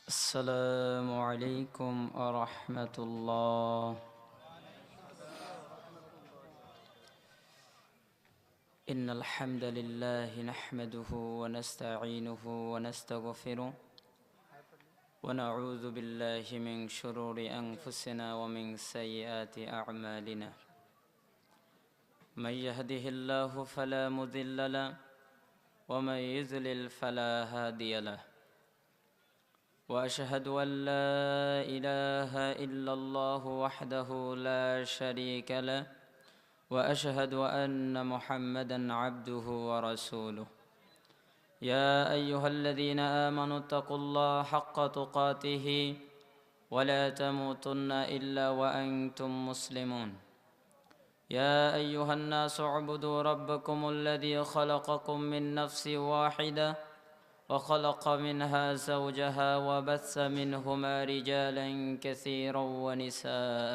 السلام عليكم ورحمة الله. إن الحمد لله نحمده ونستعينه ونستغفره ونعوذ بالله من شرور أنفسنا ومن سيئات أعمالنا. من يهده الله فلا مضل له ومن يضلل فلا هادي له. وأشهد أن لا إله إلا الله وحده لا شريك له وأشهد أن محمدًا عبده ورسوله. يا أيها الذين آمنوا اتقوا الله حق تقاته ولا تموتن إلا وأنتم مسلمون. يا أيها الناس اعبدوا ربكم الذي خلقكم من نفس واحدة وخلق منها زوجها وبث منهما رجالا كثيرا ونساء.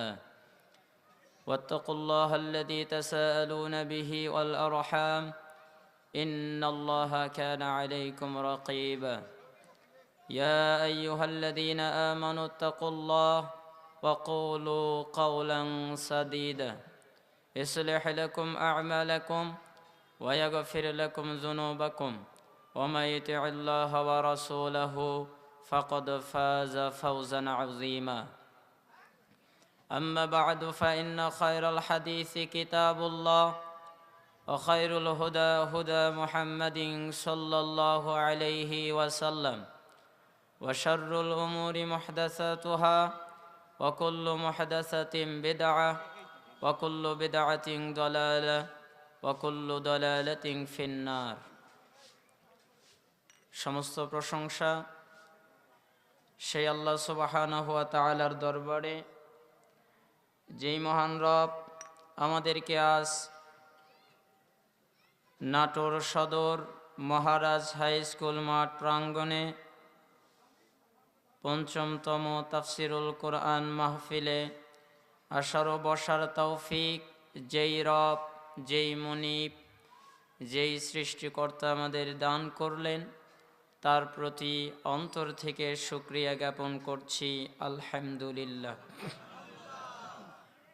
واتقوا الله الذي تساءلون به والأرحام إن الله كان عليكم رقيبا. يا أيها الذين آمنوا اتقوا الله وقولوا قولا سديدا يصلح لكم أعمالكم ويغفر لكم ذنوبكم ومن يطع الله ورسوله فقد فاز فوزا عظيما. أما بعد فإن خير الحديث كتاب الله وخير الهدى هدى محمد صلى الله عليه وسلم وشر الأمور محدثاتها وكل محدثة بدعة وكل بدعة ضلالة وكل ضلالة في النار. সমস্ত প্রশংসা সেই আল্লাহ সুবহানাহু ওয়া তাআলার দরবারে, যেই মহান রব আমাদেরকে আজ নাটোর সদর মহারাজ হাই স্কুল মাঠ প্রাঙ্গণে পঞ্চমতম তাফসিরুল কোরআন মাহফিলে আসার ও বসার তৌফিক যেই রব, যেই মুনিব, যেই সৃষ্টিকর্তা আমাদের দান করলেন, তার প্রতি অন্তর থেকে শুকরিয়া জ্ঞাপন করছি, আলহামদুলিল্লাহ।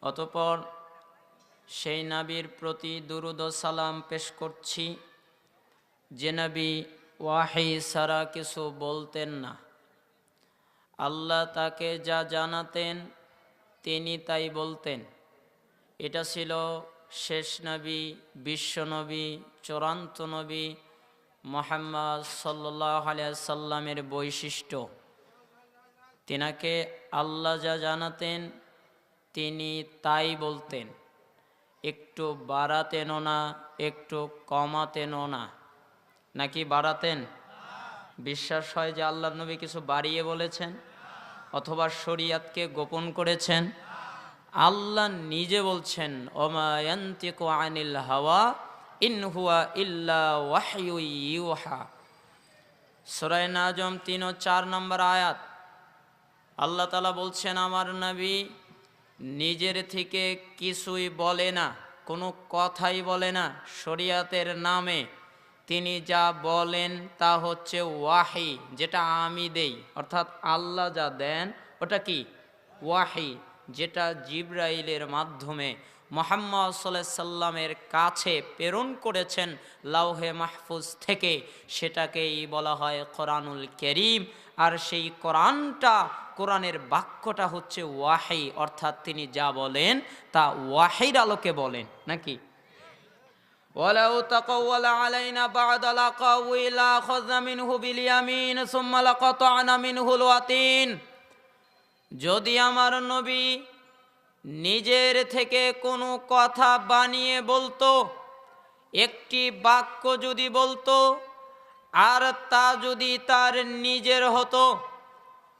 অতঃপর সেই নবীর প্রতি দুরূদ ও সালাম পেশ করছি, যে নবী ওয়াহী ছাড়া কিছু বলতেন না। আল্লাহ তাকে যা জানাতেন তিনি তাই বলতেন। এটা ছিল শেষ নবী, বিশ্ব নবী, চূড়ান্ত নবী মুহাম্মদ সাল্লাল্লাহু আলাইহি সাল্লামের বৈশিষ্ট্য। তিনাকে আল্লাহ যা জানাতেন তিনি তাই বলতেন, একটু বাড়াতেনও না, একটু কমাতেনও না। নাকি বাড়াতেন? বিশ্বাস হয় যে আল্লাহর নবী কিছু বাড়িয়ে বলেছেন অথবা শরীয়তকে গোপন করেছেন? আল্লাহ নিজে বলছেন, ওমা ইয়ানতিকু আনিল হাওয়া ইন হুয়া ইল্লা ওয়াহয়ু ইউহা। সূরা নাজম 3 ও 4 নম্বর আয়াত। আল্লাহ তাআলা বলছেন, আমার নবী নিজের থেকে কিছুই বলে না, কোনো কথাই বলে না। শরীয়তের নামে তিনি যা বলেন তা হচ্ছে ওয়াহি, যেটা আমি দেই, অর্থাৎ আল্লাহ যা দেন ওটা কি? ওয়াহি, যেটা জিবরাইলের মাধ্যমে মুহাম্মদ সাল্লাল্লাহু আলাইহি সাল্লামের কাছে প্রেরণ করেছেন লাউহে মাহফুজ থেকে, সেটাকেই বলা হয় কোরআনুল কারীম। আর সেই কোরআনটা, কোরআনের বাক্যটা হচ্ছে ওয়াহি, অর্থাৎ তিনি যা বলেন তা ওয়াহির আলোকে বলেন। নাকি? ওয়ালাউ তাকাওয়ালা আলাইনা বা'দা লাকাউলা আখাযনা মিনহু বিল ইয়ামিন সুম্মা লাকাতা'না মিনহুল ওয়াতিন। যদি আমার নবী নিজের থেকে কোনো কথা বানিয়ে বলতো, একটি বাক্য যদি বলতো আর তা যদি তার নিজের হতো,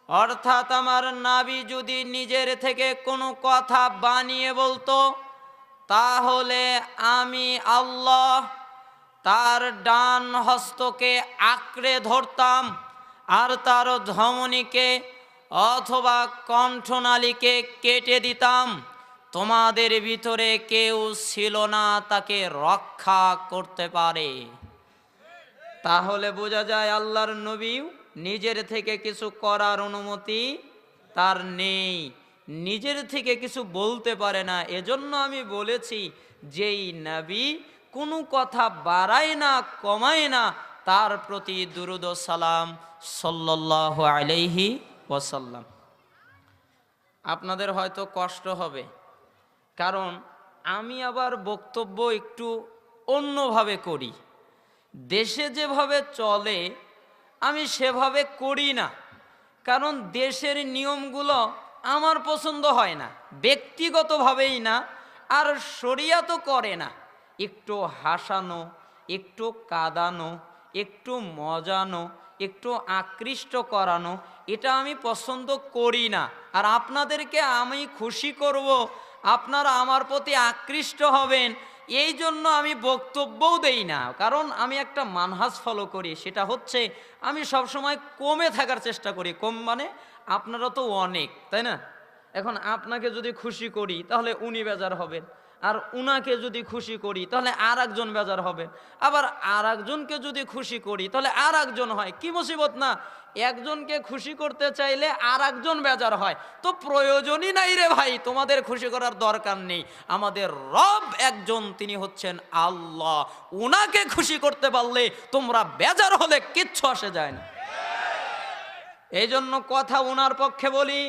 অর্থাৎ আমার নবী যদি নিজের থেকে কোনো কথা বানিয়ে বলতো, তাহলে আমি আল্লাহ তার ডান হস্তকে আঁকড়ে ধরতাম আর তার ধমনীকে অথবা কণ্ঠনালীকে কেটে দিতাম। তোমাদের ভিতরে কেউ ছিল না তাকে রক্ষা করতে পারে। তাহলে বোঝা যায় আল্লাহর নবী নিজের থেকে কিছু করার অনুমতি তার নেই, নিজের থেকে কিছু বলতে পারে না। এজন্য আমি বলেছি যেই নবী কোনো কথা বাড়ায় না কমায় না, তার প্রতি দুরূদ ও সালাম সাল্লাল্লাহু আলাইহি ওয়াসাল্লাম। আপনাদের হয়তো কষ্ট হবে, কারণ আমি আবার বক্তব্য একটু অন্যভাবে করি। দেশে যেভাবে চলে আমি সেভাবে করি না, কারণ দেশের নিয়মগুলো আমার পছন্দ হয় না, ব্যক্তিগতভাবেই না, আর শরিয়াতও করে না। একটু হাসানো, একটু কাঁদানো, একটু মজানো, একটু আকৃষ্ট করানো, এটা আমি পছন্দ করি না। আর আপনাদেরকে আমি খুশি করব, আপনারা আমার প্রতি আকৃষ্ট হবেন, এই জন্য আমি বক্তব্যও দেই না। কারণ আমি একটা মানহাজ ফলো করি, সেটা হচ্ছে আমি সবসময় কমে থাকার চেষ্টা করি। কম মানে আপনারা তো অনেক, তাই না? এখন আপনাকে যদি খুশি করি তাহলে উনি বেজার হবেন, আর উনাকে যদি খুশি করি তাহলে আর একজন বেজার হবে, আবার আর একজনকে যদি খুশি করি তাহলে আর একজন হয়। কি মুসিবত না? একজনকে খুশি করতে চাইলে আর একজন বেজার হয়, তো প্রয়োজনই নাই রে ভাই, তোমাদের খুশি করার দরকার নেই। আমাদের রব একজন, তিনি হচ্ছেন আল্লাহ। উনাকে খুশি করতে পারলে তোমরা বেজার হলে কিচ্ছু আসে যায় না। এই জন্য কথা উনার পক্ষে বলি।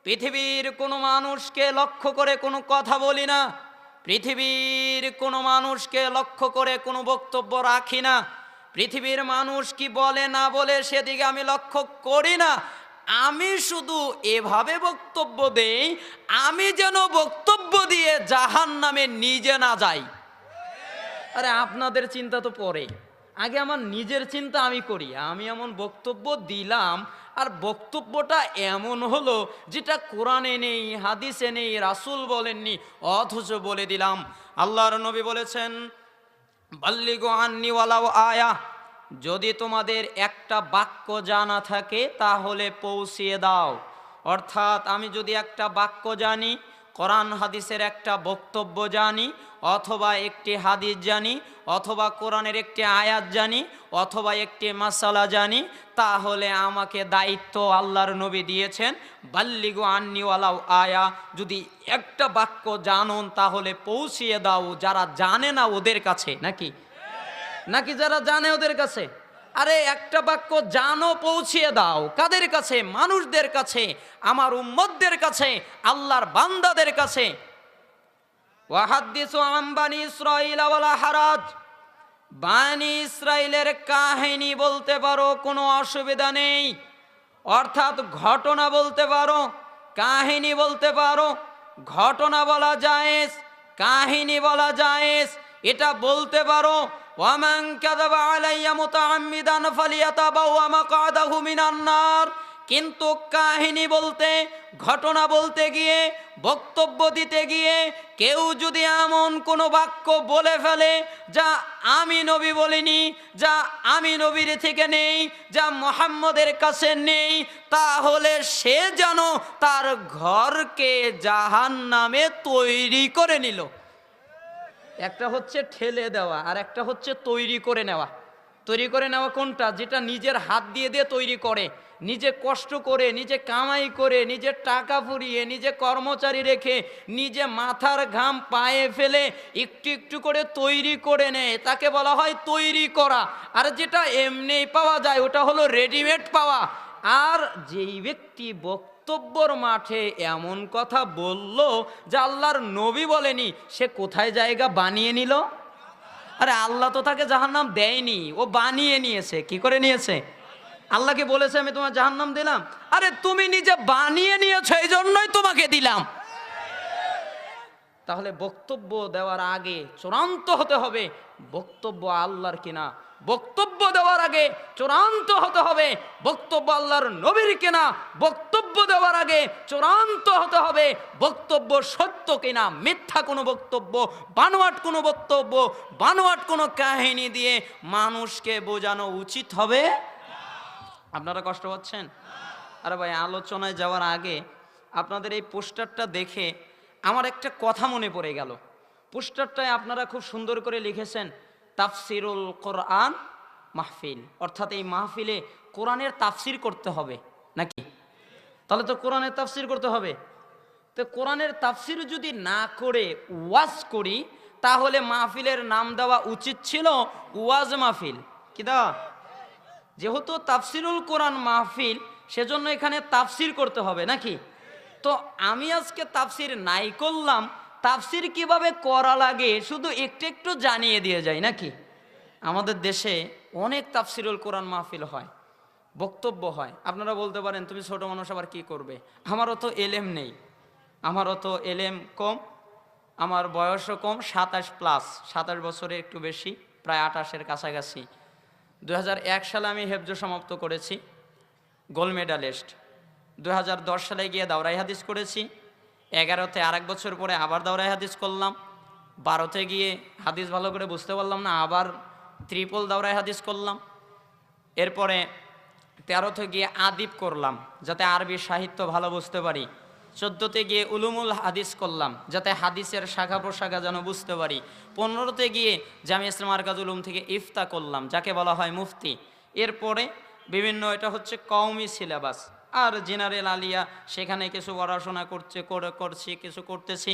পৃথিবীর কোনো মানুষকে লক্ষ্য করে কোনো কথা বলি না, পৃথিবীর কোনো মানুষকে লক্ষ্য করে কোনো বক্তব্য রাখি না, পৃথিবীর মানুষ কি বলে না বলে সেদিকে আমি লক্ষ্য করি না। আমি শুধু এভাবে বক্তব্য দেই, আমি যেন বক্তব্য দিয়ে জাহান্নামে নিজে না যাই। আরে আপনাদের চিন্তা তো পরে, আগে আমার নিজের চিন্তা আমি করি। আমি এমন বক্তব্য দিলাম, আর বক্তব্যটা এমন হলো যেটা কোরআনে নেই, হাদিসে নেই, রাসূল বলেননি, অথচ বলে দিলাম। আল্লাহর নবী বলেছেন, বাল্লিগু আন্নি ওয়ালাউ আয়া, যদি তোমাদের একটা বাক্য জানা থাকে তাহলে পৌঁছিয়ে দাও। অর্থাৎ আমি যদি একটা বাক্য জানি, কোরআন হাদিসের একটা বক্তব্য জানি, অথবা একটি হাদিস জানি, অথবা কোরআনের একটি আয়াত জানি, অথবা একটি মাসালা জানি, তাহলে আমাকে দায়িত্ব আল্লাহর নবী দিয়েছেন, বাল্লিগু আন্নি ওয়ালাউ আয়া, যদি একটা বাক্য জানুন তাহলে পৌঁছিয়ে দাও যারা জানে না ওদের কাছে। নাকি নাকি যারা জানে ওদের কাছে? আরে একটা বাক্য জানো, পৌঁছিয়ে দাও কাদের কাছে? মানুষদের কাছে, আমার উম্মতদের কাছে, আল্লাহর বান্দাদের কাছে। ওয়াহাদ্দিসু আন বানি ইসরাঈল ওয়ালা হারাজ, বানি ইসরাইলের কাহিনী বলতে পারো, কোনো অসুবিধা নেই। অর্থাৎ ঘটনা বলতে পারো, কাহিনী বলতে পারো, ঘটনা বলা জায়েজ, কাহিনী বলা জায়েজ, এটা বলতে পারো। ওয়ামান কাযাবা আলাইয়া মুতাআম্মিদান ফালিয়াতাবাওয়া মাকআদাহু মিনান নার। কিন্তু কাহিনী বলতে, ঘটনা বলতে গিয়ে, বক্তব্য দিতে গিয়ে কেউ যদি এমন কোনো বাক্য বলে ফেলে যা আমি নবী বলিনি, যা আমি নবীর থেকে নেই, যা মুহাম্মদের কাছে নেই, তাহলে সে যেন তার ঘরকে জাহান্নামে তৈরি করে নিল। একটা হচ্ছে ঠেলে দেওয়া, আর একটা হচ্ছে তৈরি করে নেওয়া। তৈরি করে নেওয়া কোনটা? যেটা নিজের হাত দিয়ে দিয়ে তৈরি করে, নিজে কষ্ট করে, নিজে কামাই করে, নিজে টাকা ফুরিয়ে, নিজে কর্মচারী রেখে, নিজে মাথার ঘাম পায়ে ফেলে একটু একটু করে তৈরি করে নেয়, তাকে বলা হয় তৈরি করা। আর যেটা এমনি পাওয়া যায় ওটা হলো রেডিমেড পাওয়া। আর যেই ব্যক্তি বক্তব্যর মাঠে এমন কথা বলল যা আল্লাহর নবী বলেনি, সে কোথায় জায়গা বানিয়ে নিল? আরে আল্লাহ তো তাকে জাহান্নাম দেয়নি, ও বানিয়ে নিয়েছে। কি করে নিয়েছে? আল্লাহকে বলেছে আমি তোমার জাহান্নাম দিলাম? আরে তুমি নিজে বানিয়ে নিয়েছো, এই জন্যই তোমাকে দিলাম। তাহলে বক্তব্য দেওয়ার আগে চূড়ান্ত হতে হবে বক্তব্য আল্লাহর কিনা। বক্তব্য দেওয়ার আগে চূড়ান্ত হতে হবে বক্তব্য আল্লাহর নবীর কিনা। বক্তব্য দেওয়ার আগে চূড়ান্ত হতে হবে বক্তব্য সত্য কিনা। মিথ্যা কোনো বক্তব্য, বানোয়াট কোনো বক্তব্য, বানোয়াট কোনো কাহিনী দিয়ে মানুষকে বোঝানো উচিত হবে। আপনারা কষ্ট পাচ্ছেন? আরে ভাই, আলোচনায় যাওয়ার আগে আপনাদের এই পোস্টারটা দেখে আমার একটা কথা মনে পড়ে গেল। পোস্টারটায় আপনারা খুব সুন্দর করে লিখেছেন তাফসিরুল কোরআন মাহফিল, অর্থাৎ এই মাহফিলে কোরআনের তাফসির করতে হবে নাকি? তাহলে তো কোরআনের তাফসির করতে হবে। তো কোরআনের তাফসির যদি না করে ওয়াজ করি, তাহলে মাহফিলের নাম দেওয়া উচিত ছিল ওয়াজ মাহফিল। কি দেওয়া? যেহেতু তাফসিরুল কোরআন মাহফিল, সেজন্য এখানে তাফসির করতে হবে নাকি? তো আমি আজকে তাফসির নাই করলাম, তাফসির কিভাবে করা লাগে শুধু একটু একটু জানিয়ে দিয়ে যাই নাকি? আমাদের দেশে অনেক তাফসিরুল কোরআন মাহফিল হয়, বক্তব্য হয়। আপনারা বলতে পারেন তুমি ছোট মানুষ আবার কি করবে? আমারও তো এলেম নেই, আমারও তো এলেম কম, আমার বয়সও কম, 27+, 27 বছরের একটু বেশি, প্রায় 28-এর কাছাকাছি। 2001 সালে আমি হেফজ সমাপ্ত করেছি, গোল্ড মেডালিস্ট। 2010 সালে গিয়ে দাওরাই হাদিস করেছি। 11তে আরেক বছর পরে আবার দাওরাই হাদিস করলাম। 12তে গিয়ে হাদিস ভালো করে বুঝতে পারলাম না, আবার ট্রিপল দাওরাই হাদিস করলাম। এরপরে 13তে গিয়ে আদিব করলাম, যাতে আরবি সাহিত্য ভালো বুঝতে পারি। 14তে গিয়ে উলুমুল হাদিস করলাম, যাতে হাদিসের শাখা প্রশাখা যেন বুঝতে পারি। 15তে গিয়ে জামিয়া ইসলামিয়া মারকাজুল উলুম থেকে ইফতা করলাম, যাকে বলা হয় মুফতি। এরপরে বিভিন্ন, এটা হচ্ছে কওমি সিলেবাস, আর জেনারেল আলিয়া, সেখানে কিছু পড়াশোনা করছি, কিছু করতেছি।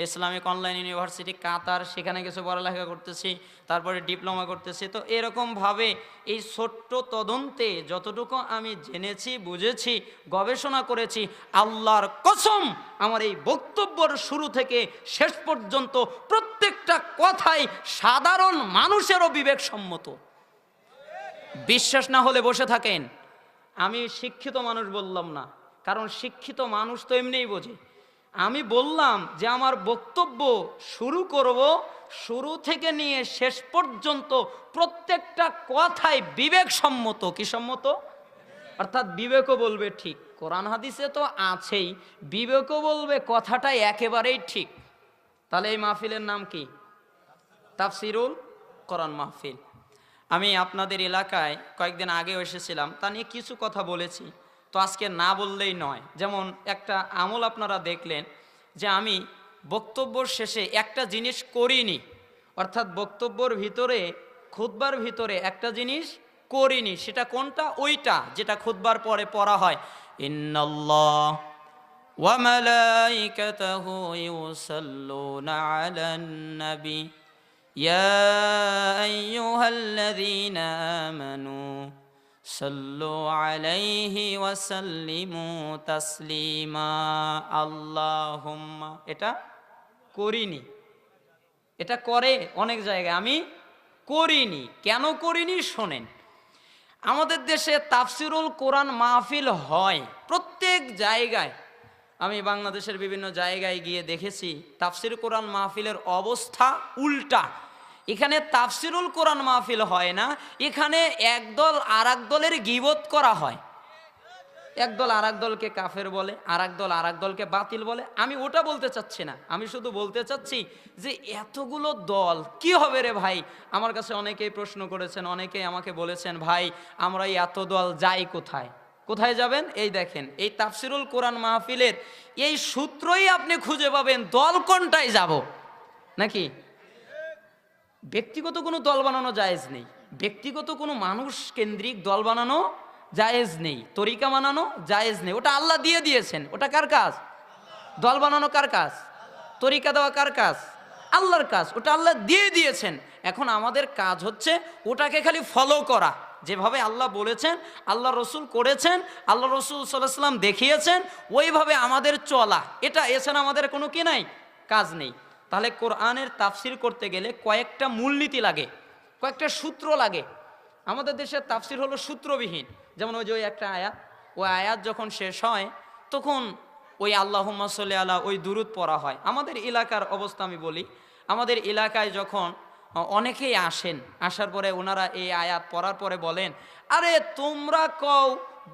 ইসলামিক অনলাইন ইউনিভার্সিটি কাতার, সেখানে কিছু পড়ালেখা করতেছি, তারপরে ডিপ্লোমা করতেছি। তো এরকমভাবে এই ছোট্ট তদন্তে যতটুকু আমি জেনেছি, বুঝেছি, গবেষণা করেছি, আল্লাহর কসম আমার এই বক্তব্যের শুরু থেকে শেষ পর্যন্ত প্রত্যেকটা কথাই সাধারণ মানুষেরও বিবেকসম্মত। বিশ্বাস না হলে বসে থাকেন। আমি শিক্ষিত মানুষ বললাম না, কারণ শিক্ষিত মানুষ তো এমনিই বোঝে। আমি বললাম যে আমার বক্তব্য শুরু করব, শুরু থেকে নিয়ে শেষ পর্যন্ত প্রত্যেকটা কথাই বিবেকসম্মত। কি সম্মত? অর্থাৎ বিবেকও বলবে ঠিক, কোরআন হাদিসে তো আছেই, বিবেকও বলবে কথাটাই একেবারেই ঠিক। তাহলে এই মাহফিলের নাম কি? তাফসিরুল কোরআন মাহফিল। আমি আপনাদের এলাকায় কয়েকদিন আগেও এসেছিলাম, তা নিয়ে কিছু কথা বলেছি, তো আজকে না বললেই নয়। যেমন একটা আমল আপনারা দেখলেন যে আমি বক্তব্যর শেষে একটা জিনিস করিনি, অর্থাৎ বক্তব্যর ভিতরে, খুতবার ভিতরে একটা জিনিস করিনি। সেটা কোনটা? ওইটা যেটা খুতবার পরে পড়া হয়, ইন্নাল্লাহ ওয়া মালাইকাতাহু ইউসাল্লুনা আলান নবী ইয়া আইয়ুহাল্লাযীনা আমানু সাল্লু আলাইহি ওয়া সাল্লিমু তাসলিমা। আল্লাহুম্মা, এটা করিনি, এটা করে অনেক জায়গায়, আমি করিনি। কেন করিনি শোনেন। আমাদের দেশে তাফসিরুল কোরআন মাহফিল হয় প্রত্যেক জায়গায়। আমি বাংলাদেশের বিভিন্ন জায়গায় গিয়ে দেখেছি তাফসির কোরআন মাহফিলের অবস্থা উল্টা। এখানে তাফসিরুল কোরআন মাহফিল হয় না, এখানে একদল আর এক দলের গীবত করা হয়। একদল আর এক দলকে কাফের বলে, আর এক দল আর এক দলকে বাতিল বলে। আমি ওটা বলতে চাচ্ছি না, আমি শুধু বলতে চাচ্ছি যে এতগুলো দল কি হবে রে ভাই। আমার কাছে অনেকেই প্রশ্ন করেছেন, অনেকেই আমাকে বলেছেন, ভাই আমরা এত দল যাই কোথায়? কোথায় যাবেন? এই দেখেন, এই তাফসিরুল কোরআন মাহফিলের এই সূত্রই আপনি খুঁজে পাবেন দল কোনটায় যাব নাকি। ব্যক্তিগত কোনো দল বানানো জায়েজ নেই, ব্যক্তিগত কোনো মানুষ কেন্দ্রিক দল বানানো জায়েজ নেই, তরিকা বানানো জায়েজ নেই। ওটা আল্লাহ দিয়ে দিয়েছেন। ওটা কার কাজ? দল বানানো কার কাজ? তরিকা দেওয়া কার কাজ? আল্লাহর কাজ। ওটা আল্লাহ দিয়ে দিয়েছেন। এখন আমাদের কাজ হচ্ছে ওটাকে খালি ফলো করা, যেভাবে আল্লাহ বলেছেন, আল্লাহ রসুল করেছেন, আল্লাহ রসুল সাল্লাল্লাহু আলাইহি ওয়াসাল্লাম দেখিয়েছেন, ওইভাবে আমাদের চলা। এটা এছাড়া আমাদের কোনো কি নাই, কাজ নেই। তাহলে কোরআনের তাফসির করতে গেলে কয়েকটা মূলনীতি লাগে, কয়েকটা সূত্র লাগে। আমাদের দেশের তাফসির হলো সূত্রবিহীন। যেমন ওই যে ওই একটা আয়াত, ওই আয়াত যখন শেষ হয় তখন ওই আল্লাহুম্মা সাল্লি আলা ওই দুরূদ পড়া হয়। আমাদের এলাকার অবস্থা আমি বলি, আমাদের এলাকায় যখন অনেকেই আসেন, আসার পরে ওনারা এই আয়াত পড়ার পরে বলেন, আরে তোমরা কও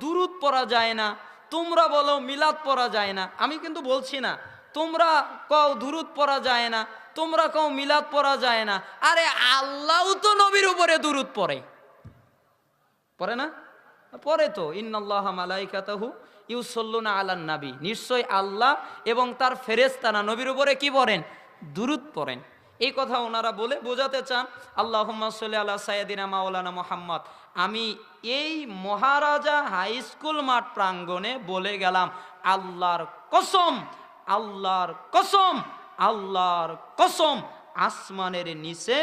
দুরূদ পড়া যায় না, তোমরা বলো মিলাদ পড়া যায় না। আমি কিন্তু বলছি না তোমরা কও দুরূদ পড়া যায় না, তোমরা কও মিলাদ পড়া যায় না। আরে আল্লাহও তো নবীর উপরে দুরূদ পড়ে, পড়ে না? পড়ে তো। ইন্নাল্লাহা মালাইকাতাহু ইউসাল্লুনা আলান নবী, নিশ্চয় আল্লাহ এবং তার ফেরেশতারা নবীর উপরে কি পড়েন? দুরূদ পড়েন। এই কথা ওনারা বলে বোঝাতে চান আল্লাহুম্মা সাল্লি আলা সাইয়্যিদিনা মাওলানা মুহাম্মদ। আমি এই মহারাজা হাই স্কুল মাঠ প্রাঙ্গণে বলে গেলাম, আল্লাহর কসম, আল্লাহর কসম, আল্লাহর কসম, আসমানের নিচে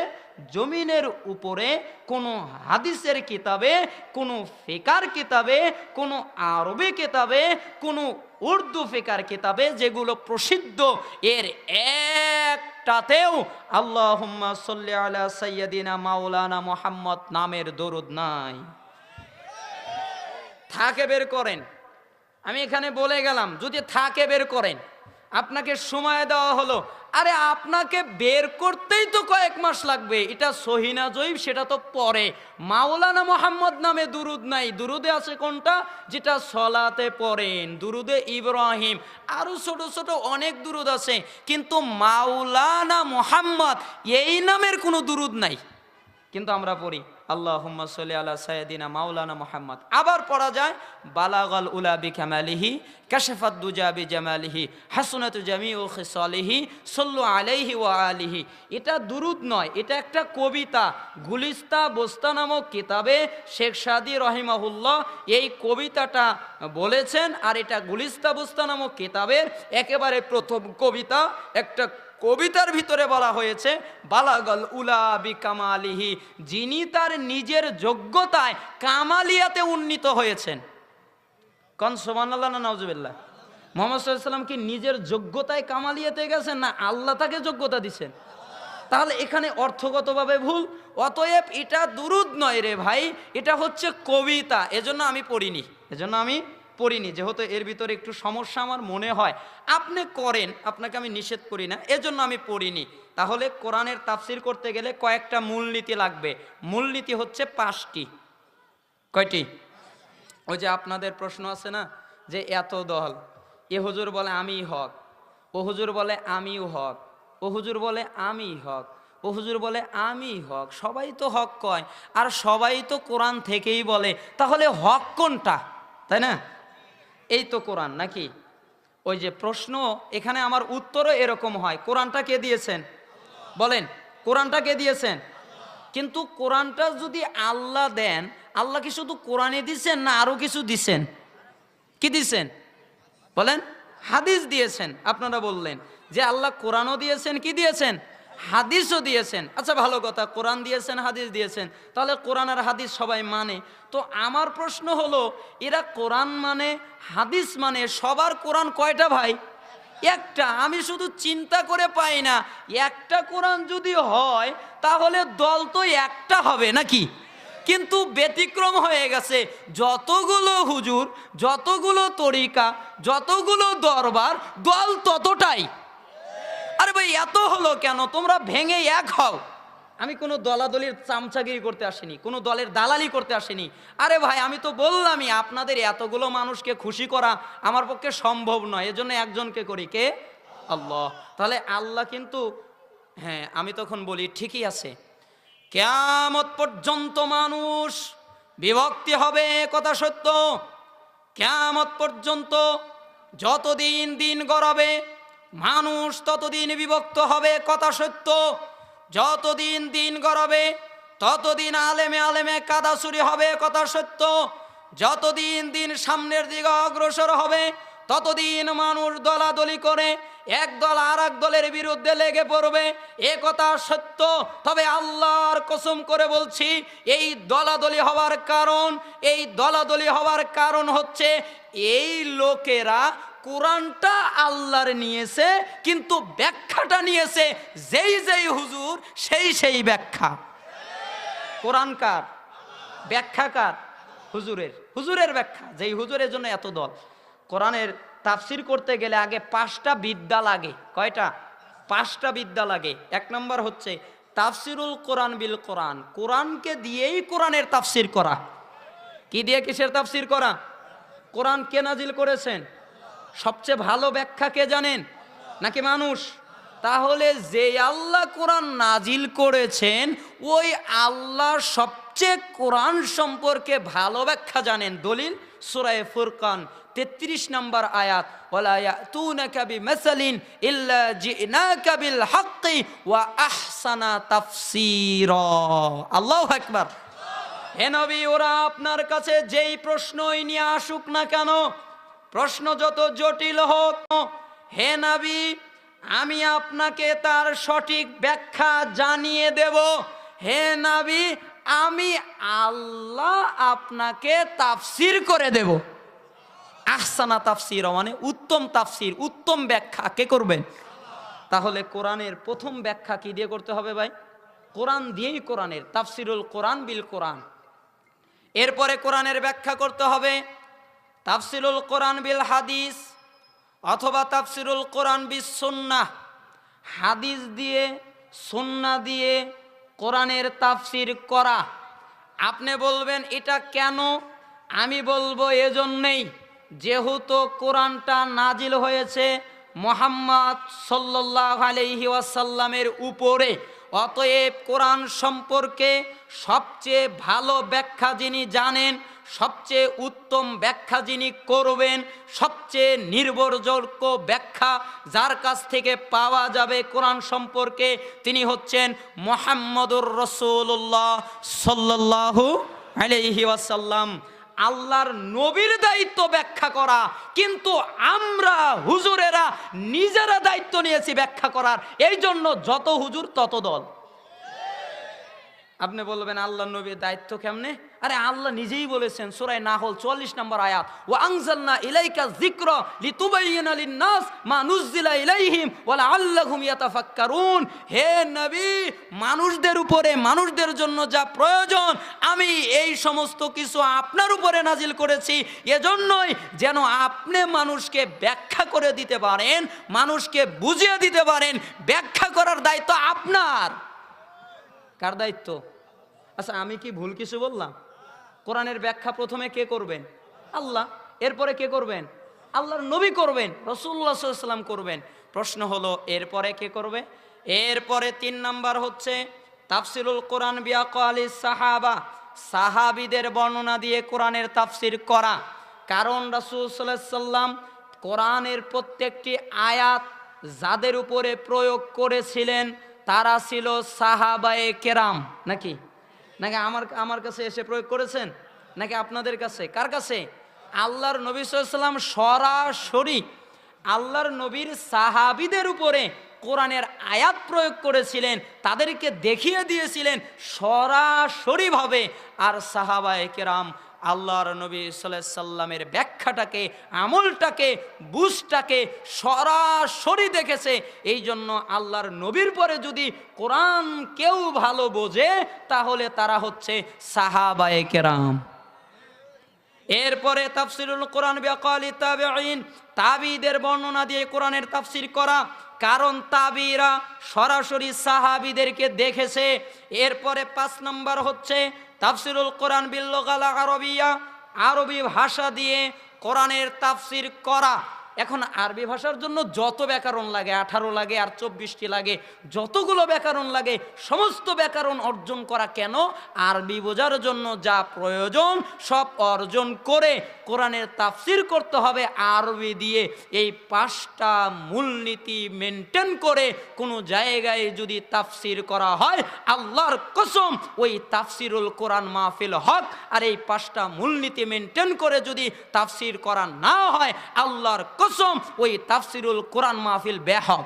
জমিনের উপরে কোনো হাদিসের কিতাবে, কোনো ফিকার কিতাবে, কোনো আরবি কিতাবে, কোনো উর্দু ফিকার কিতাবে যেগুলো প্রসিদ্ধ, এর একটাতেও আল্লাহুম্মা সাল্লি আলা সাইয়্যিদিনা মাওলানা মুহাম্মদ নামের দরুদ নাই। থাকে বের করেন। আমি এখানে বলে গেলাম, যদি থাকে বের করেন। আপনাকে সময় দেওয়া হলো, আরে আপনাকে বের করতেই তো কয়েক মাস লাগবে। এটা সহিহ না জয়ীফ সেটা তো পরে। মাওলানা মুহাম্মদ নামে দুরুদ নাই। দুরুদে আছে কোনটা? যেটা সলাতে পড়েন, দুরুদে ইব্রাহিম, আরো ছোট ছোট অনেক দুরুদ আছে, কিন্তু মাওলানা মুহাম্মদ এই নামের কোনো দুরুদ নাই। কিন্তু আমরা পড়ি আল্লাহুম্মা সাল্লি আলা সাইয়্যিদিনা মাওলানা মুহাম্মদ। আবার পড়া যায় বালাগাল উলা বিকামালিহি কাশাফাত দুজা বিজামালিহি হাসনাতু জামিউ খিসালিহি সাল্লু আলাইহি ওয়া আলিহি। এটা দুরুদ নয়, এটা একটা কবিতা। গুলিস্তা বোস্তা নামক কিতাবে শেখ সাদী রহিমাহুল্লাহ এই কবিতাটা বলেছেন। আর এটা গুলিস্তা বোস্তা নামক কিতাবের একেবারে প্রথম কবিতা। একটা কবিতার ভিতরে বলা হয়েছে বালাগাল উলা বিকামালিহি, যিনি তার নিজের যোগ্যতায় কামালিয়াতে উন্নীত হয়েছেন। কোন সুবহানাল্লাহ না নাউজুবিল্লাহ। মুহাম্মদ সাল্লাল্লাহু আলাইহি ওয়াসাল্লাম কি নিজের যোগ্যতায় কামালিয়াতে গেছেন, না আল্লাহ তাকে যোগ্যতা দিচ্ছেন? তাহলে এখানে অর্থগতভাবে ভুল। অতএব এটা দুরুদ নয় রে ভাই, এটা হচ্ছে কবিতা। এজন্য আমি পড়িনি, যেহেতু এর ভিতরে একটু সমস্যা আমার মনে হয়। আপনি করেন, আপনাকে আমি নিষেধ করি না, এজন্য আমি পড়িনি। তাহলে কোরআনের তাফসির করতে গেলে কয়েকটা মূলনীতি লাগবে। মূলনীতি হচ্ছে 5টি। কয়টি? ওই যে আপনাদের প্রশ্ন আছে না, যে এত দল, এ হুজুর বলে আমি হক, ও হুজুর বলে আমিও হক, ও হুজুর বলে আমি হক, ও হুজুর বলে আমি হক। সবাই তো হক কয়, আর সবাই তো কোরআন থেকেই বলে, তাহলে হক কোনটা? তাই না? এই তো কোরআন নাকি? ওই যে প্রশ্ন, এখানে আমার উত্তরও এরকম হয়, কোরআনটা কে দিয়েছেন? বলেন, কোরআনটা কে দিয়েছেন? কিন্তু কোরআনটা যদি আল্লাহ দেন, আল্লাহ কি শুধু কোরআনে দিছেন, না আরো কিছু দিছেন? কি দিছেন বলেন? হাদিস দিয়েছেন। আপনারা বললেন যে আল্লাহ কোরআনও দিয়েছেন, কি দিয়েছেন? হাদিসও দিয়েছেন। আচ্ছা ভালো কথা, কোরআন দিয়েছেন, হাদিস দিয়েছেন, তাহলে কোরআন আর হাদিস সবাই মানে। তো আমার প্রশ্ন হলো, এরা কোরআন মানে, হাদিস মানে, সবার কোরআন কয়টা ভাই? একটা। আমি শুধু চিন্তা করে পাই না, একটা কোরআন যদি হয় তাহলে দল তো একটা হবে নাকি? কিন্তু ব্যতিক্রম হয়ে গেছে। যতগুলো হুজুর, যতগুলো তরিকা, যতগুলো দরবার, দল ততটাই। আরে ভাই এত হলো কেন? তোমরা ভেঙে এক হও। আমি কোনো দলাদলির চামচাগিরি করতে আসিনি, কোনো দলের দালালি করতে আসিনি। আরে ভাই আমি তো বললামই, আপনাদের এতগুলো মানুষকে খুশি করা আমার পক্ষে সম্ভব নয়, এজন্য একজনকে করি। কে? আল্লাহ। তাহলে আল্লাহ কিন্তু, হ্যাঁ আমি তখন বলি ঠিকই আছে, কিয়ামত পর্যন্ত মানুষ বিভক্তি হবে, কথা সত্য। কিয়ামত পর্যন্ত যতদিন দিন গড়াবে মানুষ ততদিন বিভক্ত হবে, কথা সত্য। যতদিন দিন গড়াবে ততদিন আলেমে আলেমে কাদাছুরি হবে, কথা সত্য। যতদিন দিন সামনের দিকে অগ্রসর হবে ততদিন মানুষ দলাদলি করে এক দল আর এক দলের বিরুদ্ধে লেগে পড়বে, এ কথা সত্য। তবে আল্লাহর কসম করে বলছি, এই দলাদলি হওয়ার কারণ হচ্ছে এই লোকেরা কোরআনটা আল্লাহর নিয়েছে, কিন্তু ব্যাখ্যাটা নিয়েছে যেই হুজুর সেই ব্যাখ্যা। কোরআন কার? ব্যাখ্যা কার? হুজুরের ব্যাখ্যা। যেই হুজুরের জন্য এত দল। কোরআনের তাফসির করতে গেলে আগে 5টা বিদ্যা লাগে। কয়টা? 5টা বিদ্যা লাগে। 1 নম্বর হচ্ছে তাফসিরুল কোরআন বিল কোরআন, কোরআনকে দিয়েই কোরআনের তাফসির করা। কি দিয়ে কিসের তাফসির করা? কোরআন কে নাজিল করেছেন? সবচেয়ে ভালো ব্যাখ্যা কে জানেন? নাকি মানুষ? তাহলে যে আল্লাহ কোরআন নাজিল করেছেন, ওই আল্লাহ সবচেয়ে কোরআন সম্পর্কে ভালো ব্যাখ্যা জানেন। দলিল সূরা ফুরকান 33 নম্বর আয়াত, ওয়ালা ইয়াতুনাকা বিমাসালিন ইল্লা জিনাকা বিল হাক্কি ওয়া আহসানা তাফসীরা। আল্লাহু আকবার। হে নবী, ওরা আপনার কাছে যেই প্রশ্নই নিয়ে আসুক না কেন, প্রশ্ন যত জটিল হোক, হে নবী আমি আপনাকে তার সঠিক ব্যাখ্যা জানিয়ে দেব। হে নবী আমি আল্লাহ আপনাকে তাফসীর করে দেব। আহসানা তাফসীর মানে উত্তম তাফসীর, উত্তম ব্যাখ্যা কে করবেন? তাহলে কোরআনের প্রথম ব্যাখ্যা কি দিয়ে করতে হবে ভাই? কোরআন দিয়েই, কোরআনের তাফসীরুল কোরআন বিল কোরআন। এরপরে কোরআনের ব্যাখ্যা করতে হবে তাফসীরুল কোরআন বিল হাদিস অথবা তাফসীরুল কোরআন বিস সুন্নাহ। হাদিস দিয়ে, সুন্নাহ দিয়ে কোরআনের তাফসীর করা। আপনি বলবেন এটা কেন? আমি বলবো এজন্যই, যেহেতু কোরআনটা নাজিল হয়েছে মুহাম্মদ সাল্লাল্লাহু আলাইহি ওয়াসাল্লামের উপরে, অতএব কোরআন সম্পর্কে সবচেয়ে ভালো ব্যাখ্যা যিনি জানেন, সবচেয়ে উত্তম ব্যাখ্যা যিনি করবেন, সবচেয়ে নির্ভরযোগ্য ব্যাখ্যা যার কাছ থেকে পাওয়া যাবে কোরআন সম্পর্কে, তিনি হচ্ছেন মুহাম্মদুর রাসূলুল্লাহ সাল্লাল্লাহু আলাইহি ওয়াসাল্লাম। আল্লাহর নবীর দায়িত্ব ব্যাখ্যা করা, কিন্তু আমরা হুজুরেরা নিজেরা দায়িত্ব নিয়েছি ব্যাখ্যা করার। এই জন্য যত হুজুর তত দল। আপনি বলবেন আল্লাহর নবীর দায়িত্ব কেমনে? আরে আল্লাহ নিজেই বলেছেন সূরা নাহল 44 নম্বর আয়াত, ওয়া আনজালনা ইলাইকা যিকরা লিতুবাইয়িনা লিন-নাস মা নুযিলা ইলাইহিম ওয়া লাআল্লাহুম ইয়াতাফাক্কারুন। হে নবী, মানুষদের উপরে, মানুষদের জন্য যা প্রয়োজন আমি এই সমস্ত কিছু আপনার উপরে নাজিল করেছি, এজন্যই যেন আপনি মানুষকে ব্যাখ্যা করে দিতে পারেন, মানুষকে বুঝিয়ে দিতে পারেন। ব্যাখ্যা করার দায়িত্ব আপনার। কার দায়িত্ব? আচ্ছা আমি কি ভুল কিছু বললাম? কোরআনের ব্যাখ্যা প্রথমে কে করবেন? আল্লাহ। এরপরে কে করবেন? আল্লাহর নবী করবেন, রাসূলুল্লাহ সাল্লাল্লাহু আলাইহি ওয়াসাল্লাম করবেন। প্রশ্ন হলো এরপরে কে করবে? এরপরে 3 নাম্বার হচ্ছে তাফসীরুল কোরআন বিআকওয়ালিস সাহাবা। সাহাবীদের বর্ণনা দিয়ে কোরআনের তাফসীর করা। কারণ রাসূল সাল্লাল্লাহু আলাইহি ওয়াসাল্লাম কোরআনের প্রত্যেকটি আয়াত যাদের উপরে প্রয়োগ করেছিলেন তারা ছিল সাহাবায়ে কেরাম। নাকি নাকি আমার কাছে এসে প্রয়োগ করেছেন, নাকি আপনাদের কাছে? কার কাছে? আল্লাহর নবী সাল্লাল্লাহু আলাইহি ওয়াসাল্লাম সরাসরি আল্লাহর নবীর সাহাবীদের উপরে কোরআনের আয়াত প্রয়োগ করেছিলেন, তাদেরকে দেখিয়ে দিয়েছিলেন সরাসরিভাবে। আর সাহাবায়ে কেরাম আল্লাহর নবী সাল্লাল্লাহু আলাইহি সাল্লামের ব্যাখ্যাটাকে, আমলটাকে, বুঝটাকে সরাসরি দেখেছে। এই জন্য আল্লাহর নবীর পরে যদি কোরআন কেউ ভালো বোঝে তাহলে তারা হচ্ছে সাহাবায়ে কেরাম। এরপরে তাফসীরুল কোরআন বিআকওয়ালি তাবিঈন, তাবিঈদের বর্ণনা দিয়ে কোরআনের তাফসীর করা। কারণ তাবিঈরা সরাসরি সাহাবীদেরকে দেখেছে। এরপরে 5 নম্বর হচ্ছে তাফসীরুল কোরআন বিল লুগাল আরাবিয়্যা, আরবি ভাষা দিয়ে কোরআনের তাফসীর করা। এখন আরবি ভাষার জন্য যত ব্যাকরণ লাগে, 18 লাগে আর 24টি লাগে, যতগুলো ব্যাকরণ লাগে সমস্ত ব্যাকরণ অর্জন করা। কেন? আরবি বোঝার জন্য যা প্রয়োজন সব অর্জন করে কোরআনের তাফসীর করতে হবে আরবি দিয়ে। এই 5টা মূলনীতি মেনটেন করে কোনো জায়গায় যদি তাফসীর করা হয়, আল্লাহর কসম ওই তাফসীরুল কোরআন মাহফিল হক। আর এই 5টা মূলনীতি মেনটেন করে যদি তাফসীর করা না হয়, আল্লাহর কসম ওই তাফসীরুল কোরআন মাহফিল বেহক।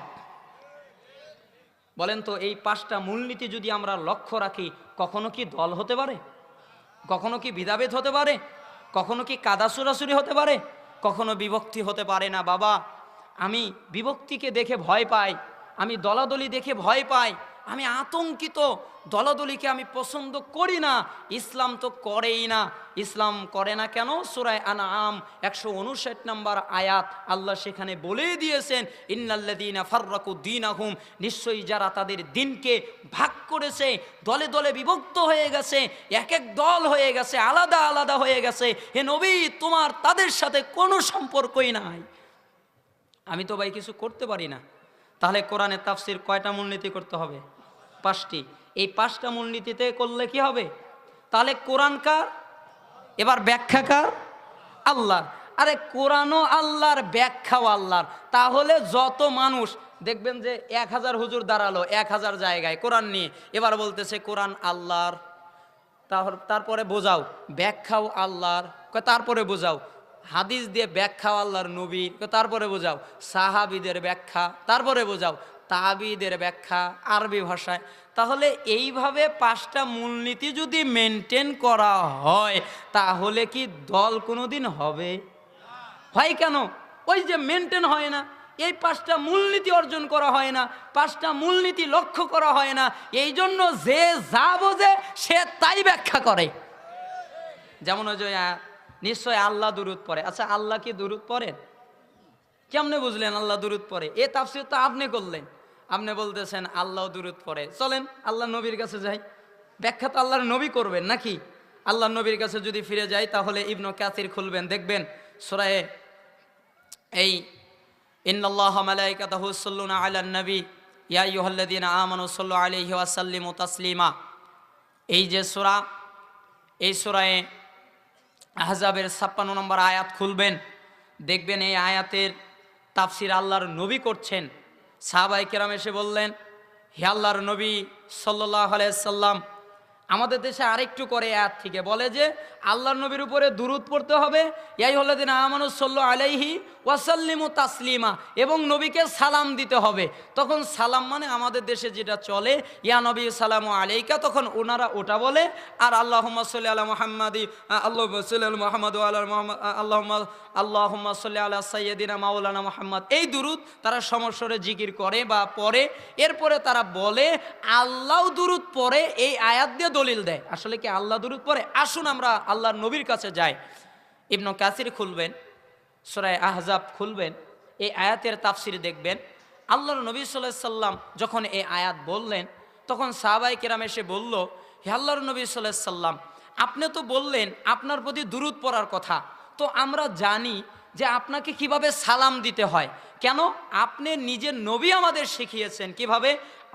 বলেন তো, এই 5টা মূলনীতি যদি আমরা লক্ষ্য রাখি, কখনো কি দল হতে পারে? কখনো কি ভেদাভেদ হতে পারে? কখনো কি কাদা ছুড়াছুড়ি হতে পারে? কখনো বিভক্তি হতে পারে না। বাবা, আমি বিভক্তিকে দেখে ভয় পাই, আমি দলাদলি দেখে ভয় পাই, আমি আতঙ্কিত। দলাদলিকে আমি পছন্দ করি না। ইসলাম তো করেই না। ইসলাম করে না কেন? সূরা আনআম 159 নম্বর আয়াত আল্লাহ সেখানে বলেই দিয়েছেন, ইন্নাল্লাযীনা ফাররাকু দীনাহুম, নিশ্চয়ই যারা তাদের দিনকে ভাগ করেছে, দলে দলে বিভক্ত হয়ে গেছে, এক এক দল হয়ে গেছে, আলাদা আলাদা হয়ে গেছে, হে নবী তোমার তাদের সাথে কোনো সম্পর্কই নাই। আমি তো ভাই কিছু করতে পারি না। তাহলে কোরআনের তাফসীর কয়টা মূলনীতি করতে হবে? 5টি। এই 5টা মূলনীতিতে করলে কি হবে? তাহলে কোরআন কার? এবার ব্যাখ্যা কার? আল্লাহর। আরে কোরআনও আল্লাহর, ব্যাখ্যাও আল্লাহর। তাহলে যত মানুষ দেখবেন যে 1000 হুজুর দাঁড়ালো 1000 জায়গায় কোরআন নিয়ে, এবার বলতেছে কোরআন আল্লাহর, তারপরে বোঝাও ব্যাখ্যাও আল্লাহর, তারপরে বোঝাও হাদিস দিয়ে ব্যাখ্যাও আল্লাহর নবীর, তারপরে বোঝাও সাহাবীদের ব্যাখ্যা, তারপরে বোঝাও তাবিদের ব্যাখ্যা আরবি ভাষায়। তাহলে এইভাবে 5টা মূলনীতি যদি মেনটেন করা হয় তাহলে কি দল কোনোদিন হবে? হয় কেন? ওই যে মেনটেন হয় না, এই 5টা মূলনীতি অর্জন করা হয় না, 5টা মূলনীতি লক্ষ্য করা হয় না, এই জন্য যে যা বোঝে সে তাই ব্যাখ্যা করে। যেমন ওই যে নিশ্চয় আল্লাহ দুরূদ পড়ে। আচ্ছা, আল্লাহ কি দুরূদ পড়েন? কেমনে বুঝলেন আল্লাহ দুরূদ পড়ে? এ তাফসীর তো আপনি করলেন, আপনি বলতেছেন আল্লাহ দুরূদ পড়ে। চলেন আল্লাহ নবীর কাছে যাই, ব্যাখ্যা তো আল্লাহর নবী করবেন নাকি? আল্লাহ নবীর কাছে যদি ফিরে যাই তাহলে ইবনে কাসির খুলবেন, দেখবেন সূরা এই ইন্নাল্লাহা মালাইকাতাহু ইয়াসাল্লুনা আলান নবী ইয়া আইয়ুহাল্লাযীনা আমানু সাল্লু আলাইহি ওয়া সাল্লিমু তাসলিমা। এই যে সূরা, এই সূরায়ে আহজাবের 56 নম্বর আয়াত খুলবেন, দেখবেন এই আয়াতের তাফসির আল্লাহর নবী করছেন। সাহাবায়ে কেরাম এসে বললেন, হে আল্লাহর নবী সাল্লাল্লাহু আলাইহি সাল্লাম, আমাদের দেশে আরেকটু করে আয়াত থেকে বলে যে আল্লাহর নবীর উপরে দুরূদ পড়তে হবে, ইয়া আইয়ুহাল্লাযীনা আমানু সাল্লু আলাইহি ওয়া সাল্লিমু তাসলিমা, এবং নবীকে সালাম দিতে হবে। তখন সালাম মানে আমাদের দেশে যেটা চলে ইয়া নবী সালামু আলাইকা, তখন ওনারা ওটা বলে। আর আল্লাহুম্মা সাল্লি আলা মুহাম্মাদি, আল্লাহুম্মা সাল্লি আলা মুহাম্মাদ ওয়া আলা মুহাম্মাদ, আল্লাহুম্মা সাল্লি আলা সাইয়্যিদিনা মাওলানা মুহাম্মদ, এই দুরূদ তারা সমস্বরে জিকির করে বা পড়ে। এরপরে তারা বলে আল্লাহ দুরূদ পড়ে, এই আয়াত দিয়ে দলিল দেয়। আসলে কি আল্লাহ দুরূদ পড়ে? আসুন আমরা আল্লাহর নবীর কাছে যাই। ইবনে কাসির খুলবেন, সূরা আহজাব খুলবেন, এই আয়াতের তাফসীর দেখবেন। আল্লাহর নবী সাল্লাল্লাহু আলাইহি সাল্লাম যখন এই আয়াত বললেন তখন সাহাবায়ে কেরাম এসে বলল, হে আল্লাহর নবী সাল্লাল্লাহু আলাইহি সাল্লাম, আপনি তো বললেন আপনার প্রতি দুরূদ পড়ার কথা, তো আমরা জানি যে আপনাকে কিভাবে সালাম দিতে হয়। কেন? আপনি নিজের নবী আমাদের শিখিয়েছেন কিভাবে,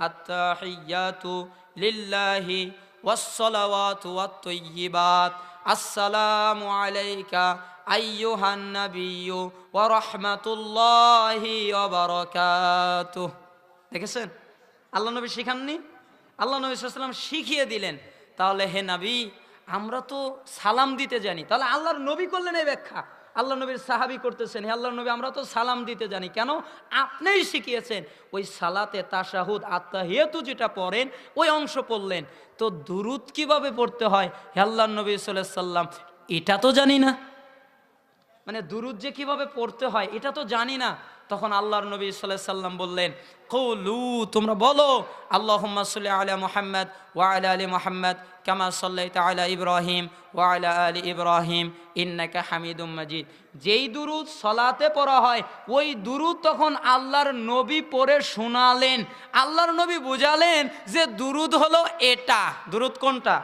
আত-তাহিয়াতু লিল্লাহি ওয়াস-সালাওয়াতু ওয়াত-তাইয়্যিবাত, আসসালামু আলাইকা আইয়ুহান নাবিয়্যু ওয়া রাহমাতুল্লাহি ওয়া বারাকাতুহু। দেখেছেন আল্লাহ নবী শিখাননি? আল্লাহ নবী সাল্লাল্লাহু আলাইহি ওয়াসাল্লাম শিখিয়ে দিলেন। তাহলে হে নবী, আমরা তো সালাম দিতে জানি, তাহলে আল্লাহর নবী করলেন এই ব্যাখ্যা। আল্লাহ নবীর সাহাবী করতেছেন, হে আল্লাহর নবী, আমরা তো সালাম দিতে জানি। কেন? আপনিই শিখিয়েছেন। ওই সালাতে তাশাহুদ আত-তাহিয়াতু যেটা পড়েন ওই অংশ পড়লেন। তো দুরূদ কিভাবে পড়তে হয় হে আল্লাহর নবী সাল্লাল্লাহু আলাইহি ওয়াসাল্লাম এটা তো জানি না, মানে দুরূদ যে কিভাবে পড়তে হয় এটা তো জানি না। তখন আল্লাহর নবী সাল্লাল্লাহু আলাইহি সাল্লাম বললেন, কৌলু, তোমরা বলো, আল্লাহুম্মা সাল্লি আলা মুহাম্মদ ওয়া আলা আলি মুহাম্মদ কামা সাল্লাইতা আলা ইব্রাহিম ওয়া আলা আলি ইব্রাহিম ইন্নাকা হামিদুম মাজিদ। যেই দুরূদ সালাতে পড়া হয় ওই দুরূদ তখন আল্লাহর নবী পড়ে শোনালেন। আল্লাহর নবী বুঝালেন যে দুরূদ হলো এটা। দুরূদ কোনটা?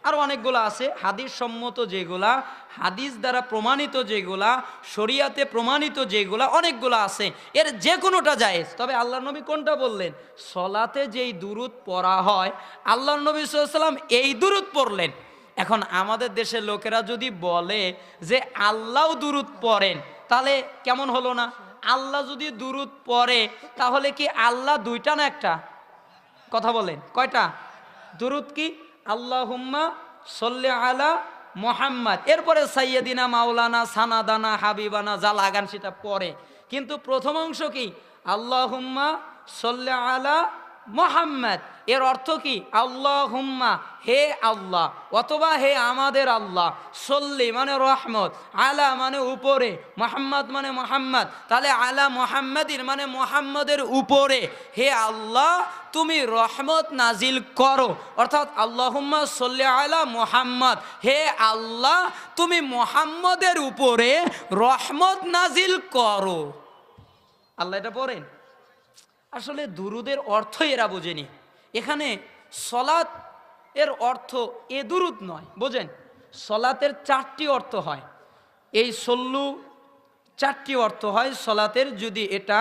আর অনেকগুলো আছে হাদিস সম্মত, যেগুলা হাদিস দ্বারা প্রমাণিত, যেগুলা শরিয়াতে প্রমাণিত, যেগুলা অনেকগুলো আছে, এর যে কোনোটা জায়েজ। তবে আল্লাহর নবী কোনটা বললেন? সলাতে যেই দুরূদ পড়া হয় আল্লাহর নবী সাল্লাল্লাহু আলাইহি ওয়াসাল্লাম এই দুরূদ পড়লেন। এখন আমাদের দেশের লোকেরা যদি বলে যে আল্লাহ দুরূদ পড়েন, তাহলে কেমন হলো না? আল্লাহ যদি দুরূদ পড়ে তাহলে কি আল্লাহ দুইটা না একটা? কথা বলেন, কয়টা? দুরূদ কি? আল্লাহুম্মা সাল্লি আলা মুহাম্মদ, এরপরে সাইয়্যিদিনা মাওলানা সানাদানা হাবিবানা যা লাগান সেটা পড়ে। কিন্তু প্রথম অংশ কি? আল্লাহুম্মা সাল্লি আলা মুহাম্মদ, এর অর্থ কি? আল্লাহুম্মা, হে আল্লাহ, অথবা হে আমাদের আল্লাহ, সল্লি মানে রহমত, আলা মানে উপরে, মুহাম্মদ মানে মুহাম্মদ, তাহলে আলা মুহাম্মাদিন মানে মুহাম্মদের উপরে, হে আল্লাহ তুমি রহমত নাজিল করো। অর্থাৎ আল্লাহুম্মা সল্লি আলা মুহাম্মদ, হে আল্লাহ তুমি মুহাম্মদের উপরে রহমত নাজিল করো। আল্লাহ এটা পড়েন। আসলে দুরুদের অর্থই এরা বোঝেনি। এখানে সলাত এর অর্থ এ দুরুদ নয়, বোঝেন? সলাতের 4টি অর্থ হয়। এই সল্লু 4টি অর্থ হয় সলাতের। যদি এটা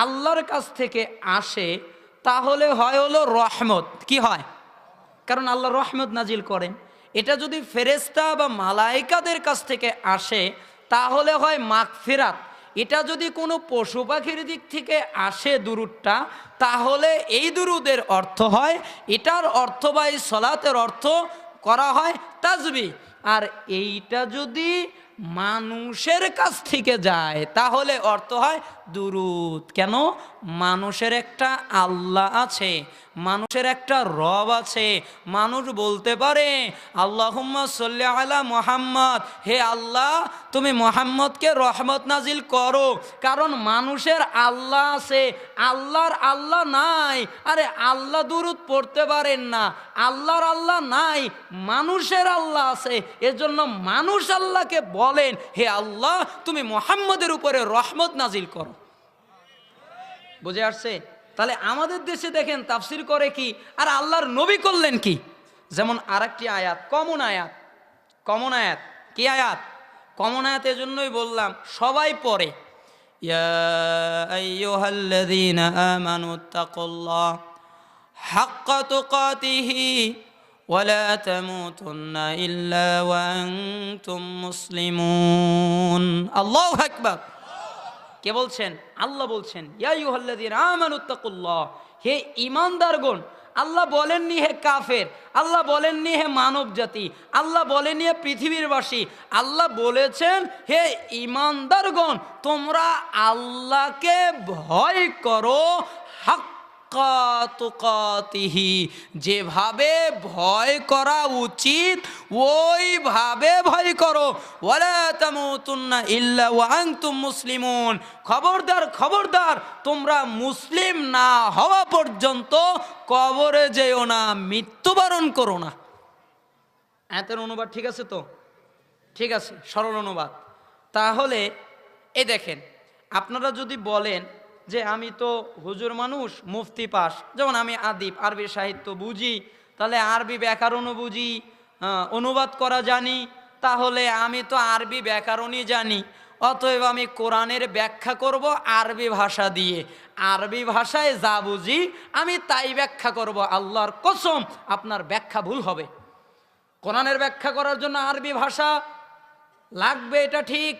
আল্লাহর কাছ থেকে আসে তাহলে হয় হলো রহমত। কি হয়? কারণ আল্লাহ রহমত নাজিল করেন। এটা যদি ফেরেশতা বা মালায়েকাদের কাছ থেকে আসে তাহলে হয় মাগফিরাত। এটা যদি কোনো পশু পাখির দিক থেকে আসে দুরূদটা, তাহলে এই দুরূদের অর্থ হয়, এটার অর্থ বা এই সলাতের অর্থ করা হয় তাসবিহ। আর এইটা যদি মানুষের কাছ থেকে যায় তাহলে অর্থ হয় দুরূদ। কেন? মানুষের একটা আল্লাহ আছে, মানুষের একটা রব আছে। মানুষ বলতে পারে আল্লাহুম্মা সাল্লি আলা মুহাম্মদ, হে আল্লাহ তুমি মুহাম্মদকে রহমত নাজিল করো, কারণ মানুষের আল্লাহ আছে, আল্লাহর আল্লাহ নাই। আরে আল্লাহ দুরূদ পড়তে পারেন না, আল্লাহর আল্লাহ নাই, মানুষের আল্লাহ আছে। এজন্য মানুষ আল্লাহকে বলেন, হে আল্লাহ তুমি মুহাম্মদের উপরে রহমত নাজিল করো। বুঝে আসছে? তাহলে আমাদের দেশে দেখেন তাফসির করে কি, আর আল্লাহর নবী করলেন কি। যেমন আরেকটি আয়াত, কমন আয়াত, কমন আয়াত, কি আয়াত? কমন আয়াত এজন্যই বললাম সবাই পড়ে, ইয়া আইয়ুহাল্লাযীনা আমানুত্তাকুল্লাহ হাক্কা তুকাতিহি ওয়া লা তামুতুন্না ইল্লা ওয়া আনতুম মুসলিমুন। আল্লাহু আকবার। কে বলছেন? আল্লাহ বলছেন, ইয়া আইয়ুহাল্লাযীনা আমানুত্তাকুল্লাহ, হে ঈমানদারগণ। আল্লাহ বলেননি হে কাফের, আল্লাহ বলেননি হে মানব জাতি, আল্লাহ বলেননি হে পৃথিবীরবাসী, আল্লাহ বলেছেন হে ঈমানদারগণ তোমরা আল্লাহকে ভয় করো হাক্কা তুকাতিহি, যেভাবে ভয় করা উচিত ওইভাবে ভয় করো। ওয়ালা তামুতুন্না ইল্লা ওয়া আনতুম মুসলিমুন, খবরদার খবরদার তোমরা মুসলিম না হওয়া পর্যন্ত কবরে যেও না, মৃত্যুবরণ করো না। আয়াতের অনুবাদ ঠিক আছে তো? ঠিক আছে, সরল অনুবাদ। তাহলে এই দেখেন, আপনারা যদি বলেন যে আমি তো হুজুর মানুষ, মুফতি পাস, যেমন আমি আদিব, আরবি সাহিত্য বুঝি, তাহলে আরবি ব্যাকরণও বুঝি, অনুবাদ করা জানি, তাহলে আমি তো আরবি ব্যাকরণই জানি, অতএব আমি কোরআনের ব্যাখ্যা করব আরবি ভাষা দিয়ে, আরবি ভাষায় যা বুঝি আমি তাই ব্যাখ্যা করব। আল্লাহর কসম আপনার ব্যাখ্যা ভুল হবে। কোরআনের ব্যাখ্যা করার জন্য আরবি ভাষা লাগবে, এটা ঠিক,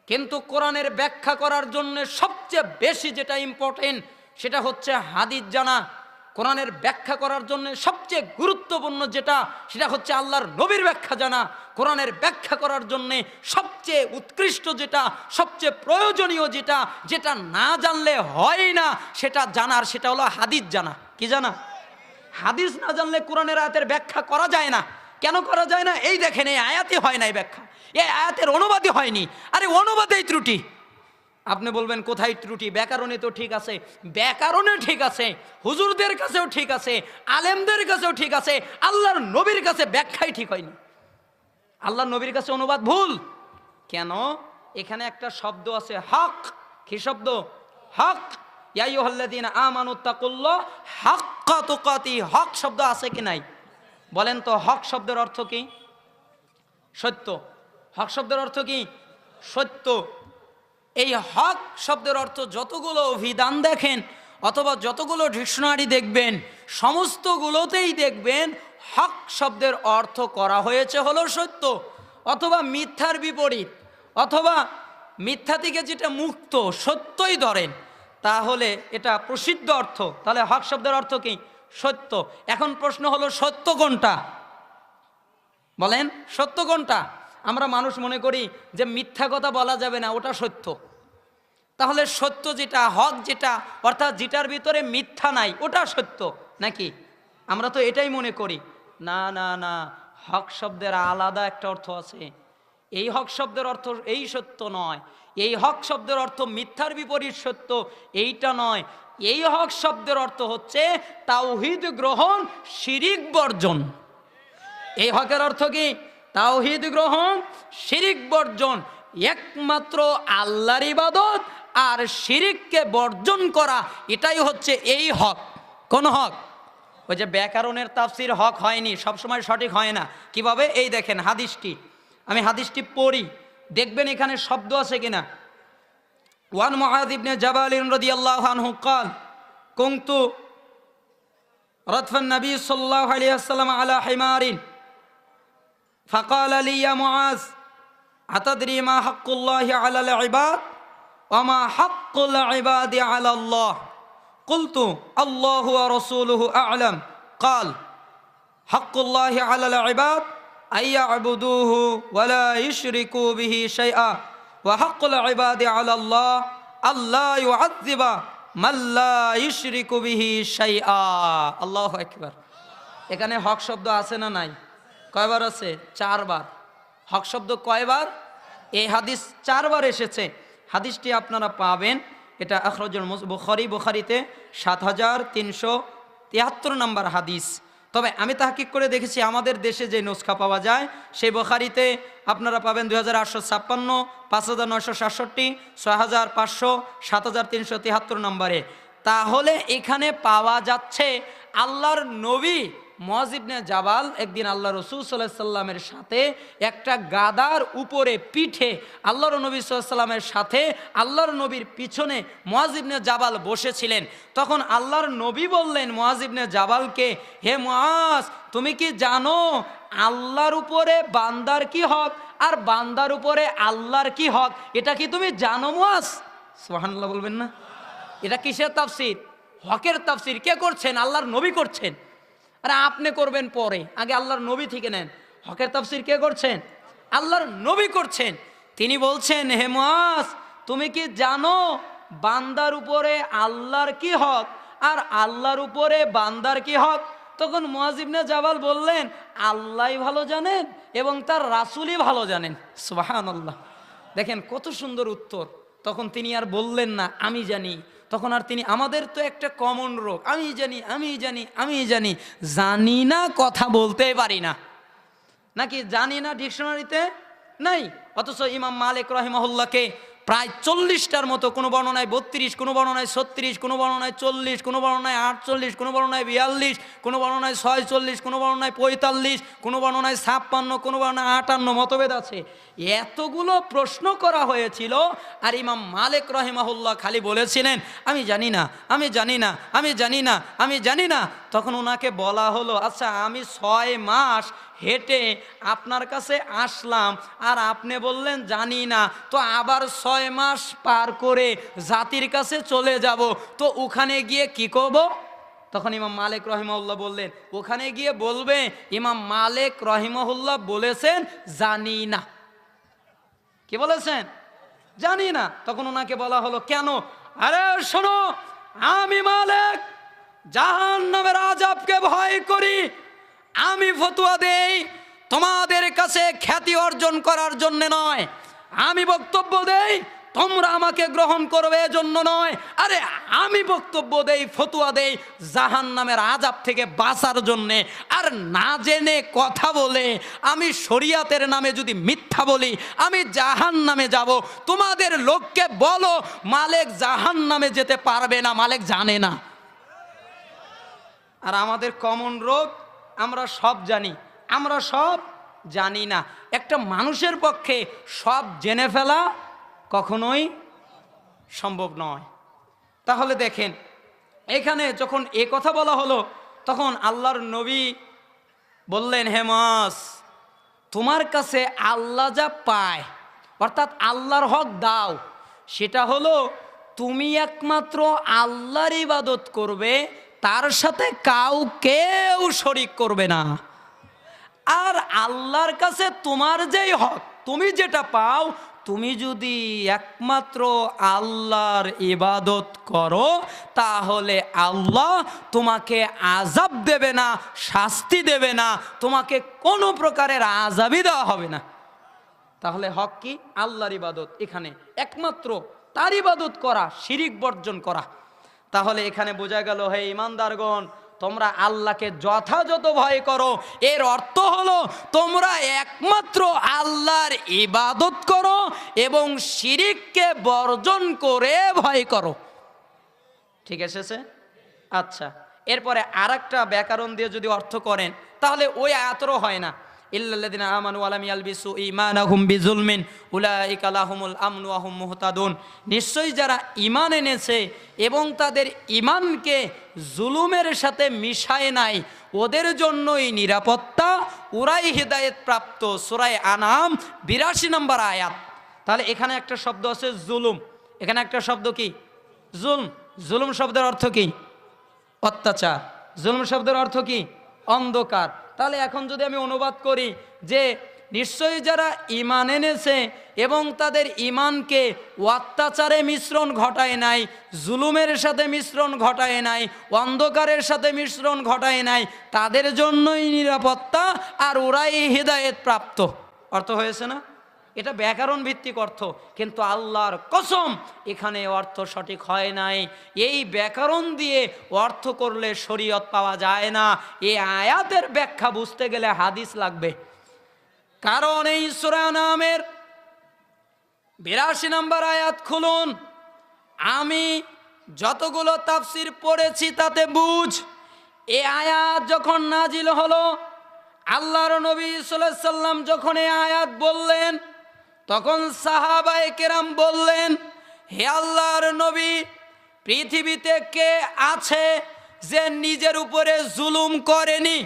কিন্তু কোরআনের ব্যাখ্যা করার জন্য সবচেয়ে বেশি যেটা ইম্পর্টেন্ট সেটা হচ্ছে হাদিস জানা। কোরআনের ব্যাখ্যা করার জন্য সবচেয়ে গুরুত্বপূর্ণ যেটা সেটা হচ্ছে আল্লাহর নবীর ব্যাখ্যা জানা। কোরআনের ব্যাখ্যা করার জন্য সবচেয়ে উৎকৃষ্ট যেটা, সবচেয়ে প্রয়োজনীয় যেটা, যেটা না জানলে হয় না সেটা জানার, সেটা হলো হাদিস জানা। কি জানা? হাদিস না জানলে কোরআনের আয়াতের ব্যাখ্যা করা যায় না। কেন করা যায় না? এই দেখেন, এই আয়াতে হয় নাই ব্যাখ্যা, এই আয়াতের অনুবাদই হয়নি। আরে অনুবাদেই ত্রুটি। আপনি বলবেন কোথায় ত্রুটি? ব্যাকরণে তো ঠিক আছে, ব্যাকরণে ঠিক আছে, হুজুরদের কাছেও ঠিক আছে, আলেমদের কাছেও ঠিক আছে, আল্লাহর নবীর কাছে ব্যাখ্যাই ঠিক হয়নি। আল্লাহর নবীর কাছে অনুবাদ ভুল। কেন? এখানে একটা শব্দ আছে হক। কি শব্দ? হক। ইয়া আইয়ুহাল্লাযীনা আমানুত্তাকুল্লাহ হাক্কা তুকাতি, হক শব্দ আছে কি নাই? বলেন তো, হক শব্দের অর্থ কি? সত্য। হক শব্দের অর্থ কি? সত্য। এই হক শব্দের অর্থ যতগুলো অভিধান দেখেন অথবা যতগুলো ডিকশনারি দেখবেন সমস্তগুলোতেই দেখবেন হক শব্দের অর্থ করা হয়েছে হলো সত্য, অথবা মিথ্যার বিপরীত, অথবা মিথ্যা থেকে যেটা মুক্ত, সত্যই ধরেন, তাহলে এটা প্রসিদ্ধ অর্থ। তাহলে হক শব্দের অর্থ কি? সত্য। এখন প্রশ্ন হলো সত্য কোনটা? বলেন সত্য কোনটা? আমরা মানুষ মনে করি যে মিথ্যা কথা বলা যাবে না, ওটা সত্য। তাহলে সত্য যেটা, হক যেটা, অর্থাৎ যেটার ভিতরে মিথ্যা নাই, ওটা সত্য নাকি? আমরা তো এটাই মনে করি। না না না, হক শব্দের আলাদা একটা অর্থ আছে। এই হক শব্দের অর্থ এই সত্য নয়, এই হক শব্দের অর্থ মিথ্যার বিপরীত সত্য, এইটা নয়। এই হক শব্দের অর্থ হচ্ছে তাওহীদ গ্রহণ, শিরিক বর্জন। এই হকের অর্থ কি? তাওহীদ গ্রহণ, শিরিক বর্জন, একমাত্র আল্লাহর ইবাদত আর শিরিককে বর্জন করা, এটাই হচ্ছে এই হক। কোন হক? ওই যে ব্যাকরণের তাফসীর হক হয়নি, সবসময় সঠিক হয় না। কিভাবে? এই দেখেন হাদিসটি, আমি হাদিসটি পড়ি, দেখবেন এখানে শব্দ আছে কিনা। ওয়ান মুআয ইবনে জাবাল রাদিয়াল্লাহু আনহু قال كنت ردف النبي صلى الله عليه وسلم على حمار ফাকাল লি ইয়া মুআজ আতাদরি মা হাক্কুল্লাহি আলাল ইবাদ ওয়া মা হাক্কুল ইবাদি আলাল্লাহ কুলতু আল্লাহু ওয়া রাসূলুহু আ'লাম ক্বাল হাক্কুল্লাহি আলাল ইবাদ আইয়াবুদুহু ওয়া লা ইশরিকু বিহি শাইআ ওয়া হাক্কুল ইবাদি আলাল্লাহ আল্লা ইউআযযিবা মান লা ইশরিকু বিহি শাইআ। আল্লাহু আকবার। এখানে হক শব্দ আছে না নাই? কয়বার আছে? 4 বার। হক শব্দ কয়বার? এই হাদিস 4 বার এসেছে। হাদিসটি আপনারা পাবেন, এটা আখরাজুল বুখারীতে 7373 নম্বর হাদিস। তবে আমি তাহকিক করে দেখেছি আমাদের দেশে যে নুসখা পাওয়া যায় সেই বুখারীতে আপনারা পাবেন 2856, 5967, 6500, 7373 নম্বরে। তাহলে এখানে পাওয়া যাচ্ছে আল্লাহর নবী মুআজ ইবনে জাবাল একদিন আল্লাহ রাসূল সাল্লাল্লাহু আলাইহি সাল্লামের সাথে একটা গাদার উপরে পিঠে আল্লাহর নবী সাল্লাল্লাহু আলাইহি সাল্লামের সাথে আল্লাহর নবীর পিছনে মুআজ ইবনে জাবাল বসেছিলেন। তখন আল্লাহর নবী বললেন মুআজ ইবনে জাবালকে, হে মুআজ, তুমি কি জানো আল্লাহর উপরে বান্দার কি হক আর বান্দার উপরে আল্লাহর কি হক? এটা কি তুমি জানো মুআজ? সুবহানাল্লাহ বলবেন না? এটা কিসের তাফসীর? হকের তাফসীর। কে করছেন? আল্লাহর নবী করছেন। আরে আপনি করবেন পরে, আগে আল্লাহর নবী থেকে নেন। হকের তাফসীর কে করছেন? আল্লাহর নবী করছেন। তিনি বলছেন, হে মুআজ, তুমি কি জানো বান্দার উপরে আল্লাহর কি হক আর আল্লাহর উপরে বান্দার কি হক? তখন মুআজ ইবনে জাবাল বললেন, আল্লাহই ভালো জানেন এবং তার রাসূলই ভালো জানেন। সুবহানাল্লাহ। দেখেন কত সুন্দর উত্তর। তখন তিনি আর বললেন না আমি জানি। তখন আর তিনি, আমাদের তো একটা কমন রোগ, আমি জানি আমি জানি আমি জানি, জানি না কথা বলতেই পারি না, নাকি জানি না ডিকশনারিতে নাই। অথচ ইমাম মালিক রাহিমাহুল্লাহকে প্রায় 40টার মতো, কোনো বর্ণনায় 32, কোনো বর্ণনায় 36, কোনো বর্ণনায় 40, কোনো বর্ণনায় 48, কোনো বর্ণনায় 42, কোনো বর্ণনায় 46, কোনো বর্ণনায় 45, কোনো বর্ণনায় 56, কোনো বর্ণনায় 58, মতভেদ আছে। এতগুলো প্রশ্ন করা হয়েছিল আর ইমাম মালিক রাহিমাহুল্লাহ খালি বলেছিলেন আমি জানি না আমি জানি না আমি জানি না আমি জানি না। তখন ওনাকে বলা হলো, আচ্ছা আমি 6 মাস হেঁটে আপনার কাছে আসলাম আর আপনি বললেন জানি না, তো আবার 6 মাস পার করে জাতির কাছে চলে যাব, তো ওখানে গিয়ে কি করব? তখন ইমাম মালিক রহিমাহুল্লাহ বললেন, ওখানে গিয়ে বলবে ইমাম মালিক রহিমাহুল্লাহ বলেছেন জানি না। কি বলেছেন? জানি না। তখন ওনাকে বলা হলো কেন? আরে শোনো, আমি মালিক জাহান্নামের আযাবকে ভয় করি। আমি ফতোয়া দেই তোমাদের কাছে খ্যাতি অর্জন করার জন্য নয়, আমি বক্তব্য দেই তোমরা আমাকে গ্রহণ করবে এজন্য নয়। আরে আমি বক্তব্য দেই, ফতোয়া দেই জাহান্নামের আযাব থেকে বাঁচার জন্যে। আর না জেনে কথা বলে আমি শরিয়াতের নামে যদি মিথ্যা বলি আমি জাহান্নামে যাব। তোমাদের লোককে বলো মালিক জাহান্নামে যেতে পারবে না, মালিক জানে না। আর আমাদের কমন রোগ, আমরা সব জানি, আমরা সব জানি না। একটা মানুষের পক্ষে সব জেনে ফেলা কখনোই সম্ভব নয়। তাহলে দেখেন এখানে যখন এ কথা বলা হলো তখন আল্লাহর নবী বললেন, হে মুআজ, তোমার কাছে আল্লাহ যা পায় অর্থাৎ আল্লাহর হক দাও, সেটা হলো তুমি একমাত্র আল্লাহর ইবাদত করবে, তার সাথে কেউ শরীক করবে না। আর আল্লাহর কাছে তোমার যেই হক, তুমি যেটা পাও, তুমি যদি একমাত্র আল্লাহর ইবাদত করো তাহলে আল্লাহ তোমাকে আযাব দেবে না, শাস্তি দেবে না, তোমাকে কোনো প্রকারের আযাবই দেওয়া হবে না। তাহলে হক কি? আল্লাহর ইবাদত। এখানে একমাত্র তার ইবাদত করা, শিরিক বর্জন করা। তাহলে এখানে বোঝা গেল, হে ঈমানদারগণ, তোমরা আল্লাহকে যথাযথ ভয় করো। এর অর্থ হলো তোমরা একমাত্র আল্লাহর ইবাদত করো এবং শিরিককে বর্জন করে ভয় করো। ঠিক এসেছে? আচ্ছা, এরপরে আরেকটা ব্যাকরণ দিয়ে যদি অর্থ করেন তাহলে ওই আয়াতেরও হয় না। ইল্লাল্লাযিনা আমানু ওয়া লাম ইয়ালবিসু ঈমানাহুম বিযুলমিন উলাইকা লাহুমুল আমনু ওয়া হুম মুহতাদুন। নিশ্চয়ই যারা ঈমান এনেছে এবং তাদের ঈমানকে জুলুমের সাথে মিশায় নাই, ওদের জন্যই নিরাপত্তা, ওরাই হেদায়েত প্রাপ্ত। সূরা আনাম 82 নম্বর আয়াত। তাহলে এখানে একটা শব্দ আছে জুলুম, এখানে একটা শব্দ কি জুলম। জুলুম শব্দের অর্থ কি? অত্যাচার। জুলুম শব্দের অর্থ কি? অন্ধকার। তাহলে এখন যদি আমি অনুবাদ করি যে নিশ্চয়ই যারা ঈমান এনেছে এবং তাদের ঈমানকে অত্যাচারে মিশ্রণ ঘটায় নাই, জুলুমের সাথে মিশ্রণ ঘটায় নাই, অন্ধকারের সাথে মিশ্রণ ঘটায় নাই, তাদের জন্যই নিরাপত্তা আর ওরাই হিদায়েত প্রাপ্ত। অর্থ হয়েছে না? এটা ব্যাকরণ ভিত্তিক অর্থ, কিন্তু আল্লাহর কসম এখানে অর্থ সঠিক হয় নাই। এই ব্যাকরণ দিয়ে অর্থ করলে শরীয়ত পাওয়া যায় না। এই আয়াতের ব্যাখ্যা বুঝতে গেলে হাদিস লাগবে। কারণ এই সূরা নামের 82 নম্বর আয়াত খুলুন, আমি যতগুলো তাফসির পড়েছি তাতে বুঝ, এই আয়াত যখন নাজিল হলো, আল্লাহর নবী সাল্লাল্লাহু আলাইহি সাল্লাম যখন এই আয়াত বললেন, তখন সাহাবায়ে কেরাম বললেন, হে আল্লাহর নবী, পৃথিবীতে কে আছে যে নিজের উপরে জুলুম করেনি,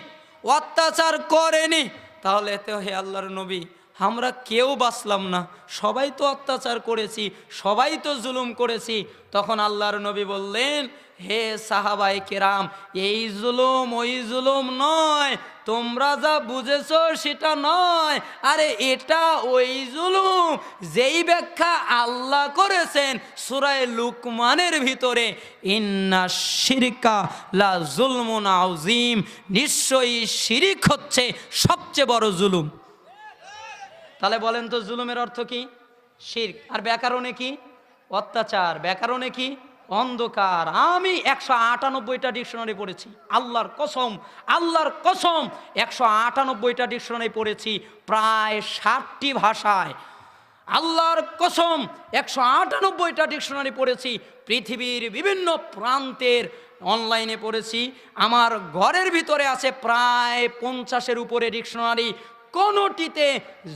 অত্যাচার করেনি? তাহলে তো হে আল্লাহর নবী, আমরা কেউ বাঁচলাম না, সবাই তো অত্যাচার করেছি, সবাই তো জুলুম করেছি। তখন আল্লাহর নবী বললেন, হে সাহাবায়ে কেরাম, এই জুলুম ওই জুলুম নয়, তোমরা যা বুঝেছো সেটা নয়। আরে এটা ওই জুলুম যেই ব্যাখ্যা আল্লাহ করেছেন সূরা লুকমানের ভিতরে, ইন্না শিরকা লা জুলমুন আযীম, নিশ্চয়ই শিরিক হচ্ছে সবচেয়ে বড় জুলুম। তাহলে বলেন তো জুলুমের অর্থ কি? শিরক। আর ব্যাকরণে কি? অত্যাচার। ব্যাকরণে কি? অন্ধকার। আমি 198টা ডিকশনারি পড়েছি, আল্লাহর কসম, আল্লাহর কসম 198টা ডিকশনারি পড়েছি, প্রায় 60টি ভাষায়। আল্লাহর কসম 198টা ডিকশনারি পড়েছি, পৃথিবীর বিভিন্ন প্রান্তের অনলাইনে পড়েছি। আমার ঘরের ভিতরে আছে প্রায় 50-এর উপরে ডিকশনারি। কোনোটিতে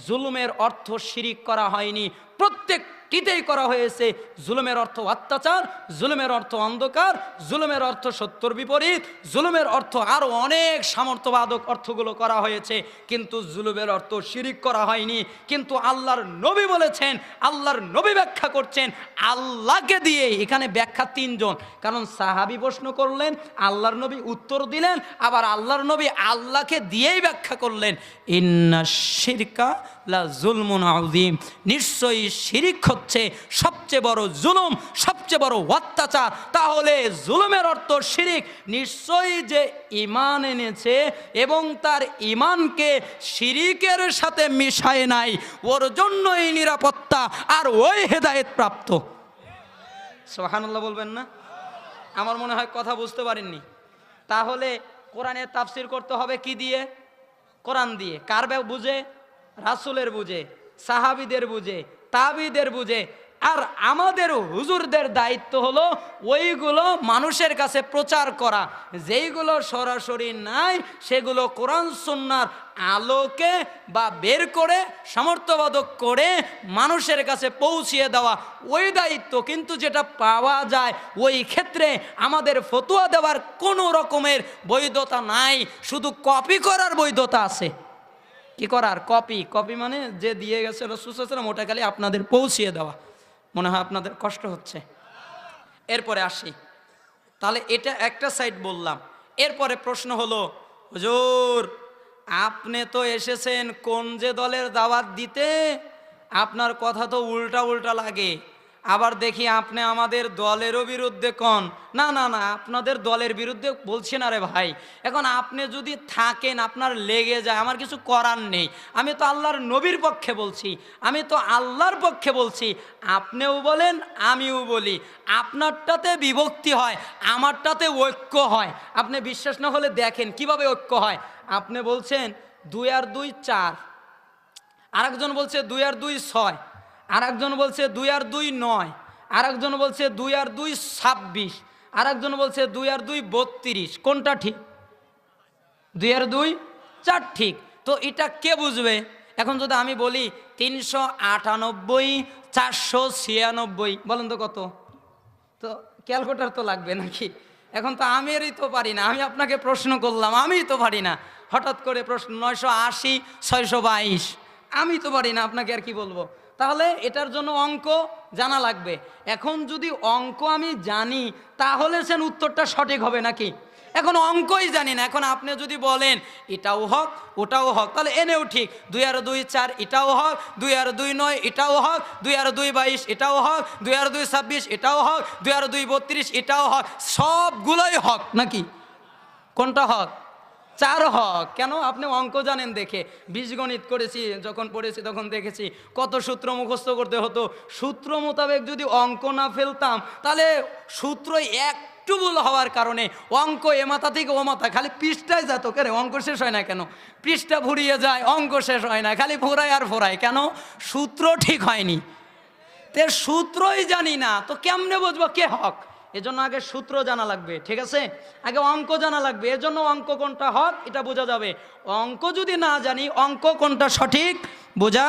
জুলুমের অর্থ শিরিক করা হয়নি, প্রত্যেকটিতেই করা হয়েছে জুলুমের অর্থ অত্যাচার, জুলুমের অর্থ অন্ধকার, জুলুমের অর্থ সত্যর বিপরীত, জুলুমের অর্থ আরও অনেক সামর্থ্যবাদক অর্থগুলো করা হয়েছে, কিন্তু জুলুমের অর্থ শিরিক করা হয়নি। কিন্তু আল্লাহর নবী বলেছেন, আল্লাহর নবী ব্যাখ্যা করছেন আল্লাহকে দিয়ে। এখানে ব্যাখ্যা 3 জন, কারণ সাহাবী প্রশ্ন করলেন, আল্লাহর নবী উত্তর দিলেন, আবার আল্লাহর নবী আল্লাহকে দিয়েই ব্যাখ্যা করলেন, ইন্না শিরকা লা জুলমুন আযীম, নিশ্চয়ই শিরিক হচ্ছে সবচেয়ে বড় জুলুম, সবচেয়ে বড় অত্যাচার। তাহলে জুলুমের অর্থ শিরিক। নিশ্চয়ই যে ঈমান এনেছে এবং তার ঈমানকে শিরিকের সাথে মিশায় নাই, ওর জন্যই নিরাপত্তা আর ওই হেদায়েত প্রাপ্ত। সুবহানাল্লাহ বলবেন না? আমার মনে হয় কথা বুঝতে পারেননি। তাহলে কোরআনের তাফসির করতে হবে কি দিয়ে? কোরআন দিয়ে। কার বুঝে? রাসূলের বুঝে, সাহাবীদের বুঝে, তাবিদের বুঝে। আর আমাদের হুজুরদের দায়িত্ব হলো ওইগুলো মানুষের কাছে প্রচার করা, যেইগুলো সরাসরি নাই সেগুলো কোরআন সুন্নাহর আলোকে বা বের করে সামর্থ্যবাদক করে মানুষের কাছে পৌঁছিয়ে দেওয়া ওই দায়িত্ব। কিন্তু যেটা পাওয়া যায় ওই ক্ষেত্রে আমাদের ফতোয়া দেওয়ার কোনো রকমের বৈধতা নাই, শুধু কপি করার বৈধতা আছে। কি করার? কপি। কপি মানে যে দিয়ে গেছে রাসূল সাল্লাল্লাহু আলাইহি ওয়াসাল্লাম, ওটা খালি আপনাদের পৌঁছিয়ে দেওয়া। মনে হয় আপনাদের কষ্ট হচ্ছে। এরপরে আসি। তাহলে এটা একটা সাইড বললাম। এরপরে প্রশ্ন হলো, হুজুর আপনি তো এসেছেন কোন যে দলের দাওয়াত দিতে, আপনার কথা তো উল্টা উল্টা লাগে। আবার দেখি আপনি আমাদের দলেরও বিরুদ্ধে কন। না না না, আপনাদের দলের বিরুদ্ধে বলছি না রে ভাই। এখন আপনি যদি থাকেন, আপনার লেগে যায়, আমার কিছু করার নেই। আমি তো আল্লাহর নবীর পক্ষে বলছি, আমি তো আল্লাহর পক্ষে বলছি। আপনিও বলেন, আমিও বলি। আপনারটাতে বিভক্তি হয়, আমারটাতে ঐক্য হয়। আপনি বিশ্বাস না হলে দেখেন কিভাবে ঐক্য হয়। আপনি বলছেন 2 আর 2 4, আরেকজন বলছে 2 আর 2 6, আরেকজন বলছে 2 আর 2 9, আরেকজন বলছে 2 আর 2 26, আরেকজন বলছে 2 আর 2 32। কোনটা ঠিক? 2 আর 2 4 ঠিক। তো এটা কে বুঝবে? এখন যদি আমি বলি 398 496, বলেন তো কত? তো ক্যালকুলেটর তো লাগবে নাকি? এখন তো আমিরই তো পারি না, আমি আপনাকে প্রশ্ন করলাম, আমিই তো পারি না। হঠাৎ করে প্রশ্ন 980 622, আমি তো পারি না, আপনাকে আর কি বলবো। তাহলে এটার জন্য অঙ্ক জানা লাগবে। এখন যদি অঙ্ক আমি জানি তাহলে সেন উত্তরটা সঠিক হবে নাকি? এখন অঙ্কই জানি না, এখন আপনি যদি বলেন এটাও হক ওটাও হক, তাহলে এনেও ঠিক, 2 আর 2 4 এটাও হক, 2 আর 2 9 এটাও হক, 2 আর 2 22 এটাও হক, 2 আর 2 26 এটাও হক, 2 আর 2 32 এটাও হক, সবগুলোই হক নাকি? কোনটা হক? 4 হক। কেন? আপনি অঙ্ক জানেন দেখে। বীজগণিত করেছি যখন পড়েছি তখন দেখেছি কত সূত্র মুখস্থ করতে হতো। সূত্র মোতাবেক যদি অঙ্ক না ফেলতাম তাহলে সূত্র একটু ভুল হওয়ার কারণে অঙ্ক এ মাথা থেকে ও মাথা খালি পৃষ্ঠায় যেত, কেন অঙ্ক শেষ হয় না কেন? পৃষ্ঠা ভুরিয়ে যায়, অঙ্ক শেষ হয় না, খালি ফোরায় আর ফোরায়, কেন? সূত্র ঠিক হয়নি। তে সূত্রই জানি না তো কেমনে বুঝবো কে হক? এজন্য আগে সূত্র জানা লাগবে, ঠিক আছে? আগে অঙ্ক জানা লাগবে, এজন্য অঙ্ক কোনটা হক এটা বোঝা যাবে। অঙ্ক যদি না জানি অঙ্ক কোনটা সঠিক বোঝা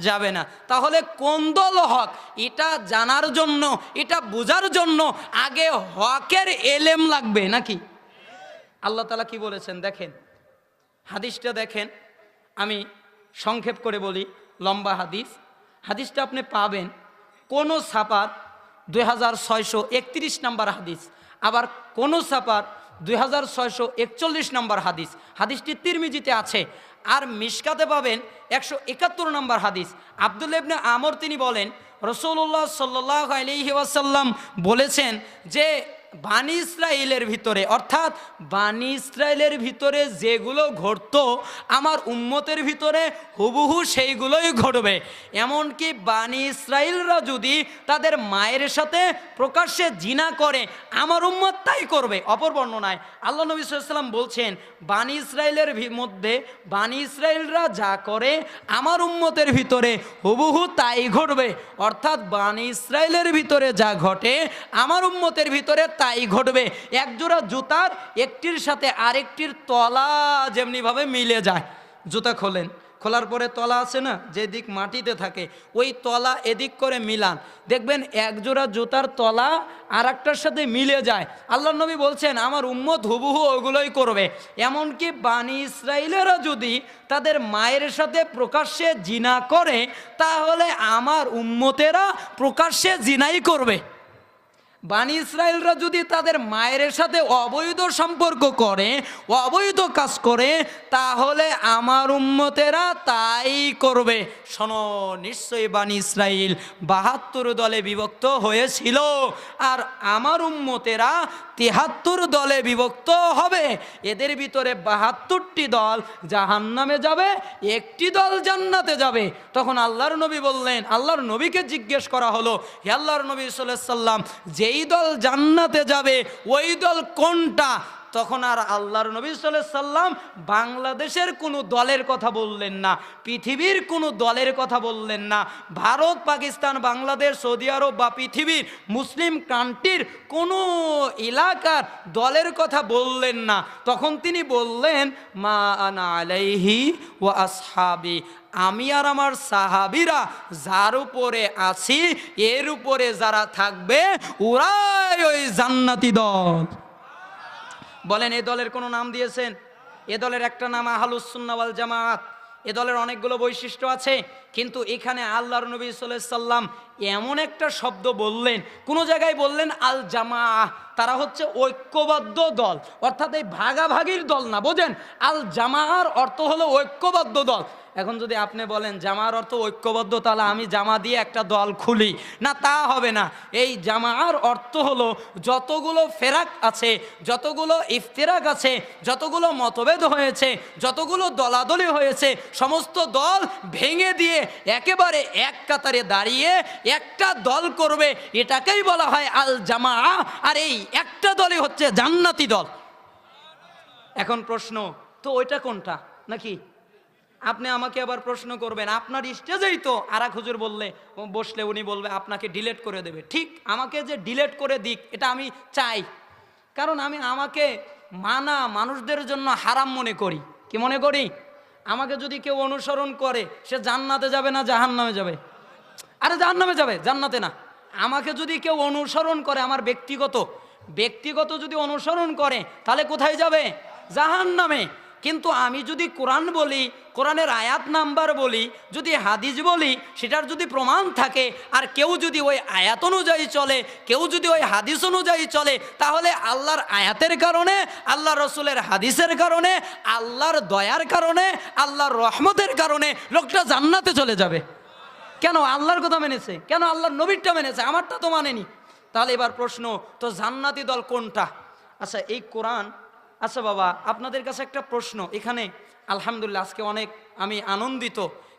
যাবে না। তাহলে কোন দল হক এটা জানার জন্য, এটা বোঝার জন্য আগে হকের এলেম লাগবে নাকি? আল্লাহ তাআলা কি বলেছেন দেখেন, হাদিসটা দেখেন, আমি সংক্ষেপ করে বলি, লম্বা হাদিস। হাদিসটা আপনি পাবেন কোন ছাপার 2631 নম্বর হাদিস, আবার কোন ছাপার 2641 নম্বর হাদিস। হাদিসটি তিরমিজিতে আছে। আর মিশকাতে পাবেন 171 নম্বর হাদিস। আব্দুল্লাহ ইবনে আমর তিনি বলেন রাসূলুল্লাহ সাল্লাল্লাহু আলাইহি ওয়াসাল্লাম বলেছেন যে বানি ইসরাইলের ভিতরে, অর্থাৎ বানি ইসরাইলের ভিতরে যেগুলো ঘটতো আমার উম্মতের ভিতরে হুবহু সেইগুলোই ঘটবে। এমনকি বানি ইসরাইলরা যদি তাদের মায়ের সাথে প্রকাশ্যে জিনা করে আমার উম্মত তাই করবে। অপর বর্ণনায় আল্লাহ নবী সাল্লাল্লাহু আলাইহি ওয়াসাল্লাম বলছেন বানি ইসরাইলের মধ্যে বানি ইসরাইলরা যা করে আমার উম্মতের ভিতরে হুবহু তাই ঘটবে। অর্থাৎ বানি ইসরাইলের ভিতরে যা ঘটে আমার উম্মতের ভিতরে তাই ঘটবে। একজোড়া জুতার একটির সাথে আরেকটির তলা যেমনিভাবে মিলে যায়, জুতা খোলেন, খোলার পরে তলা আছে না, যেদিক মাটিতে থাকে ওই তলা এদিক করে মিলান, দেখবেন একজোড়া জুতার তলা আর একটার সাথে মিলে যায়। আল্লাহ নবী বলছেন আমার উম্মত হুবহু ওগুলোই করবে। এমনকি বানি ইসরাইলেরা যদি তাদের মায়ের সাথে প্রকাশ্যে জিনা করে তাহলে আমার উম্মতেরা প্রকাশ্যে জিনাই করবে। বানি ইসরাইলরা যদি তাদের মায়ের সাথে অবৈধ সম্পর্ক করে, অবৈধ কাজ করে, তাহলে আমার উম্মতেরা তাই করবে। শোনো, নিশ্চয়ই বানি ইসরাইল 72 দলে বিভক্ত হয়েছিল, আর আমার উম্মতেরা 73 দলে বিভক্ত হবে। এদের ভিতরে 72টি দল জাহান্নামে যাবে, একটি দল জান্নাতে যাবে। তখন আল্লাহর নবী বললেন, আল্লাহর নবীকে জিজ্ঞেস করা হলো, হে আল্লাহর নবী সাল্লাল্লাহু আলাইহি সাল্লাম, যেই দল জান্নাতে যাবে ওই দল কোনটা? তখন আর আল্লাহর নবী সাল্লাল্লাহু আলাইহি সাল্লাম বাংলাদেশের কোনো দলের কথা বললেন না, পৃথিবীর কোনো দলের কথা বললেন না, ভারত, পাকিস্তান, বাংলাদেশ, সৌদি আরব বা পৃথিবীর মুসলিম কান্ট্রির কোনো এলাকার দলের কথা বললেন না। তখন তিনি বললেন মা আনা আলাইহি ওয়া আসহাবি, আমি আর আমার সাহাবীরা যার উপরে আছি এর উপরে যারা থাকবে ওরাই ওই জান্নাতি দল। বলেন এ দলের কোনো নাম দিয়েছেন? এ দলের একটা নাম আহলুস সুন্নাহ ওয়াল জামাত। এ দলের অনেকগুলো বৈশিষ্ট্য আছে, কিন্তু এখানে আল্লাহর নবী সাল্লাল্লাহু আলাইহি সাল্লাম এমন একটা শব্দ বললেন, কোনো জায়গায় বললেন আল জামাআহ, তারা হচ্ছে ঐক্যবদ্ধ দল, অর্থাৎ এই ভাগাভাগির দল না। বোঝেন, আল জামাআর অর্থ হলো ঐক্যবদ্ধ দল। এখন যদি আপনি বলেন জামার অর্থ ঐক্যবদ্ধ, তাহলে আমি জামা দিয়ে একটা দল খুলি না, তা হবে না। এই জামার অর্থ হলো যতগুলো ফেরাক আছে, যতগুলো ইফতিরাক আছে, যতগুলো মতভেদ হয়েছে, যতগুলো দলাদলি হয়েছে, সমস্ত দল ভেঙে দিয়ে একেবারে এক কাতারে দাঁড়িয়ে একটা দল করবে, এটাকেই বলা হয় আল জামা। আর এই একটা দলই হচ্ছে জান্নাতি দল। এখন প্রশ্ন, তো ওইটা কোনটা? নাকি আপনি আমাকে আবার প্রশ্ন করবেন, আপনার স্টেজেই তো আর এক হুজুর বললে বসলে উনি বলবে আপনাকে ডিলেট করে দেবে। ঠিক, আমাকে যে ডিলেট করে দিক এটা আমি চাই, কারণ আমি আমাকে মানা মানুষদের জন্য হারাম মনে করি। কি মনে করি? আমাকে যদি কেউ অনুসরণ করে সে জান্নাতে যাবে না জাহান্নামে যাবে? আরে জাহান্নামে যাবে, জান্নাতে না। আমাকে যদি কেউ অনুসরণ করে আমার ব্যক্তিগত ব্যক্তিগত যদি অনুসরণ করে তাহলে কোথায় যাবে? জাহান্নামে। কিন্তু আমি যদি কোরআন বলি, কোরআনের আয়াত নাম্বার বলি, যদি হাদিস বলি, সেটার যদি প্রমাণ থাকে, আর কেউ যদি ওই আয়াত অনুযায়ী চলে, কেউ যদি ওই হাদিস অনুযায়ী চলে, তাহলে আল্লাহর আয়াতের কারণে, আল্লাহ রসুলের হাদিসের কারণে, আল্লাহর দয়ার কারণে, আল্লাহর রহমতের কারণে লোকটা জান্নাতে চলে যাবে। কেন? আল্লাহর কথা মেনেছে। কেন? আল্লাহর নবীরটা মেনেছে, আমারটা তো মানেনি। তাহলে এবার প্রশ্ন, তো জান্নাতি দল কোনটা? আচ্ছা, এই কোরআন, আচ্ছা বাবা, আপনাদের কাছে একটা প্রশ্ন। এখানে আলহামদুলিল্লাহ আজকে অনেক আমি আনন্দিত,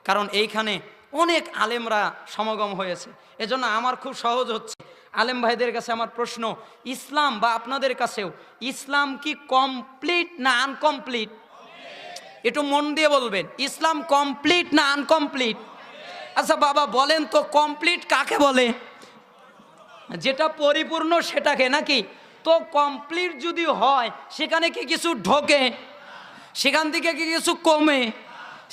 কারণ এইখানে অনেক আলেমরা সমাগম হয়েছে, এজন্য আমার খুব সহজ হচ্ছে। আলেম ভাইদের কাছে আমার প্রশ্ন, ইসলাম বা আপনাদের কাছেও, ইসলাম কি কমপ্লিট না আনকমপ্লিট? একটু মন দিয়ে বলবেন, ইসলাম কমপ্লিট না আনকমপ্লিট? আচ্ছা বাবা বলেন তো, কমপ্লিট কাকে বলে? যেটা পরিপূর্ণ সেটাকে, নাকি? তো কমপ্লিট যদি হয়, সেখানে কি কিছু ঢোকে? সেখান থেকে কি কিছু কমে?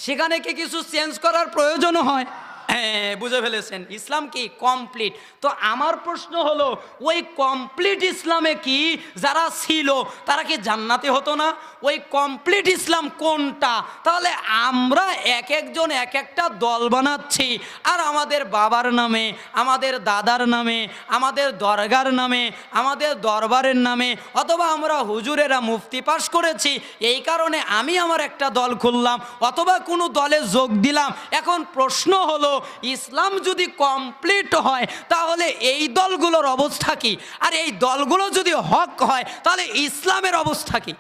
সেখানে কি কিছু চেঞ্জ করার প্রয়োজন হয়? হ্যাঁ, বুঝে ফেলেছেন, ইসলাম কি কমপ্লিট। তো আমার প্রশ্ন হলো, ওই কমপ্লিট ইসলামে কি যারা ছিল তারা কি জান্নাতে হতো না? ওই কমপ্লিট ইসলাম কোনটা? তাহলে আমরা এক একজন এক একটা দল বানাচ্ছি, আর আমাদের বাবার নামে, আমাদের দাদার নামে, আমাদের দরগার নামে, আমাদের দরবারের নামে, অথবা আমরা হুজুরেরা মুফতি পাশ করেছি, এই কারণে আমি আমার একটা দল খুললাম, অথবা কোনো দলে যোগ দিলাম। এখন প্রশ্ন হলো, ইসলাম যদি কমপ্লিট হয় তাহলে এই দলগুলোর অবস্থা কি? আর এই দলগুলো যদি হক হয় তাহলে ইসলামের অবস্থা কি?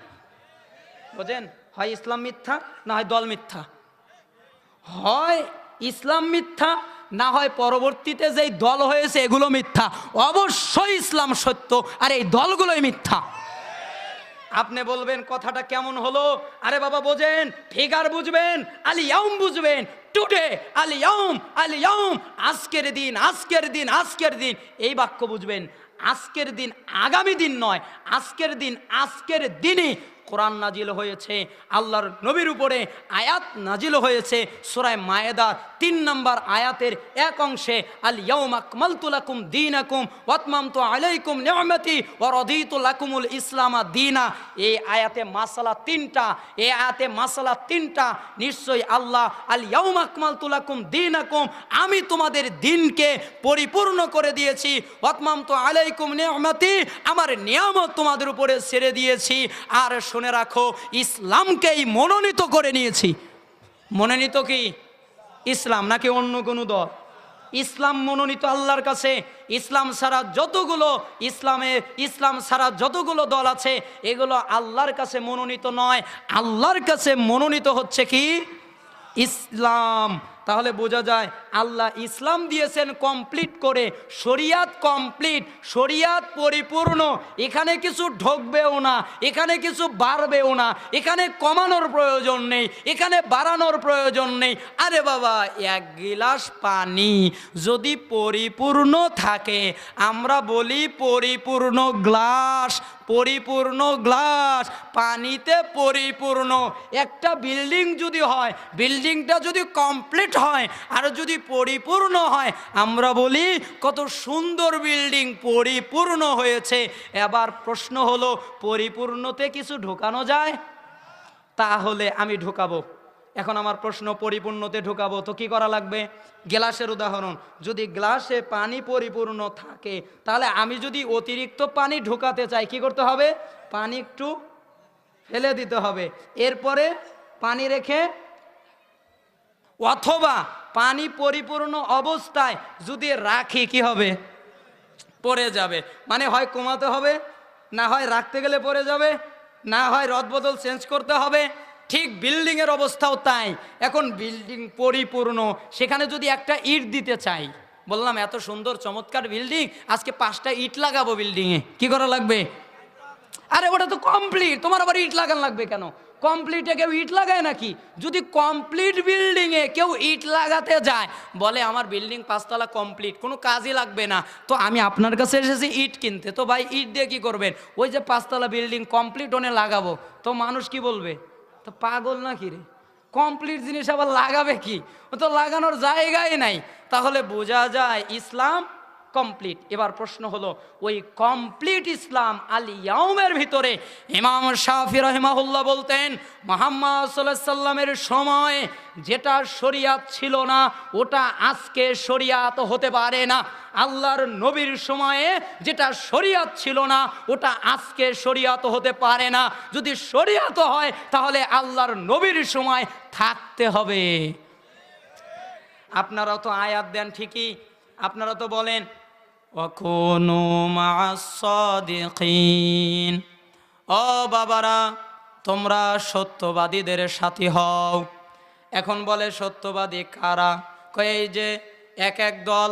বুঝেন, হয় ইসলাম মিথ্যা, না হয় দল মিথ্যা। হয় ইসলাম মিথ্যা, না হয় পরবর্তীতে যেই দল হয়েছে এগুলো মিথ্যা। অবশ্যই ইসলাম সত্য, আর এই দলগুলোই মিথ্যা। আপনি বলবেন কথাটা কেমন হলো? আরে বাবা বোঝেন, ফিগার বুঝবেন, আল ইয়াউম বুঝবেন, টুডে, আল ইয়াউম, আল ইয়াউম, আজকের দিন, আজকের দিন, আজকের দিন, এই বাক্য বুঝবেন। আজকের দিন আগামী দিন নয়, আজকের দিন আজকের দিনই কোরআন নাজিল হয়েছে, আল্লাহর নবীর উপরে আয়াত নাজিল হয়েছে। সূরা মায়েদার 3 নম্বর আয়াতের এক অংশে, আল ইয়াউমা আকমালতু লাকুম দীনাকুম ওয়া আতমামতু আলাইকুম নি'মাতি ওয়া রাদিতু লাকুমুল ইসলামা দীনা। এই আয়াতে মাসালা 3টা, এই আয়াতে মাসালা 3টা। নিশ্চয়ই আল্লাহ আল ইয়াউমা আকমালতু লাকুম দীনাকুম, আমি তোমাদের দিনকে পরিপূর্ণ করে দিয়েছি, ওয়া আতমামতু আলাইকুম নি'মাতি, আমার নিয়ামত তোমাদের উপরে ছেড়ে দিয়েছি। আর শুনে রাখো, ইসলামকেই মনোনীত করে নিয়েছি। মনোনীত কি? ইসলাম, নাকি অন্য কোনো দল? ইসলাম মনোনীত আল্লাহর কাছে। ইসলাম ছাড়া যতগুলো ইসলাম ছাড়া যতগুলো দল আছে, এগুলো আল্লাহর কাছে মনোনীত নয়। আল্লাহর কাছে মনোনীত হচ্ছে কি? ইসলাম। তাহলে বোঝা যায় আল্লাহ ইসলাম দিয়েছেন কমপ্লিট করে, শরিয়াত কমপ্লিট, শরিয়াত পরিপূর্ণ। এখানে কিছু ঢোকবেও না, এখানে কিছু বাড়বেও না, এখানে কমানোর প্রয়োজন নেই, এখানে বাড়ানোর প্রয়োজন নেই। আরে বাবা, এক গিলাস পানি যদি পরিপূর্ণ থাকে, আমরা বলি পরিপূর্ণ গ্লাস, পরিপূর্ণ গ্লাস, পানিতে পরিপূর্ণ। একটা বিল্ডিং যদি হয়, বিল্ডিংটা যদি কমপ্লিট হয় আর যদি পরিপূর্ণ হয়, আমরা বলি কত সুন্দর বিল্ডিং, পরিপূর্ণ হয়েছে। এবার প্রশ্ন হলো, পরিপূর্ণতে কিছু ঢোকানো যায়? তাহলে আমি ঢোকাবো। এখন আমার প্রশ্ন, পরিপূর্ণতে ঢোকাবো তো কি করা লাগবে? গ্লাসের উদাহরণ, যদি গ্লাসে পানি পরিপূর্ণ থাকে, তাহলে আমি যদি অতিরিক্ত পানি ঢোকাতে চাই, কি করতে হবে? পানি একটু ফেলে দিতে হবে, এরপরে পানি রেখে, অথবা পানি পরিপূর্ণ অবস্থায় যদি রাখি, কি হবে? পড়ে যাবে। মানে হয় কমাতে হবে, না হয় রাখতে গেলে পড়ে যাবে, না হয় রদবদল চেঞ্জ করতে হবে। ঠিক বিল্ডিংয়ের অবস্থাও তাই। এখন বিল্ডিং পরিপূর্ণ, সেখানে যদি একটা ইট দিতে চাই, বললাম এত সুন্দর চমৎকার বিল্ডিং, আজকে 5টা ইট লাগাবো বিল্ডিংয়ে, কি করা লাগবে? আরে ওটা তো কমপ্লিট, তোমার আবার ইট লাগান লাগবে কেন? কমপ্লিটে কেউ ইট লাগায় নাকি? যদি কমপ্লিট বিল্ডিংয়ে কেউ ইট লাগাতে যায়, বলে আমার বিল্ডিং 5 তলা কমপ্লিট, কোনো কাজই লাগবে না, তো আমি আপনার কাছে এসেছি ইট কিনতে, তো ভাই ইট দিয়ে কি করবেন? ওই যে 5 তলা বিল্ডিং কমপ্লিট ওনে লাগাবো, তো মানুষ কি বলবে? তো পাগল নাকি রে, কমপ্লিট জিনিস আবার লাগাবে কি? ও তো লাগানোর জায়গাই নাই। তাহলে বোঝা যায় ইসলাম কমপ্লিট। এবার প্রশ্ন হলো, ওই কমপ্লিট ইসলাম আল ইয়াউমের ভিতরে ইমাম শাফি রাহিমাহুল্লাহ বলতেন মুহাম্মদ সাল্লাল্লাহু আলাইহি সাল্লামের সময় যেটা শরিয়াত ছিল না ওটা আজকে শরিয়াত হতে পারে না, আল্লাহর নবীর সময়ে যেটা শরিয়াত ছিল না ওটা আজকে শরিয়াত হতে পারে না। যদি শরিয়াত হয় তাহলে আল্লাহর নবীর সময় থাকতে হবে। আপনারা তো আয়াত দেন ঠিকই, আপনারা তো বলেন ওয়াকুনু মা'আস সাদিকিন, ও বাবারা তোমরা সত্যবাদীদের সাথী হও। এখন বলে সত্যবাদী কারা? কয় এই যে এক এক দল,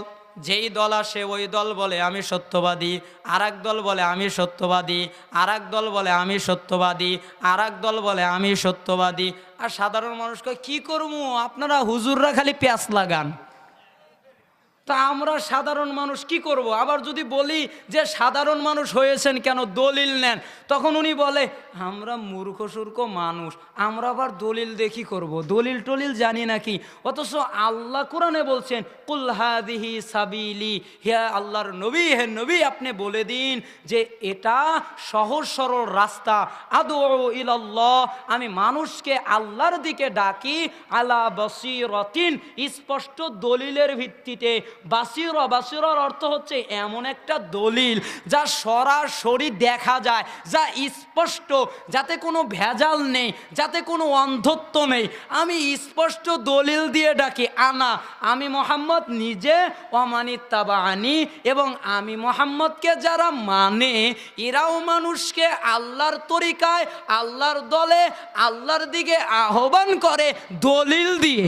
যেই দল আসে ওই দল বলে আমি সত্যবাদী, আর এক দল বলে আমি সত্যবাদী, আর এক দল বলে আমি সত্যবাদী, আর এক দল বলে আমি সত্যবাদী। আর সাধারণ মানুষকে কি করবো, আপনারা হুজুররা খালি প্যাঁচ লাগান, তা আমরা সাধারণ মানুষ কি করব? আবার যদি বলি যে সাধারণ মানুষ হয়েছেন কেন, দলিল নেন, তখন উনি বলে আমরা মূর্খ সূর্খ মানুষ, আমরা আবার দলিল দেখি করব, দলিল টলিল জানি নাকি। অথচ আল্লাহ কোরআনে বলছেন কুল হাদিহি সাবিলি, হে আল্লাহর নবী, হে নবী আপনি বলে দিন যে এটা সহজ সরল রাস্তা, আদউ ইলাল্লাহ, আমি মানুষকে আল্লাহর দিকে ডাকি, আলা বসিরাতিন, স্পষ্ট দলিলের ভিত্তিতে। বাসিরার অর্থ হচ্ছে এমন একটা দলিল যা সরাসরি দেখা যায়, যা স্পষ্ট, যাতে কোনো ভেজাল নেই, যাতে কোনো অন্ধত্ব নেই। আমি স্পষ্ট দলিল দিয়ে ডাকি, আমি মুহাম্মদ নিজে, ওয়ামানিত্তাবাআনি, এবং আমি মুহাম্মদকে যারা মানে এরাও মানুষকে আল্লাহর তরিকায়, আল্লাহর দলে, আল্লাহর দিকে আহ্বান করে দলিল দিয়ে।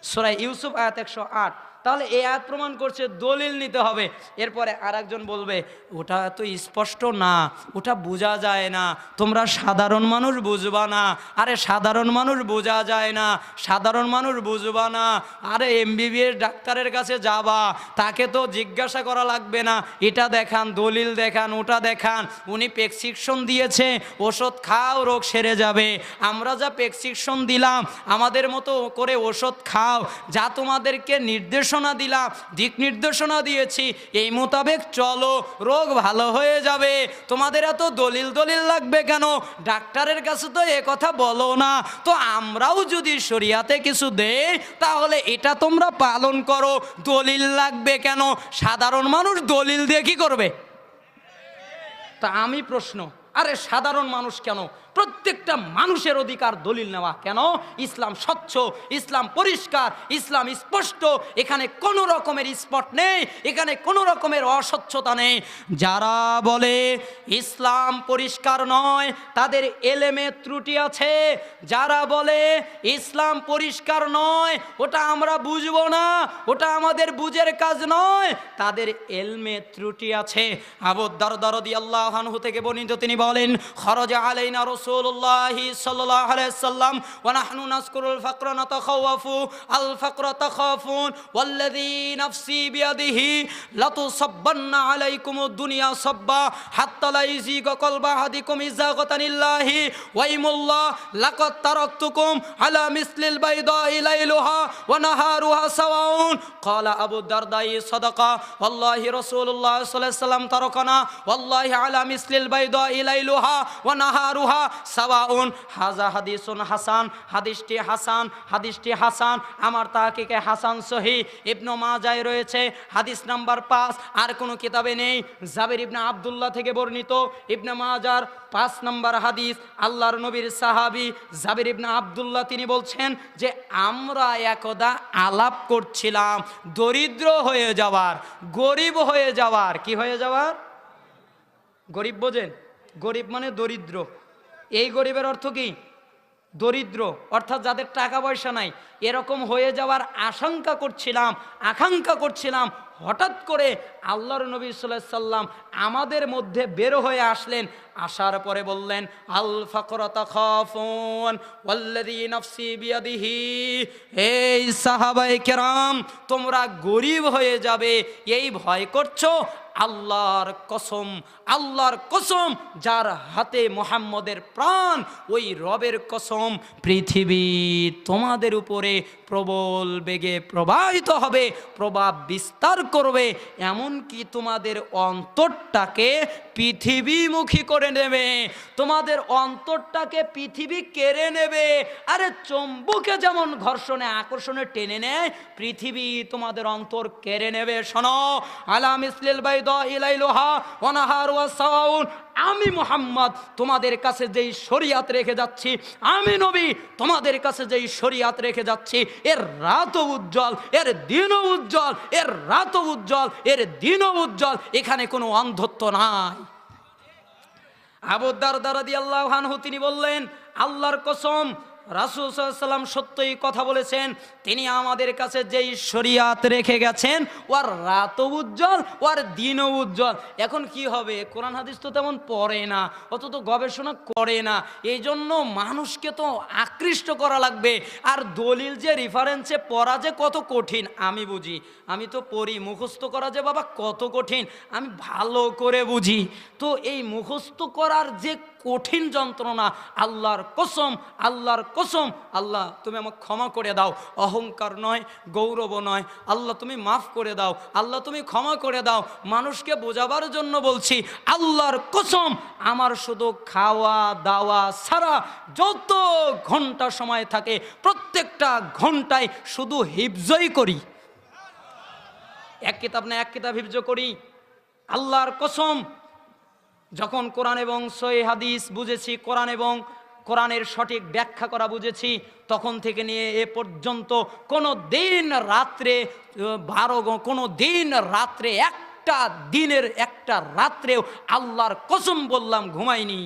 সূরা ইউসুফ আয়াত 108। তাহলে এই আয়াত প্রমাণ করছে দলিল নিতে হবে। এরপরে আর একজন বলবে ওটা তো স্পষ্ট না, ওটা বোঝা যায় না, তোমরা সাধারণ মানুষ বুঝবা না। আরে সাধারণ মানুষ বোঝা যায় না, সাধারণ মানুষ বুঝবা না। আরে এমবিবিএস ডাক্তারের কাছে যাবা, তাকে তো জিজ্ঞাসা করা লাগবে না, এটা দেখান, দলিল দেখান, ওটা দেখান, উনি প্রেসক্রিপশন দিয়েছে, ওষুধ খাও রোগ সেরে যাবে। আমরা যা প্রেসক্রিপশন দিলাম আমাদের মতো করে ওষুধ খাও, যা তোমাদেরকে নির্দেশনা দিলাম, দিক নির্দেশনা দিয়েছি, এই মোতাবেক চলো, রোগ ভালো হয়ে যাবে। তোমাদের এত দলিল লাগবে কেন? ডাক্তারের কাছে তো এ কথা বলো না। তো আমরাও যদি শরিয়াতে কিছু দেই তাহলে এটা তোমরা পালন করো, দলিল লাগবে কেন? সাধারণ মানুষ দলিল দিয়ে কি করবে? তা আমি প্রশ্ন, আরে সাধারণ মানুষ কেন? প্রত্যেকটা মানুষের অধিকার দলিল নেওয়া। কেন? ইসলাম স্বচ্ছ, ইসলাম পরিষ্কার, ইসলাম স্পষ্ট, এখানে কোনো রকমের স্পট নেই, এখানে কোনো রকমের অস্বচ্ছতা নেই। যারা বলে ইসলাম পরিষ্কার নয় তাদের এলেমে ত্রুটি আছে, যারা বলে ইসলাম পরিষ্কার নয় ওটা আমরা বুঝবো না, ওটা আমাদের বুঝের কাজ নয়, তাদের এলমে ত্রুটি আছে। আবু দারদা রাদিয়াল্লাহু আনহু থেকে বর্ণিত, তিনি বলেন খরাজা আলাইনা রাসূলুল্লাহ সাল্লাল্লাহু আলাইহি সাল্লাম ওয়া নাহনু নাযকুরুল ফাকরা নাতাখাওয়াফু আল ফাকরা তাখাফুন ওয়াল্লাযী নাফসি বিয়াদিহি লাতুসাব্বান্না আলাইকুমুদ দুনিয়া সাব্বা হাত্তা লা ইযিগা কলবা আহাদিকুম ইযাগাতানিল্লাহি ওয়া ইমুল্লাহ লাকাদ তারাকতুকুম আলা মিসলিল বাইদাই লাইলুহা ওয়া নাহারুহা সাওয়াউন। ক্বালা আবু দারদাই সাদাকা ওয়াল্লাহি রাসূলুল্লাহ সাল্লাল্লাহু আলাইহি সাল্লাম তারাকানা ওয়াল্লাহি আলা মিসলিল বাইদাই লাইলুহা ওয়া নাহারুহা সাওয়াউন। হাযা হাদিসুন হাসান, হাদিসটি হাসান, আমার তাহকিকে হাসান সহিহ ইবনে মাজায় রয়েছে, হাদিস নাম্বার 5, আর কোনো কিতাবে নেই। জাবির ইবনে আব্দুল্লাহ থেকে বর্ণিত, ইবনে মাজার 5 নম্বর হাদিস। আল্লাহর নবীর সাহাবী জাবির ইবনে আব্দুল্লাহ তিনি বলছেন যে আমরা একদা আলাপ করছিলাম দরিদ্র হয়ে যাওয়ার, গরিব হয়ে যাওয়ার। কি হয়ে যাওয়ার? গরিব বোঝেন? গরিব মানে দরিদ্র। এই গরিবের অর্থ কি? দরিদ্র, অর্থাৎ যাদের টাকা পয়সা নাই, এরকম হয়ে যাওয়ার আকাঙ্ক্ষা করছিলাম। হঠাৎ করে আল্লাহর নবী সাল্লাল্লাহু আলাইহি সাল্লাম আমাদের মধ্যে বের হয়ে আসলেন। আসার পরে বললেন আল ফাকরা তাখাফুন ওয়াল্লাযী নাফসি বিয়াদিহি, এই সাহাবায়ে কেরাম তোমরা গরিব হয়ে যাবে এই ভয় করছো। আল্লাহর কসম যার হাতে মুহাম্মদের প্রাণ, ওই রবের কসম পৃথিবী তোমাদের উপরে প্রবল বেগে প্রবাহিত হবে, প্রভাব বিস্তার করবে, এমনকি তোমাদের অন্তরটাকে পৃথিবীমুখী করে নেবে, তোমাদের অন্তরটাকে পৃথিবী কেড়ে নেবে। আরে চুম্বকে যেমন ঘর্ষণে আকর্ষণে টেনে নেয়, পৃথিবী তোমাদের অন্তর কেড়ে নেবে। শোনো, আলা মিসলিল বাইদা ইলাইলুহা ওয়া নাহারু ওয়া সাওয়াউন, আমি মুহাম্মদ তোমাদের কাছে যেই শরীয়ত রেখে যাচ্ছি, আমি নবী তোমাদের কাছে যেই শরীয়ত রেখে যাচ্ছি, এর রাতও উজ্জ্বল, এর দিনও উজ্জ্বল, এর রাতও উজ্জ্বল, এর দিনও উজ্জ্বল, এখানে কোনো অন্ধত্ব নাই। আবু দারদা রাদিয়াল্লাহু আনহু তিনি বললেন, আল্লাহর কসম, রাসূল সাল্লাল্লাহু আলাইহি ওয়াসাল্লাম সত্যই কথা বলেছেন, তিনি আমাদের কাছে যেই শরীয়ত রেখে গেছেন, ওর রাতও উজ্জ্বল, ওর দিনও উজ্জ্বল। এখন কি হবে, কোরআন হাদিস তো তেমন পড়ে না, অত তো গবেষণা করে না, এই জন্য মানুষকে তো আকৃষ্ট করা লাগবে। আর দলিল যে রেফারেন্সে পড়া যে কত কঠিন আমি বুঝি, আমি তো পড়ি, মুখস্থ করা যে বাবা কত কঠিন আমি ভালো করে বুঝি। তো এই মুখস্থ করার যে কঠিন যন্ত্রণা, আল্লাহর কসম, আল্লাহর কসম, আল্লাহ তুমি আমাকে ক্ষমা করে দাও, অহংকার নয়, গৌরব নয়, আল্লাহ তুমি মাফ করে দাও, আল্লাহ তুমি ক্ষমা করে দাও, মানুষকে বোঝাবার জন্য বলছি, আল্লাহর কসম, আমার শুধু খাওয়া দাওয়া ছাড়া যত ঘন্টা সময় থাকে প্রত্যেকটা ঘন্টায় শুধু হিফজই করি, এক কিতাব না এক কিতাব হিফজ করি। আল্লাহর কসম, যখন কোরআন এবং সহিহ হাদিস বুঝেছি, কোরআন এবং কোরআনের সঠিক ব্যাখ্যা করা বুঝেছি, তখন থেকে নিয়ে এ পর্যন্ত কোনো দিন রাত্রে কোনো দিন রাত্রে একটা দিনের একটা রাত্রেও আল্লাহর কসম বললাম ঘুমাইনি।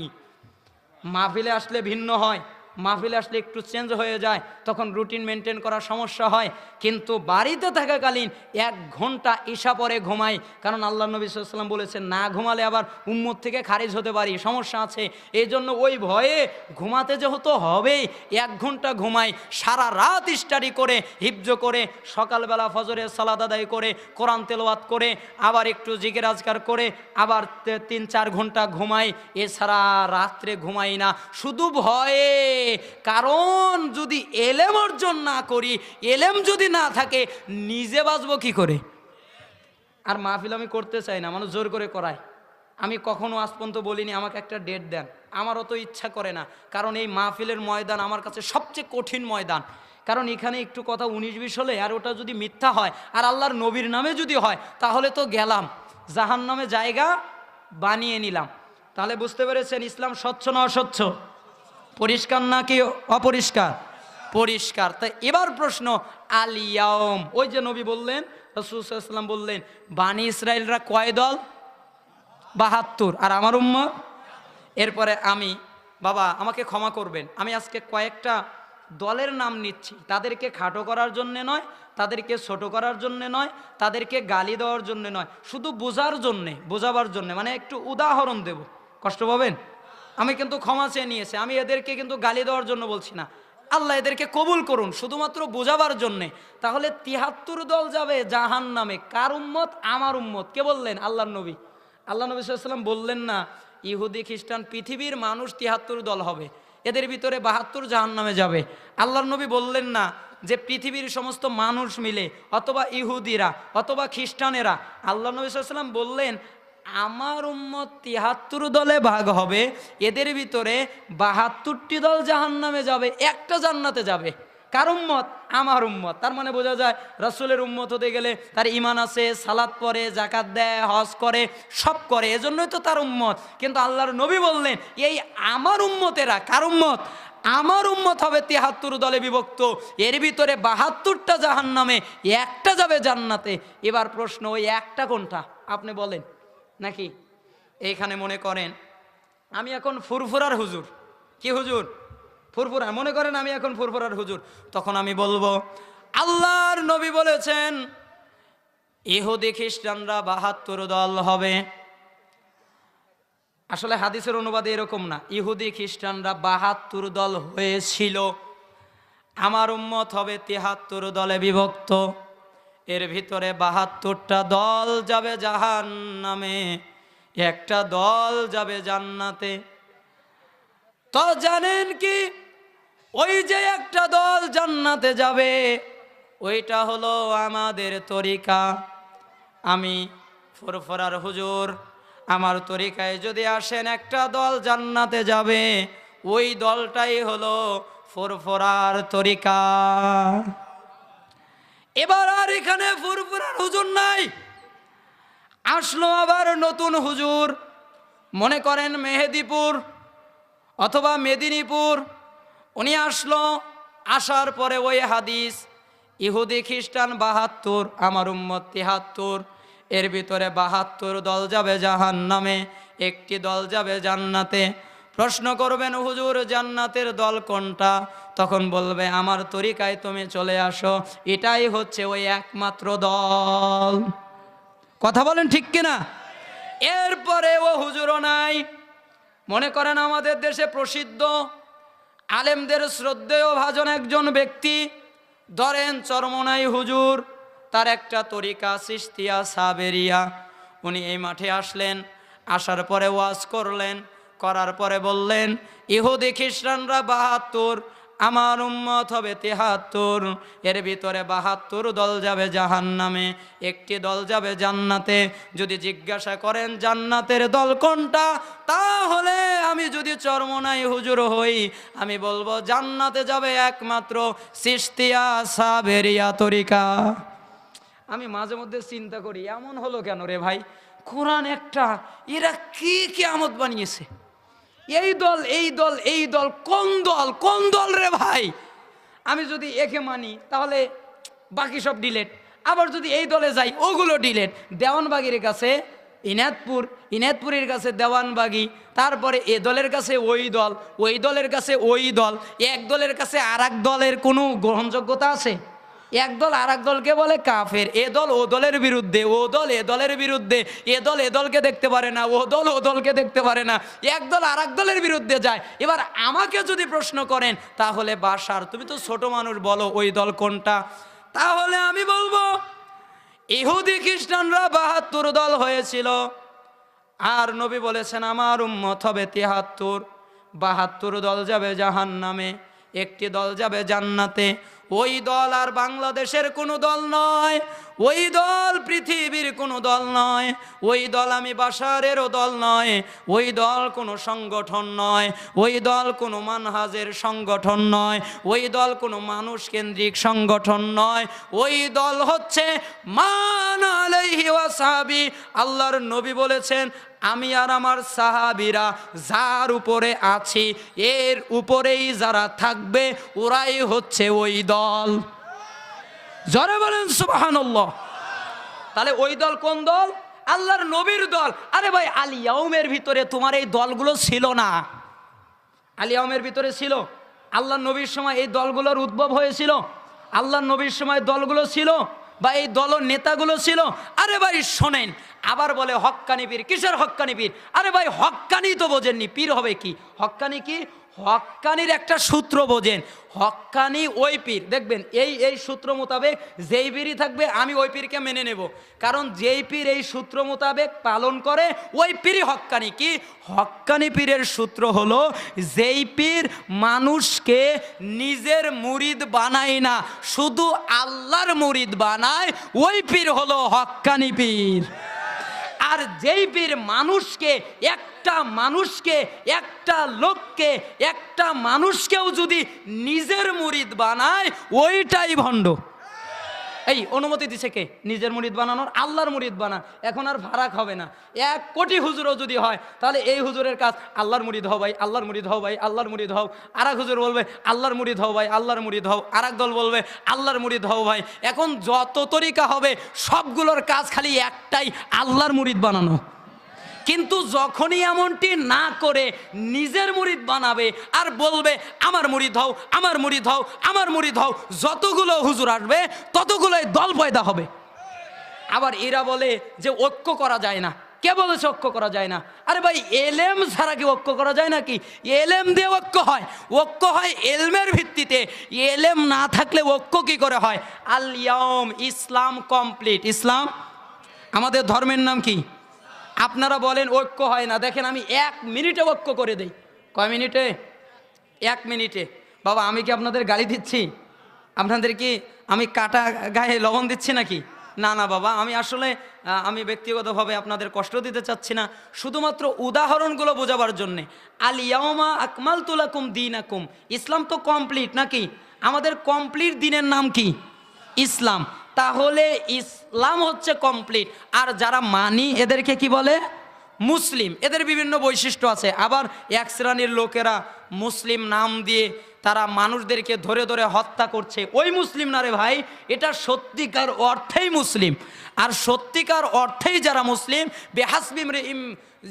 মাহফিলে আসলে ভিন্ন হয়, মাহফিলে আসলে একটু চেঞ্জ হয়ে যায়, তখন রুটিন মেনটেন করার সমস্যা হয়, কিন্তু বাড়িতে থাকাকালীন 1 ঘন্টা ঈশা পরে ঘুমাই, কারণ আল্লাহ নবী সাল্লাল্লাহু আলাইহি ওয়াসাল্লাম বলেছেন না ঘুমালে আবার উম্মত থেকে খারিজ হতে পারি, সমস্যা আছে, এই জন্য ওই ভয়ে ঘুমাতে যেহেতু হবেই 1 ঘন্টা ঘুমাই, সারা রাত স্টাডি করে হিফজ করে সকালবেলা ফজরের সালাত আদায় করে কোরআন তেলাওয়াত করে আবার একটু জিকির আজকার করে আবার 3-4 ঘন্টা ঘুমাই, এছাড়া রাত্রে ঘুমাই না, শুধু ভয়ে। কারণ যদি এলেম অর্জন না করি, এলেম যদি না থাকে, নিজে বাঁচবো কি করে? আর মাহফিল আমি করতে চাই না, মানুষ জোর করে করায়। আমি কখনো আজ পর্যন্ত বলিনি আমাকে একটা ডেট দেন, আমার অত ইচ্ছা করে না, কারণ এই মাহফিলের ময়দান আমার কাছে সবচেয়ে কঠিন ময়দান। কারণ এখানে একটু কথা 19-20 হলে আর ওটা যদি মিথ্যা হয় আর আল্লাহর নবীর নামে যদি হয়, তাহলে তো গেলাম, জাহান্নামে জায়গা বানিয়ে নিলাম। তাহলে বুঝতে পেরেছেন ইসলাম স্বচ্ছ না অস্বচ্ছ, পরিষ্কার নাকি অপরিষ্কার? পরিষ্কার। তাই এবার প্রশ্ন, আল ইয়াউম, ওই যে নবী বললেন, রাসূল সাল্লাল্লাহু আলাইহি ওয়াসাল্লাম বললেন, বানি ইসরাইলরা কয় দল? 72, আর আমার উম্মত। এরপরে আমি, বাবা আমাকে ক্ষমা করবেন, আমি আজকে কয়েকটা দলের নাম নিচ্ছি, তাদেরকে খাটো করার জন্যে নয়, তাদেরকে ছোট করার জন্যে নয়, তাদেরকে গালি দেওয়ার জন্যে নয়, শুধু বোঝার জন্যে, বোঝাবার জন্যে, মানে একটু উদাহরণ দেব, কষ্ট পাবেন। আমি কিন্তু ক্ষমা চেয়ে নিয়েছি, আমি এদেরকে কিন্তু গালি দেওয়ার জন্য বলছি না, আল্লাহ এদেরকে কবুল করুন, শুধুমাত্র বোঝাবার জন্যে। তাহলে 73 দল যাবে জাহান্নামে, কার উম্মত? আমার উম্মত। কে বললেন? আল্লাহর নবী। আল্লাহ নবী সাল্লাল্লাহু আলাইহি ওয়াসাল্লাম বললেন না ইহুদি খ্রিস্টান পৃথিবীর মানুষ 73 দল হবে, এদের ভিতরে 72 জাহান্নামে যাবে। আল্লাহর নবী বললেন না যে পৃথিবীর সমস্ত মানুষ মিলে, অথবা ইহুদিরা অথবা খ্রিস্টানেরা। আল্লাহ নবী সাল্লাল্লাহু আলাইহি ওয়াসাল্লাম বললেন আমার উম্মত 73 দলে ভাগ হবে, এদের ভিতরে 72টি দল জাহান্নামে যাবে, একটা জান্নাতে যাবে। কার উম্মত? আমার উম্মত। তার মানে বোঝা যায় রাসূলের উম্মত হতে গেলে তার ঈমান আছে, সালাত পড়ে, যাকাত দেয়, হজ করে, সব করে, এজন্যই তো তার উম্মত। কিন্তু আল্লাহর নবী বললেন এই আমার উম্মতেরা, কার উম্মত? আমার উম্মত হবে 73 দলে বিভক্ত, এর ভিতরে 72টা জাহান্নামে, একটা যাবে জান্নাতে। এবার প্রশ্ন, ওই একটা কোনটা আপনি বলেন নাকি? এইখানে মনে করেন আমি এখন ফুরফুরার হুজুর। কি হুজুর? ফুরফুরা। মনে করেন আমি এখন ফুরফুরার হুজুর, তখন আমি বলবো আল্লাহর নবী বলেছেন ইহুদি খ্রিস্টানরা 72 দল হবে। আসলে হাদিসের অনুবাদে এরকম না, ইহুদি খ্রিস্টানরা 72 দল হয়েছিল, আমার উম্মত হবে 73 দলে বিভক্ত, এর ভিতরে 72টা দল যাবে জাহান্নামে, একটা দল যাবে জান্নাতে। তো জানেন কি, ওই যে একটা দল জান্নাতে যাবে, ওইটা হলো আমাদের তরিকা। আমি ফুরফুরার হুজুর, আমার তরিকায় যদি আসেন একটা দল জান্নাতে যাবে, ওই দলটাই হলো ফুরফুরার তরিকা। এবার আর এখানে ফুরফুরার হুজুর নাই, আসলো আবার নতুন হুজুর, মনে করেন মেহেদিপুর অথবা মেদিনীপুর। উনি আসলো, আসার পরে ওই হাদিস ইহুদি খ্রিস্টান ৭২, আমার উম্মত ৭৩, এর ভিতরে ৭২ দল যাবে জাহান্নামে, একটি দল যাবে জান্নাতে। প্রশ্ন করবেন হুজুর জান্নাতের দল কোনটা? তখন বলবে আমার তরিকায় তুমি চলে আসো, এটাই হচ্ছে ওই একমাত্র দল। কথা বলেন ঠিক কিনা? এরপরে ও হুজুরও নাই। মনে করেন আমাদের দেশে প্রসিদ্ধ আলেমদের শ্রদ্ধেয় ভাজন একজন ব্যক্তি, ধরেন চরমনাই হুজুর, তার একটা তরিকা চিশতিয়া সাবেরিয়া। উনি এই মাঠে আসলেন, আসার পরে ওয়াজ করলেন, করার পরে বললেন ইহুদি খ্রিস্টানরা ৭২, আমার উম্মত হবে ৭৩, এর ভিতরে ৭২ দল যাবে জাহান্নামে, একটি দল যাবে জান্নাতে। যদি জিজ্ঞাসা করেন জান্নাতের দল কোনটা, তাহলে আমি যদি চরমনাই হুজুর হই, আমি বলবো জান্নাতে যাবে একমাত্র চিশতিয়া সাবেরিয়া তরিকা। আমি মাঝে মধ্যে চিন্তা করি এমন হলো কেন রে ভাই, কোরআন একটা, এরা কি কিয়ামত বানিয়েছে, এই দল এই দল এই দল, কোন দল কোন দল রে ভাই? আমি যদি একে মানি তাহলে বাকি সব ডিলেট, আবার যদি এই দলে যাই ওগুলো ডিলেট। দেওয়ানবাগির কাছে ইনায়তপুর, ইনায়তপুরের কাছে দেওয়ানবাগি, তারপরে এ দলের কাছে ওই দল, ওই দলের কাছে ওই দল, এক দলের কাছে আর এক দলের কোনো গ্রহণযোগ্যতা আছে? এক দল আর এক দলকে বলে কাফের, এ দল ও দলের বিরুদ্ধে, ও দল এ দলের বিরুদ্ধে, এ দল এ দলকে দেখতে পারে না, ও দল ও দলকে দেখতে পারে না, এক দল আর এক দলের বিরুদ্ধে যায়। এবার আমাকে যদি প্রশ্ন করেন তাহলে বাশার তুমি তো ছোট মানুষ, বলো ওই দল কোনটা? তাহলে আমি বলবো ইহুদি খ্রিস্টানরা ৭২ দল হয়েছিল, আর নবী বলেছেন আমার উম্মত হবে ৭৩, ৭২ দল যাবে জাহান্নামে, একটি দল যাবে জান্নাতে। ওই দল আর বাংলাদেশের কোনো দল নয়, ওই দল পৃথিবীর কোনো দল নয়, ওই দল আমি বাশারেরও দল নয়, ওই দল কোনো সংগঠন নয়, ওই দল কোনো মানহাজের সংগঠন নয়, ওই দল কোনো মানুষ কেন্দ্রিক সংগঠন নয়, ওই দল হচ্ছে মান আলাইহি ওয়াসাহাবি। আল্লাহর নবী বলেছেন আমি আর আমার সাহাবীরা যার উপরে আছি এর উপরেই যারা থাকবে ওরাই হচ্ছে ওই দল। জোরে বলেন সুবহানাল্লাহ। তাহলে ওই দল কোন দল? আল্লাহর নবীর দল। আরে ভাই আল ইয়াউমের ভিতরে তোমার এই দলগুলো ছিল না? আল ইয়াউমের ভিতরে ছিল? আল্লাহর নবীর সময় এই দলগুলোর উদ্ভব হয়েছিল? আল্লাহর নবীর সময় দলগুলো ছিল বা এই দল নেতাগুলো ছিল? আরে ভাই শোনেন, আবার বলে হক্কানি পীর। কিসের হক্কানি পীর? আরে ভাই হক্কানি তো বোঝেননি, পীর হবে কি? হক্কানি কি? হক্কানির একটা সূত্র বোঝেন। হক্কানি ওই পীর, দেখবেন এই সূত্র মোতাবেক যেই পীরই থাকবে আমি ওই পীরকে মেনে নেব, কারণ যেই পীর এই সূত্র মোতাবেক পালন করে ওই পীরই হক্কানি। কি? হক্কানি পীরের সূত্র হলো যেই পীর মানুষকে নিজের মুরিদ বানায় না, শুধু আল্লাহর মুরিদ বানায়, ওই পীর হলো হক্কানি পীর। আর যেই পীর মানুষকে, একটা মানুষকে, একটা লোককে, একটা মানুষকেও যদি নিজের মুরিদ বানায় ওইটাই ভণ্ড। এই অনুমতি দিছে কে নিজের মুরিদ বানানোর? আল্লাহর মুরিদ বানান। এখন আর ফারাক হবে না। 1 কোটি হুজুরও যদি হয় তাহলে এই হুজুরের কাজ আল্লাহর মুরিদ হও ভাই, আল্লাহর মুরিদ হও ভাই, আল্লাহর মুরিদ হও। আর এক হুজুর বলবে আল্লাহর মুরিদ হও ভাই, আল্লাহর মুরিদ হও। আর এক দল বলবে আল্লাহর মুরিদ হও ভাই। এখন যত তরিকা হবে সবগুলোর কাজ খালি একটাই, আল্লাহর মুরিদ বানানো। কিন্তু যখনই এমনটি না করে নিজের মুরিদ বানাবে আর বলবে আমার মুরিদ হও, আমার মুরিদ হও, আমার মুরিদ হও, যতগুলো হুজুর আসবে ততগুলোই দল পয়দা হবে। আবার এরা বলে যে ঐক্য করা যায় না। কে বলেছে ঐক্য করা যায় না? আরে ভাই এলেম ছাড়া কি ঐক্য করা যায় নাকি? এলেম দিয়ে ঐক্য হয়, ঐক্য হয় এলমের ভিত্তিতে। এলেম না থাকলে ঐক্য কি করে হয়? আল ইয়াউম, ইসলাম কমপ্লিট। ইসলাম আমাদের ধর্মের নাম কি? আপনারা বলেন ঐক্য হয় না। দেখেন আমি 1 মিনিটে ঐক্য করে দেই। কয় মিনিটে? 1 মিনিটে। বাবা আমি কি আপনাদের গালি দিচ্ছি? আপনাদের কি আমি কাটা গায়ে লবণ দিচ্ছি নাকি? না না বাবা, আমি আসলে আমি ব্যক্তিগতভাবে আপনাদের কষ্ট দিতে চাচ্ছি না, শুধুমাত্র উদাহরণগুলো বোঝাবার জন্যে। আল ইয়াউমা আকমালতু লাকুম দীনাকুম, ইসলাম তো কমপ্লিট নাকি? আমাদের কমপ্লিট দিনের নাম কি? ইসলাম। তাহলে ইসলাম হচ্ছে কমপ্লিট, আর যারা মানি এদেরকে কি বলে? মুসলিম। এদের বিভিন্ন বৈশিষ্ট্য আছে। আবার এক শ্রেণীর লোকেরা মুসলিম নাম দিয়ে তারা মানুষদেরকে ধরে ধরে হত্যা করছে, ওই মুসলিম না রে ভাই, এটা সত্যিকার অর্থেই মুসলিম। আর সত্যিকার অর্থেই যারা মুসলিম, বেহাসবিম রে ইম,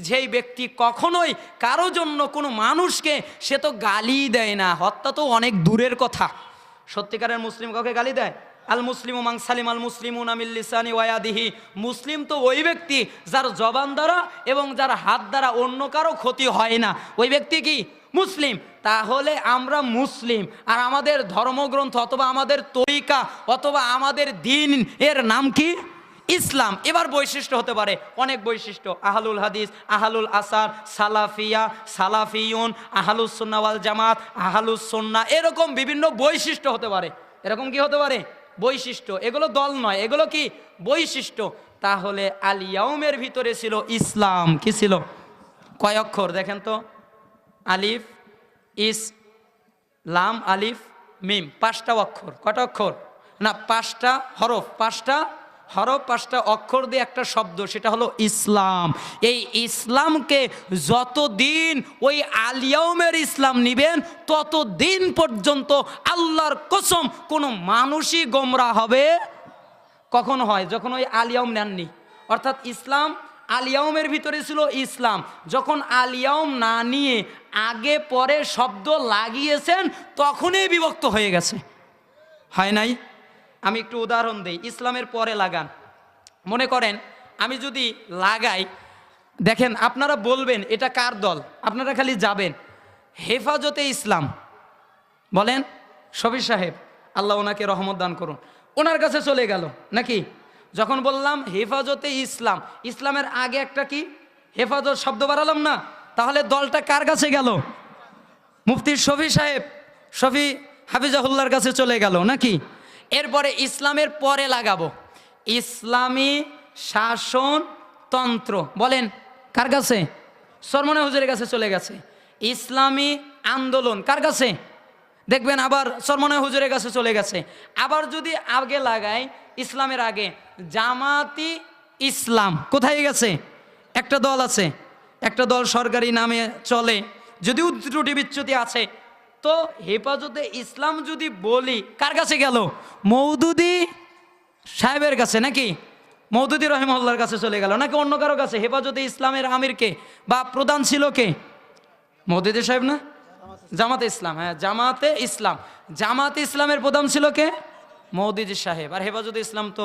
যেই ব্যক্তি কখনোই কারো জন্য কোনো মানুষকে সে তো গালি দেয় না, হত্যা তো অনেক দূরের কথা। সত্যিকারের মুসলিম কাউকে গালি দেয়? আল মুসলিম মান সালিম আল মুসলিমুনা মিন লিসানি ওয়া ইয়াদিহি, মুসলিম তো ওই ব্যক্তি যার জবান দ্বারা এবং যার হাত দ্বারা অন্য কারো ক্ষতি হয় না, ওই ব্যক্তি কি? মুসলিম। তাহলে আমরা মুসলিম, আর আমাদের ধর্মগ্রন্থ অথবা আমাদের তরিকা অথবা আমাদের দিন এর নাম কি? ইসলাম। এবার বৈশিষ্ট্য হতে পারে অনেক বৈশিষ্ট্য, আহলুল হাদিস, আহলুল আসার, সালাফিয়া, সালাফিয়ুন, আহলুস সুন্নাহ ওয়াল জামাত, আহলুস সুন্নাহ, এরকম বিভিন্ন বৈশিষ্ট্য হতে পারে। এরকম কি হতে পারে? বৈশিষ্ট্য। এগুলো দল নয়, এগুলো কি? বৈশিষ্ট্য। তাহলে আল ইয়াউমের ভিতরে ছিল ইসলাম। কি ছিল? কয় অক্ষর দেখেন তো? আলিফ, ইস, লাম, আলিফ, মিম, 5টা অক্ষর। কয়টা অক্ষর? না, 5টা হরফ। 5টা হরফ, 5টা অক্ষর দিয়ে একটা শব্দ, সেটা হলো ইসলাম। এই ইসলামকে যতদিন ওই আল ইয়াউমের ইসলাম নিবেন, ততদিন পর্যন্ত আল্লাহর কসম কোনো মানুষই গোমরা হবে। কখন হয়? যখন ওই আল ইয়াউম নেননি। অর্থাৎ ইসলাম আল ইয়াউমের ভিতরে ছিল ইসলাম, যখন আল ইয়াউম না নিয়ে আগে পরে শব্দ লাগিয়েছেন, তখনই বিভক্ত হয়ে গেছে। হয় নাই? আমি একটু উদাহরণ দিই। ইসলামের পরে লাগান। মনে করেন আমি যদি লাগাই, দেখেন আপনারা বলবেন এটা কার দল, আপনারা খালি যাবেন হেফাজতে ইসলাম। বলেন শফি সাহেব, আল্লাহ ওনাকে রহমত দান করুন, ওনার কাছে চলে গেল নাকি? যখন বললাম হেফাজতে ইসলাম, ইসলামের আগে একটা কি হেফাজত শব্দ বাড়ালাম না? তাহলে দলটা কার কাছে গেল? মুফতি শফি সাহেব, শফি হাফিজাহুল্লাহর কাছে চলে গেল নাকি? এরপরে ইসলামের পরে লাগাবো ইসলামী শাসনতন্ত্র। বলেন কার কাছে? সরমনে হুজুরের কাছে চলে গেছে। ইসলামী আন্দোলন কার কাছে? দেখবেন আবার সরমনে হুজুরের কাছে চলে গেছে। আবার যদি আগে লাগাই ইসলামের আগে জামাতি ইসলাম, কোথায় গেছে? একটা দল আছে, একটা দল সরকারি নামে চলে, যদিও ত্রুটি বিচ্যুতি আছে। তো হেফাজতে ইসলাম যদি বলি, কার কাছে গেল? মওদুদি সাহেবের কাছে নাকি? মওদুদি রহিমাহুল্লাহর কাছে চলে গেল নাকি অন্য কারো কাছে? হেফাজতে ইসলামের আমিরকে বা প্রধান ছিল কে? মওদুদি সাহেব না? জামাতে ইসলাম, হ্যাঁ জামাতে ইসলাম। জামাতে ইসলামের প্রধান ছিল কে? মওদুদি সাহেব। আর হেফাজতে ইসলাম তো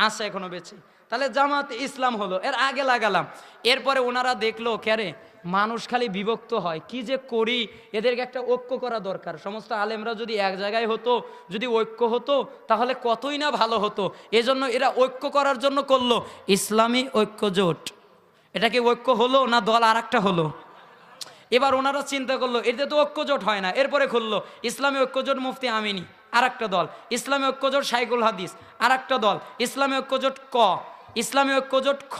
আছে এখনো বেঁচে। তাহলে জামাতে ইসলাম হলো, এর আগে লাগালাম। এরপরে ওনারা দেখলো ক্যারে মানুষ খালি বিভক্ত হয়, কি যে করি, এদেরকে একটা ঐক্য করা দরকার। সমস্ত আলেমরা যদি এক জায়গায় হতো, যদি ঐক্য হতো, তাহলে কতই না ভালো হতো। এজন্য এরা ঐক্য করার জন্য করলো ইসলামী ঐক্য জোট। এটা কি ঐক্য হলো না দল আর একটা হলো? এবার ওনারা চিন্তা করলো এতে তো ঐক্য জোট হয় না, এরপরে খুললো ইসলামী ঐক্য জোট মুফতি আমিনী আর একটা দল, ইসলামী ঐক্য জোট শাইখুল হাদিস আর একটা দল, ইসলামী ঐক্য জোট ক, ইসলামী ঐক্য জোট খ,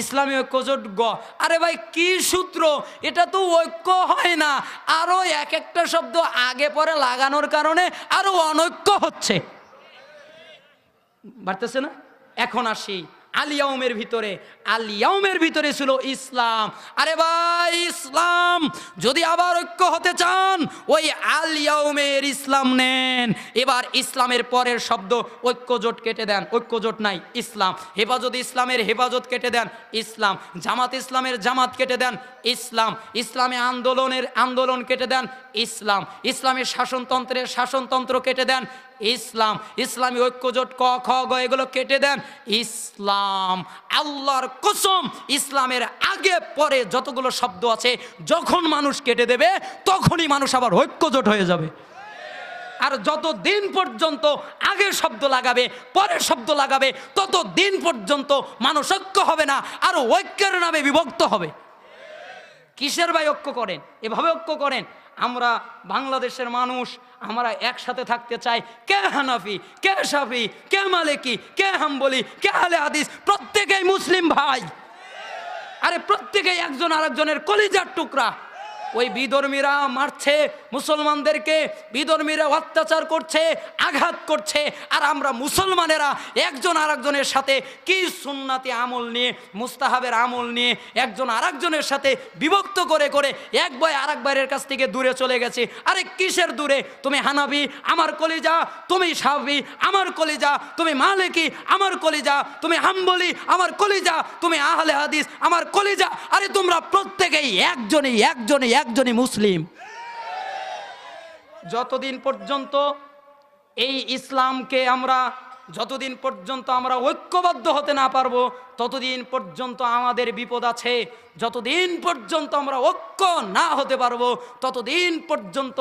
ইসলামী ঐক্য জোট গ। আরে ভাই কি সূত্র? এটা তো ঐক্য হয় না, আরো এক একটা শব্দ আগে পরে লাগানোর কারণে আরো অনৈক্য হচ্ছে। বাড়তেছে না? এখন আসি আল ইয়াউমের ভিতরে। আল ইয়াউমের ভিতরে ছিল ইসলাম। আরে ভাই ইসলাম যদি আবার ঐক্য হতে চান, ওই আল ইয়াউমের ইসলাম নেন। এবার ইসলামের পরের শব্দ ঐক্য জোট কেটে দেন, ঐক্য জোট নাই, ইসলাম। হেফাজত ইসলামের হেফাজত কেটে দেন, ইসলাম। জামাত ইসলামের জামাত কেটে দেন, ইসলাম। ইসলামী আন্দোলনের আন্দোলন কেটে দেন, ইসলাম। ইসলামী শাসনতন্ত্রের শাসনতন্ত্র কেটে দেন, ইসলাম। ইসলামী ঐক্যজোট ক খ গ এগুলো কেটে দেন, ইসলাম। আল্লাহর কসম ইসলামের আগে পরে যতগুলো শব্দ আছে, যখন মানুষ কেটে দেবে তখনই মানুষ আবার ঐক্যজোট হয়ে যাবে। আর যত দিন পর্যন্ত আগে শব্দ লাগাবে পরে শব্দ লাগাবে, তত দিন পর্যন্ত মানুষ ঐক্য হবে না, আর ঐক্যের নামে বিভক্ত হবে। কিসের ভাই ঐক্য করেন? এভাবে ঐক্য করেন আমরা বাংলাদেশের মানুষ, আমরা একসাথে থাকতে চাই। কে হানাফি, কে শাফি, কে মালিকি, কে হাম্বলি, কে আহলে হাদিস, প্রত্যেকেই মুসলিম ভাই। আরে প্রত্যেকেই একজন আরেকজনের কলিজার টুকরা। ওই বিধর্মীরা মারছে মুসলমানদেরকে, বিধর্মীরা অত্যাচার করছে, আঘাত করছে, আর আমরা মুসলমানেরা একজন আরেকজনের সাথে কি সুন্নাতি আমল নিয়ে, মুস্তাহাবের আমল নিয়ে একজন আরেকজনের সাথে বিভক্ত করে করে এক ভাই আরেক ভাইয়ের কাছ থেকে দূরে চলে গেছে। আরে কিসের দূরে? তুমি হানাফি, আমার কলিজা, তুমি শাফি, আমার কলিজা, তুমি মালিকি, আমার কলিজা, তুমি হাম্বলি, আমার কলিজা, তুমি আহলে হাদিস, আমার কলিজা। আরে তোমরা প্রত্যেকেই একজনই মুসলিম। যতদিন পর্যন্ত এই ইসলামকে যতদিন পর্যন্ত আমরা ঐক্যবদ্ধ হতে না পারবো, ততদিন পর্যন্ত আমাদের বিপদ আছে। যতদিন পর্যন্ত আমরা ঐক্য না হতে পারবো, ততদিন পর্যন্ত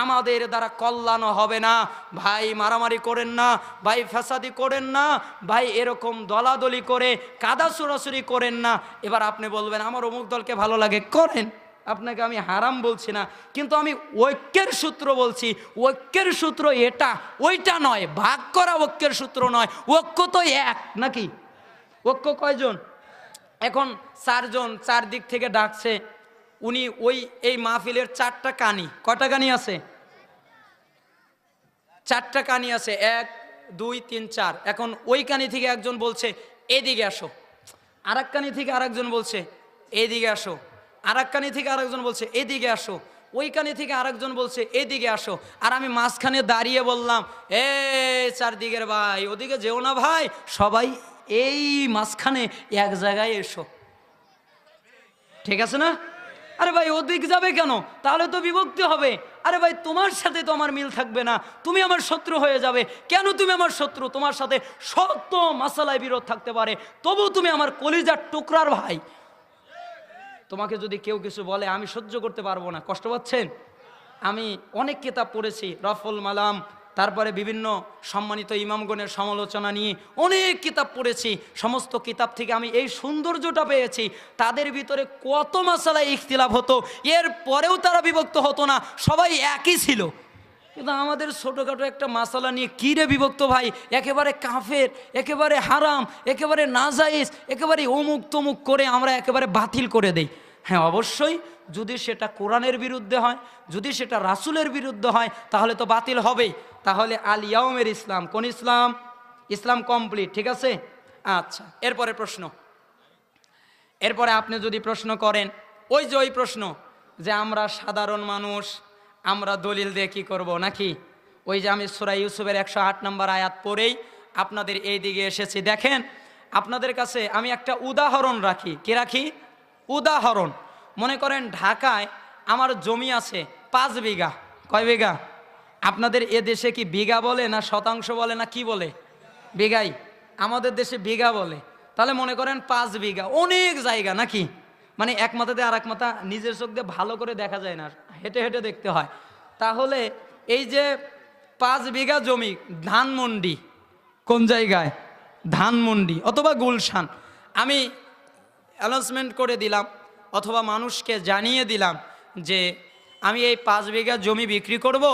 আমাদের দ্বারা কল্যাণ হবে না। ভাই মারামারি করেন না, ভাই ফ্যাসাদি করেন না, ভাই এরকম দলাদলি করে কাদা ছোড়াছুরি করেন না। এবার আপনি বলবেন আমার অমুক দলকে ভালো লাগে, করেন, আপনাকে আমি হারাম বলছি না, কিন্তু আমি ঐক্যের সূত্র বলছি। ঐক্যের সূত্র এটা, ওইটা নয়, ভাগ করা ঐক্যের সূত্র নয়। ঐক্য তো এক নাকি? ঐক্য কয়জন? এখন চারজন, চারদিক থেকে ডাকছে। উনি এই মাহফিলের চারটা কানি, কয়টা কানি আছে? চারটা কানি আছে, 1 2 3 4। এখন ওই কানি থেকে একজন বলছে এদিকে আসো, আর এক কানি থেকে আরেকজন বলছে এদিকে আসো, আর এক কানি থেকে আরেকজন বলছে এদিকে আসো, ওই কানি থেকে আরেকজন বলছে এদিকে আসো, আর আমি মাঝখানে দাঁড়িয়ে বললাম এ চারদিকের ভাই ওদিকে যেও না ভাই, সবাই এই মাঝখানে এক জায়গায় এসো। ঠিক আছে না? আরে ভাই ওদিক যাবে কেন? তাহলে তো বিভক্তি হবে। আরে ভাই তোমার সাথে তো আমার মিল থাকবে না, তুমি আমার শত্রু হয়ে যাবে। কেন তুমি আমার শত্রু? তোমার সাথে শত মাসালায় বিরোধ থাকতে পারে, তবু তুমি আমার কলিজার টুকরার ভাই। তোমাকে যদি কেউ কিছু বলে আমি সহ্য করতে পারবো না, কষ্ট পাচ্ছেন? আমি অনেক কিতাব পড়েছি, রফুল মালাম, তারপরে বিভিন্ন সম্মানিত ইমামগণের সমালোচনা নিয়ে অনেক কিতাব পড়েছি। সমস্ত কিতাব থেকে আমি এই সৌন্দর্যটা পেয়েছি, তাদের ভিতরে কত মাসালায় ইখতিলাফ হতো, এর পরেও তারা বিভক্ত হতো না, সবাই একই ছিল। কিন্তু আমাদের ছোটোখাটো একটা মাসালা নিয়ে কী রে বিভক্ত ভাই, একেবারে কাফের, একেবারে হারাম, একেবারে নাজায়েজ, একেবারে অমুক তমুক করে আমরা একেবারে বাতিল করে দেই। হ্যাঁ অবশ্যই, যদি সেটা কোরআনের বিরুদ্ধে হয়, যদি সেটা রাসূলের বিরুদ্ধে হয়, তাহলে তো বাতিল হবেই। তাহলে আল ইয়াউমের ইসলাম কোন ইসলাম? ইসলাম কমপ্লিট, ঠিক আছে? আচ্ছা, এরপরে প্রশ্ন, এরপরে আপনি যদি প্রশ্ন করেন ওই যে ওই প্রশ্ন যে আমরা সাধারণ মানুষ, আমরা দলিল দিয়ে কী করবো নাকি? ওই যে আমি সূরা ইউসুফের 108 নম্বর আয়াত পড়েই আপনাদের এই দিকে এসেছি। দেখেন, আপনাদের কাছে আমি একটা উদাহরণ রাখি। কি রাখি? উদাহরণ। মনে করেন ঢাকায় আমার জমি আছে 5 বিঘা। কয় বিঘা? আপনাদের এ দেশে কি বিঘা বলে না শতাংশ বলে না কি বলে? বিঘাই। আমাদের দেশে বিঘা বলে। তাহলে মনে করেন 5 বিঘা, অনেক জায়গা নাকি? মানে এক মাথা দিয়ে আর এক মাথা নিজের চোখ দিয়ে ভালো করে দেখা যায় না, হেঁটে হেঁটে দেখতে হয়। তাহলে এই যে 5 বিঘা জমি, ধানমন্ডি কোন জায়গায়? ধানমন্ডি অথবা গুলশান। আমি অ্যানাউন্সমেন্ট করে দিলাম অথবা মানুষকে জানিয়ে দিলাম যে আমি এই 5 বিঘা জমি বিক্রি করব।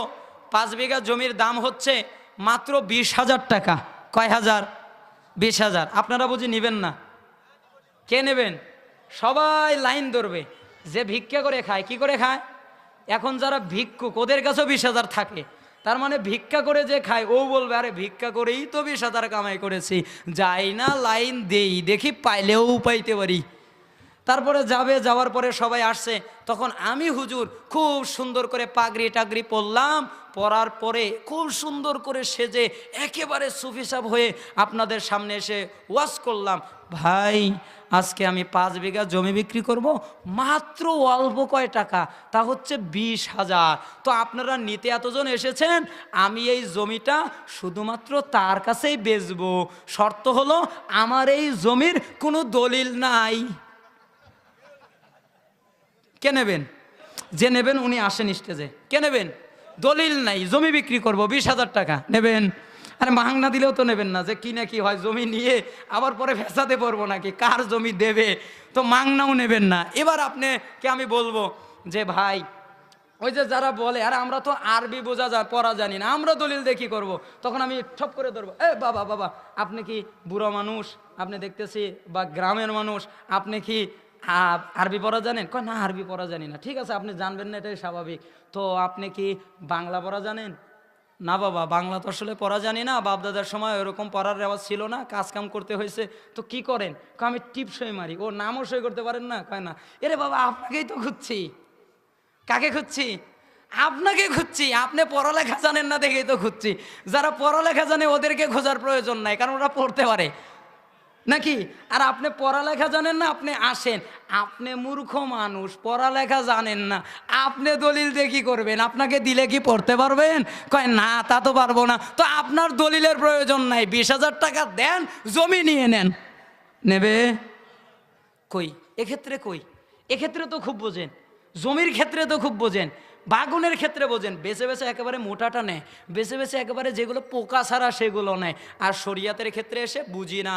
5 বিঘা জমির দাম হচ্ছে মাত্র 20,000 টাকা। কয় হাজার? 20,000। আপনারা বুঝি নেবেন না? কে নেবেন? সবাই লাইন ধরবে। যে ভিক্ষা করে খায়, কি করে খায়? এখন যারা ভিক্ষুক ওদের কাছেও 20,000 থাকে, তার মানে ভিক্ষা করে যে খায় ও বলবে আরে ভিক্ষা করেই তো 20,000 কামাই করেছি, যাই না লাইন দেই, দেখি পাইলেও পাইতে পারি। তারপরে যাবে, যাওয়ার পরে সবাই আসছে, তখন আমি হুজুর খুব সুন্দর করে পাগড়ি টাগড়ি পরলাম, পরার পরে খুব সুন্দর করে সেজে একেবারে সুফি সাহেব হয়ে আপনাদের সামনে এসে ওয়াজ করলাম, ভাই আজকে আমি 5 বিঘা জমি বিক্রি করব মাত্র অল্প কয় টাকা, তা হচ্ছে 20,000। তো আপনারা নিতে এতজন এসেছেন, আমি এই জমিটা শুধুমাত্র তার কাছেই বেচবো, শর্ত হলো আমার এই জমির কোনো দলিল নাই। কে নেবেন? যে নেবেন উনি আসেন স্টেজে। কে নেবেন? দলিল নাই, জমি বিক্রি করব 20,000 টাকা, নেবেন? আরে মাংনা দিলেও তো নেবেন না, যে কি না কি হয়, জমি নিয়ে আবার পরে ফেসাতে পারবো নাকি, কার জমি দেবে, তো মাংনাও নেবেন না। এবার আপনাকে আমি বলবো যে ভাই ওই যে যারা বলে আরে আমরা তো আরবি পড়া জানি না, আমরা দলিল দিয়ে কি করবো, তখন আমি ঠপ করে ধরবো, বাবা বাবা আপনি কি বুড়ো মানুষ, আপনি দেখতেছি বা গ্রামের মানুষ, আপনি কি আরবি পড়া জানেন? কয় না আরবি পড়া জানি না। ঠিক আছে আপনি জানবেন না, এটাই স্বাভাবিক। তো আপনি কি বাংলা পড়া জানেন? না বাবা বাংলা তো আসলে পড়া জানি না, বাপদাদার সময় ওরকম পড়ার রেওয়াজ ছিল না, কাজ কাম করতে হয়েছে। তো কি করেন? আমি টিপ সই মারি। ও নামও সই করতে পারেন না? কয় না। এরে বাবা আপনাকেই তো খুঁজছি। কাকে খুঁজছি? আপনাকে খুঁজছি। আপনি পড়ালেখা জানেন না দেখেই তো খুঁজছি। যারা পড়ালেখা জানে ওদেরকে খোঁজার প্রয়োজন নাই, কারণ ওরা পড়তে পারে নাকি। আর আপনি পড়ালেখা জানেন না, আপনি আসেন, আপনি মূর্খ মানুষ, পড়ালেখা জানেন না, আপনি দলিল দিয়ে কি করবেন? আপনাকে দিলে কি পড়তে পারবেন? কয় না তা তো পারবো না। তো আপনার দলিলের প্রয়োজন নাই, 20,000 টাকা দেন, জমি নিয়ে নেন। নেবে কই? এক্ষেত্রে কই? এক্ষেত্রে তো খুব বোঝেন, জমির ক্ষেত্রে তো খুব বোঝেন, বাগুনের ক্ষেত্রে বোঝেন। বেছে বেছে একেবারে মোটাটা নেয়, বেছে বেছে একেবারে যেগুলো পোকা ছাড়া সেগুলো নেয়। আর শরিয়াতের ক্ষেত্রে এসে বুঝি না,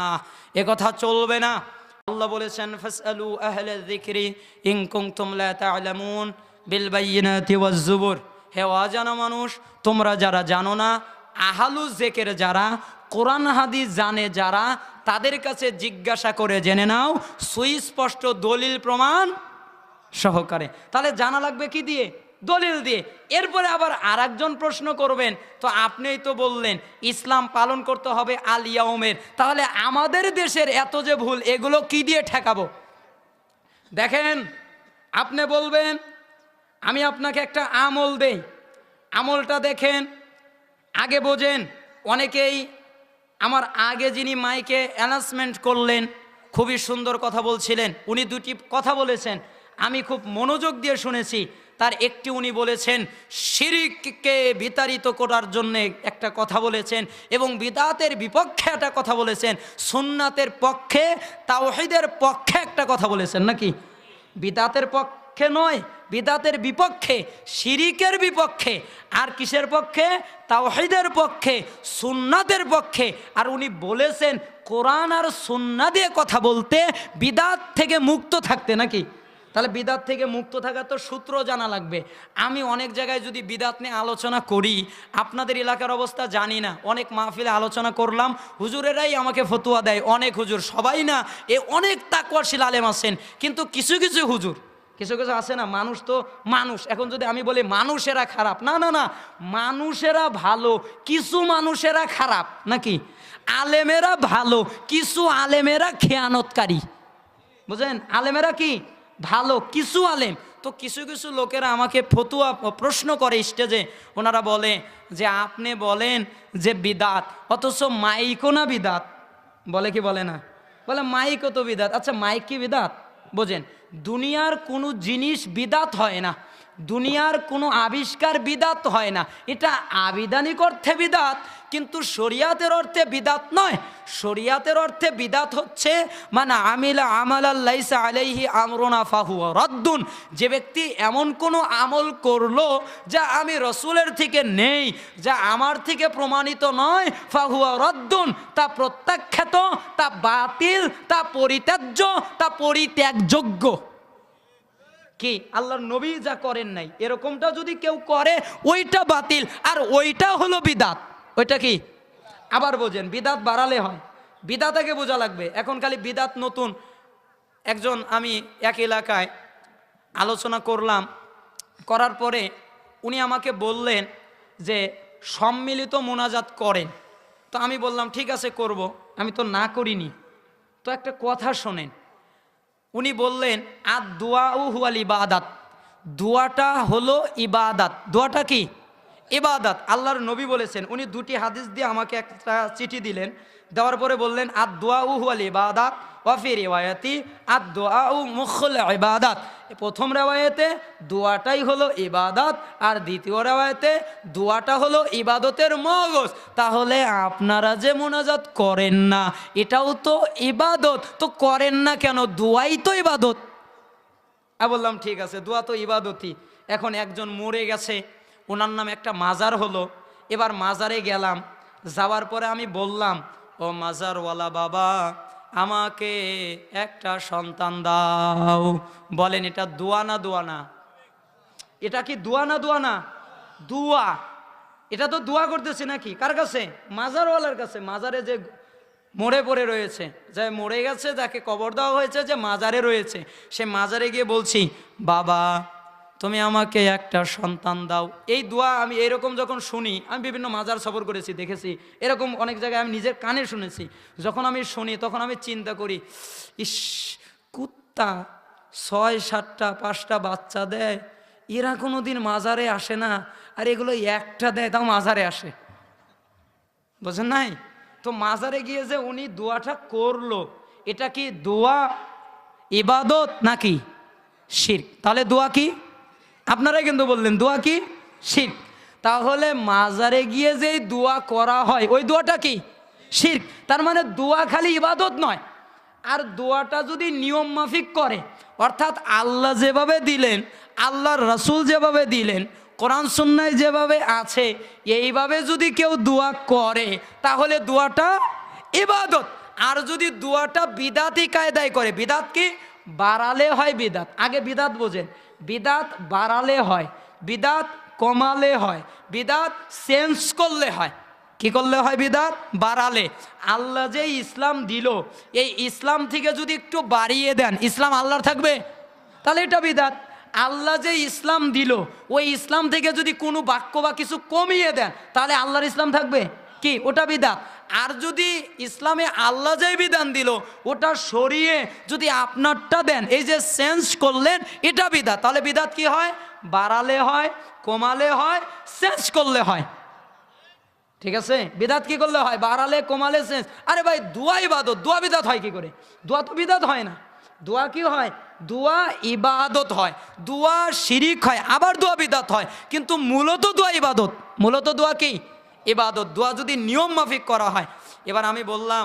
এ কথা চলবে না। আল্লাহ বলেছেন ফাসআলু আহলা যিকরি ইন কুনতুম লা তা'লামুন বিল বায়িনাতি ওয়াজ জুবুর। হে অজানা মানুষ, তোমরা যারা জানো না, আহলু যিকর যারা, কোরআন হাদিস জানে যারা, তাদের কাছে জিজ্ঞাসা করে জেনে নাও সুস্পষ্ট দলিল প্রমাণ সহকারে। তাহলে জানা লাগবে কি দিয়ে? দলিল দিয়ে। এরপরে আবার আরেকজন প্রশ্ন করবেন, তো আপনিই তো বললেন ইসলাম পালন করতে হবে আল ইয়াউমের, তাহলে আমাদের দেশের এত যে ভুল, এগুলো কি দিয়ে ঠেকাবো? দেখেন, আপনি বলবেন আমি আপনাকে একটা আমল দেই, আমলটা দেখেন, আগে বোঝেন। অনেকেই আমার আগে যিনি মাইকে অ্যানাউন্সমেন্ট করলেন খুবই সুন্দর কথা বলছিলেন, উনি দুটি কথা বলেছেন, আমি খুব মনোযোগ দিয়ে শুনেছি। তার একটি উনি বলেছেন শিরককে বিতাড়িত করার জন্যে একটা কথা বলেছেন, এবং বিদাতের বিপক্ষে একটা কথা বলেছেন, সুন্নাতের পক্ষে তাওহীদের পক্ষে একটা কথা বলেছেন নাকি? বিদাতের পক্ষে নয়, বিদাতের বিপক্ষে, শিরিকের বিপক্ষে। আর কিসের পক্ষে? তাওহীদের পক্ষে, সুন্নাতের পক্ষে। আর উনি বলেছেন কোরআন আর সুন্নাহ দিয়ে কথা বলতে, বিদাত থেকে মুক্ত থাকতে নাকি। তাহলে বিদাত থেকে মুক্ত থাকার তো সূত্র জানা লাগবে। আমি অনেক জায়গায় যদি বিদাত নিয়ে আলোচনা করি, আপনাদের এলাকার অবস্থা জানি না, অনেক মাহফিলে আলোচনা করলাম, হুজুরেরাই আমাকে ফতোয়া দেয়, অনেক হুজুর, সবাই না, অনেক তাকওয়াশীল আলেম আছেন, কিন্তু কিছু কিছু হুজুর, কিছু কিছু আছে না, মানুষ তো মানুষ। এখন যদি আমি বলি মানুষেরা খারাপ, না না না, মানুষেরা ভালো, কিছু মানুষেরা খারাপ নাকি। আলেমেরা ভালো, কিছু আলেমেরা খেয়ানতকারী, বুঝলেন? আলেমেরা কি ভালো, কিছু আলেম। তো কিছু কিছু লোকেরা আমাকে ফতুয়া প্রশ্ন করে স্টেজে, ওনারা বলে যে আপনি বলেন যে বিদাত, অথচ মাইকও না বিদাত। বলে কি বলে না? বলে মাইকও তো বিদাত। আচ্ছা মাইক কি বিদাত? বোঝেন, দুনিয়ার কোনো জিনিস বিদাত হয় না, দুনিয়ার কোনো আবিষ্কার বিদাত হয় না। এটা আবিধানিক অর্থে বিদাত, কিন্তু শরিয়াতের অর্থে বিদাত নয়। শরিয়াতের অর্থে বিদাত হচ্ছে মানে আমিলা আমালাল লাইসা আলাইহি আমরুনা ফাহুয়া রাদ্দুন। যে ব্যক্তি এমন কোনো আমল করলো যা আমি রসুলের থেকে নেই, যা আমার থেকে প্রমাণিত নয়, ফাহুয়া রাদ্দুন, তা প্রত্যাখ্যাত, তা বাতিল, তা পরিত্যাজ্য, তা পরিত্যাগযোগ্য। কি আল্লাহর নবী যা করেন নাই এরকমটা যদি কেউ করে, ওইটা বাতিল, আর ওইটা হলো বিদাত। ওইটা কি? আবার বোঝেন, বিদাত বাড়ালে হয়, বিদাতাকে বোঝা লাগবে। এখন খালি বিদাত নতুন। একজন, আমি এক এলাকায় আলোচনা করলাম, করার পরে উনি আমাকে বললেন যে সম্মিলিত মোনাজাত করেন। তো আমি বললাম ঠিক আছে করব, আমি তো না করিনি। তো একটা কথা শোনেন, উনি বললেন আর দোয়াউ হুয়াল ইবাদাত, দোয়াটা হলো ইবাদাত। দোয়াটা কি? ইবাদাত। আল্লাহর নবী বলেছেন। উনি দুটি হাদিস দিয়ে আমাকে একটা চিঠি দিলেন, দেওয়ার পরে বললেন আর দোয়াউ হুয়াল ইবাদাত ওয়া ফি রিওয়ায়াতি আর দোয়াউ মুখুল ইবাদাত। প্রথম রেওয়ায়েতে দোয়াটাই হলো ইবাদত, আর দ্বিতীয় রেওয়ায়েতে দোয়াটা হলো ইবাদতের মগজ। তাহলে আপনারা যে মোনাজাত করেন না, এটাও তো ইবাদত, তো করেন না কেন? দোয়াই তো ইবাদত। বললাম ঠিক আছে, দোয়া তো ইবাদতই। এখন একজন মরে গেছে, ওনার নামে একটা মাজার হলো। এবার মাজারে গেলাম, যাওয়ার পরে আমি বললাম, ও মাজারওয়ালা বাবা, আমাকে একটা সন্তান দাও। বলেন এটা দোয়া না? দোয়া না? এটা কি দোয়া না দোয়া না? দোয়া। এটা তো দোয়া করতেছি নাকি? কার কাছে? মাজারওয়ালার কাছে। মাজারে যে মরে পড়ে রয়েছে, যে মরে গেছে, যাকে কবর দেওয়া হয়েছে, যে মাজারে রয়েছে, সে মাজারে গিয়ে বলছি, বাবা তুমি আমাকে একটা সন্তান দাও। এই দোয়া আমি এরকম যখন শুনি, আমি বিভিন্ন মাজার সফর করেছি, দেখেছি, এরকম অনেক জায়গায় আমি নিজের কানে শুনেছি। যখন আমি শুনি তখন আমি চিন্তা করি, ইস, কুত্তা 6-7টা 5টা বাচ্চা দেয়, এরা কোনো দিন মাজারে আসে না, আর এগুলো একটা দেয় তাও মাজারে আসে। বুঝেন নাই? তো মাজারে গিয়ে যে উনি দোয়াটা করলো, এটা কি দোয়া ইবাদত নাকি শিরক? তাহলে দোয়া কি? আপনারাই কিন্তু বললেন দোয়া কি? শিরক। তাহলে মাজারে গিয়ে যে দোয়া করা হয় ওই দোয়াটা কি? শিরক। তার মানে দোয়া খালি ইবাদত নয়, আর দোয়াটা যদি নিয়ম মাফিক করে, অর্থাৎ আল্লাহ যেভাবে দিলেন, আল্লাহর রাসূল যেভাবে দিলেন, কোরআন সুন্নায় যেভাবে আছে, এইভাবে যদি কেউ দোয়া করে তাহলে দোয়াটা ইবাদত। আর যদি দোয়াটা বিদাতি কায়দায় করে, বিদাত কি? বাড়ালে হয় বিদাত। আগে বিদাত বোঝেন। বিদাত বাড়ালে হয়, বিদাত কমালে হয়, বিদাত চেঞ্জ করলে হয়। কি করলে হয়? বিদাত বাড়ালে। আল্লাহ যে ইসলাম দিল, এই ইসলাম থেকে যদি একটু বাড়িয়ে দেন, ইসলাম আল্লাহর থাকবে? তাহলে এটা বিদাত। আল্লাহ যে ইসলাম দিল, ওই ইসলাম থেকে যদি কোনো বাক্য বা কিছু কমিয়ে দেন, তাহলে আল্লাহর ইসলাম থাকবে কি? ওটা বিদাত। আর যদি ইসলামে আল্লাহ যে বিধান দিল ওটা সরিয়ে যদি আপনারটা দেন, এই যে চেঞ্জ করলেন, এটা বিদাত। তাহলে বিদাত কি হয়? বাড়ালে হয়, কমালে হয়, চেঞ্জ করলে হয়। ঠিক আছে? বিদাত কি করলে হয়? বাড়ালে, কমালে, চেঞ্জ। আরে ভাই, দোয়া ইবাদত, দোয়া বিদাত হয় কি করে? দোয়া তো বিদাত হয় না। দোয়া কি হয়? দোয়া ইবাদত হয়, দোয়া শিরিক হয়, আবার দোয়া বিদাত হয়। কিন্তু মূলত দোয়া ইবাদত, মূলত দোয়া কি? ইবাদত। দোয়া যদি নিয়ম মাফিক করা হয়। এবার আমি বললাম,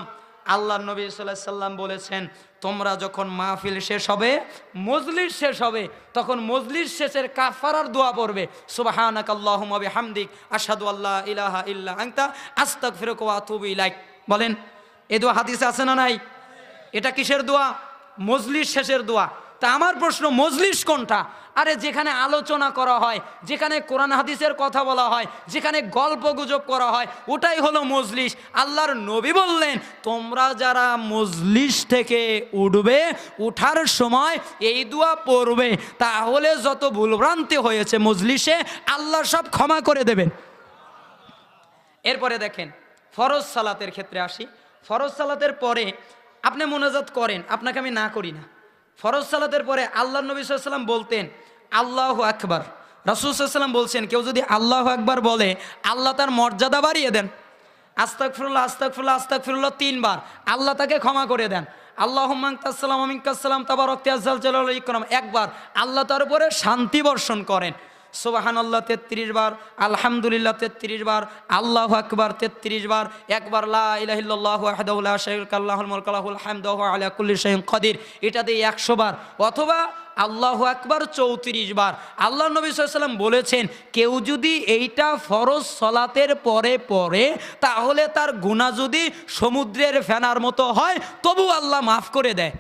আল্লাহর নবী সাল্লাল্লাহু আলাইহি সাল্লাম বলেছেন, তোমরা যখন মাহফিল শেষ হবে, মজলিস শেষ হবে, তখন মজলিস শেষের কাফারার দোয়া পড়বে, সুবহানাকাল্লাহুম্মা বিহামদিক আশহাদু আল্লা ইলাহা ইল্লা আনতা আস্তাগফিরুকা ওয়া আতুবু ইলাইক। বলেন, এই দোয়া হাদিসে আছে না নাই? এটা কিসের দোয়া? মজলিস শেষের দোয়া। তা আমার প্রশ্ন, মজলিস কোনটা? আরে যেখানে আলোচনা করা হয়, যেখানে কোরআন হাদিসের কথা বলা হয়, যেখানে গল্প গুজব করা হয়, ওটাই হলো মজলিস। আল্লাহর নবী বললেন, তোমরা যারা মজলিস থেকে উঠবে, উঠার সময় এই দোয়া পড়বে, তাহলে যত ভুলভ্রান্তি হয়েছে মজলিসে, আল্লাহ সব ক্ষমা করে দেবেন। এরপরে দেখেন, ফরজ সালাতের ক্ষেত্রে আসি। ফরজ সালাতের পরে আপনি মোনাজাত করেন, আপনাকে আমি না করি না। ফরজ সালাতের পরে আল্লাহ নবী সাল্লাল্লাহু আলাইহি ওয়াসাল্লাম বলতেন আল্লাহু আকবার। রাসূল সাল্লাল্লাহু আলাইহি ওয়াসাল্লাম বলছেন, কেউ যদি আল্লাহু আকবার বলে, আল্লাহ তার মর্যাদা বাড়িয়ে দেন। আস্তাগফিরুল্লাহ আস্তাগফিরুল্লাহ আস্তাগফিরুল্লাহ 3 বার, আল্লাহ তাকে ক্ষমা করে দেন। আল্লাহুম্মা আনতাস সালাম ওয়া মিনকাস সালাম তাবারাকতা ইয়া যাল জালালি ওয়াল ইকরাম, একবার, আল্লাহ তার উপরে শান্তি বর্ষণ করেন। সুবহানাল্লাহ 33 বার, আলহামদুলিল্লাহ 33 বার, আল্লাহু আকবার 33 বার, একবার লা ইলাহা ইল্লাল্লাহু ওয়াহদাহু লা শারীকা লাহুল মুলকু ওয়া লাহুল হামদু ওয়া হুয়া আলা কুল্লি শাইইন কাদির, এটা দিয়ে 100 বার, অথবা আল্লাহু আকবার 34 বার। আল্লাহ নবী সাল্লাল্লাহু আলাইহি ওয়াসাল্লাম বলেছেন, কেউ যদি এইটা ফরজ সালাতের পরে পড়ে, তাহলে তার গুনাহ যদি সমুদ্রের ফেনার মতো হয়, তবু আল্লাহ মাফ করে দেয়।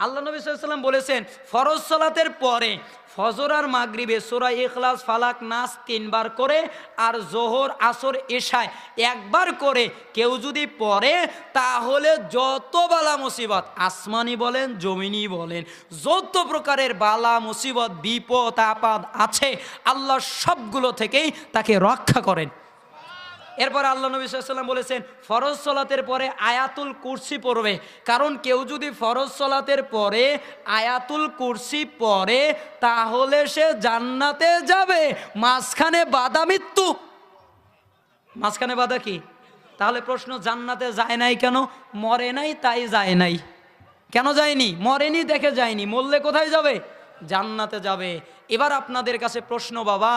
আল্লাহ নবী সাল্লাল্লাহু আলাইহি ওয়াসাল্লাম বলেছেন, ফরজ সালাতের পরে ফজর আর মাগরিবে সূরা ইখলাস, ফালাক, নাস 3 বার করে, আর জোহর, আসর, এশায় 1 বার করে কেউ যদি পড়ে, তাহলে যত বালা মুসিবত, আসমানি বলেন জমিনি বলেন, যত প্রকারের বালা মুসিবত, বিপদ আপদ আছে, আল্লাহ সবগুলো থেকেই তাকে রক্ষা করেন। এরপর আল্লাহ নবী সাল্লাল্লাহু আলাইহি ওয়াসাল্লাম বলেছেন, ফরজ সালাতের পরে আয়াতুল কুরসি পড়বে, কারণ কেউ যদি ফরজ সালাতের পরে আয়াতুল কুরসি পড়ে, তাহলে সে জান্নাতে যাবে। মাঝখানে বাধা মৃত্যু, মাঝখানে বাধা কি? তাহলে প্রশ্ন, জান্নাতে যায় নাই কেন? মরে নাই তাই যায় নাই। কেন যায়নি? মরেনি দেখে যায়নি, মরলে কোথায় যাবে? জান্নাতে যাবে। এবার আপনাদের কাছে প্রশ্ন, বাবা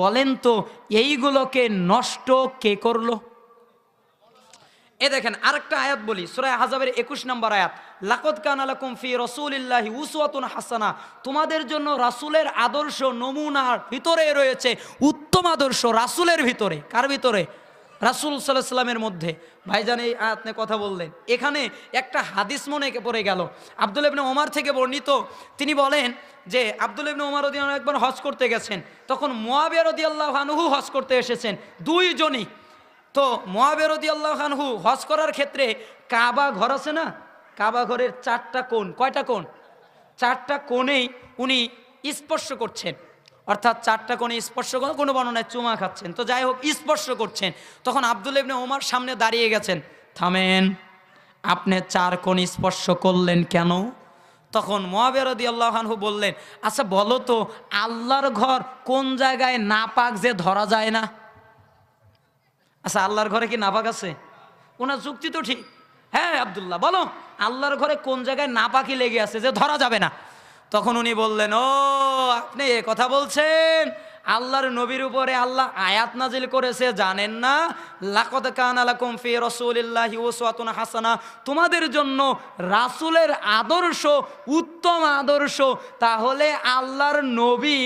বলেন তো, এইগুলোকে নষ্ট কে করলো? এ দেখেন, আরেকটা আয়াত বলি, সূরা আহজাবের 21 নম্বর আয়াত, লাকাদ কানা লাকুম ফি রাসূলিল্লাহি উসওয়াতুন হাসানা, তোমাদের জন্য রাসূলের আদর্শ, নমুনার ভিতরে রয়েছে উত্তম আদর্শ। রাসূলের ভিতরে, কার ভিতরে? রাসূল সাল্লাল্লাহু আলাইহি ওয়াসাল্লামের মধ্যে। ভাইজান এই আপনি কথা বললেন, এখানে একটা হাদিস মনে পড়ে গেল আব্দুল্লাহ ইবনে ওমর থেকে বর্ণিত। তিনি বলেন যে আব্দুল্লাহ ইবনে ওমর রাদিয়াল্লাহু আনহু একবার হজ করতে গেছেন, তখন মুয়াবিয়া রাদিয়াল্লাহু আনহু হজ করতে এসেছেন, দুইজনই। তো মুয়াবিয়া রাদিয়াল্লাহু আনহু হজ করার ক্ষেত্রে কাবা ঘর আছে না, কাবা ঘরের 4টা কোণ, কয়টা কোণ? 4টা কোণেই উনি স্পর্শ করছেন, অর্থাৎ 4টা কোণে স্পর্শ করে, কোনো বর্ণনায় চুমা খাচ্ছেন, তো যাই হোক স্পর্শ করছেন। তখন আব্দুল্লাহ ইবনে ওমর সামনে দাঁড়িয়ে গেছেন, থামেন, আপনি 4 কোণ স্পর্শ করলেন কেন? তখন মুয়াবিয়া রাদিয়াল্লাহু আনহু বললেন, আচ্ছা বলো তো, আল্লাহর ঘর কোন জায়গায় নাপাক যে ধরা যায় না? আচ্ছা আল্লাহর ঘরে কি নাপাক আছে? ওনার যুক্তি তো ঠিক। হ্যাঁ আব্দুল্লাহ বলো, আল্লাহর ঘরে কোন জায়গায় নাপাকি লেগে আছে যে ধরা যাবে না? তখন উনি বললেন, ও আপনি এ কথা বলছেন, আল্লাহর নবীর উপরে আল্লাহ আয়াত নাজিল করেছে জানেন না? লাকাদ কানা লাকুম ফি রাসূলিল্লাহি উসওয়াতুন হাসানাহ, তোমাদের জন্য রাসূলের আদর্শ উত্তম আদর্শ। তাহলে আল্লাহর নবী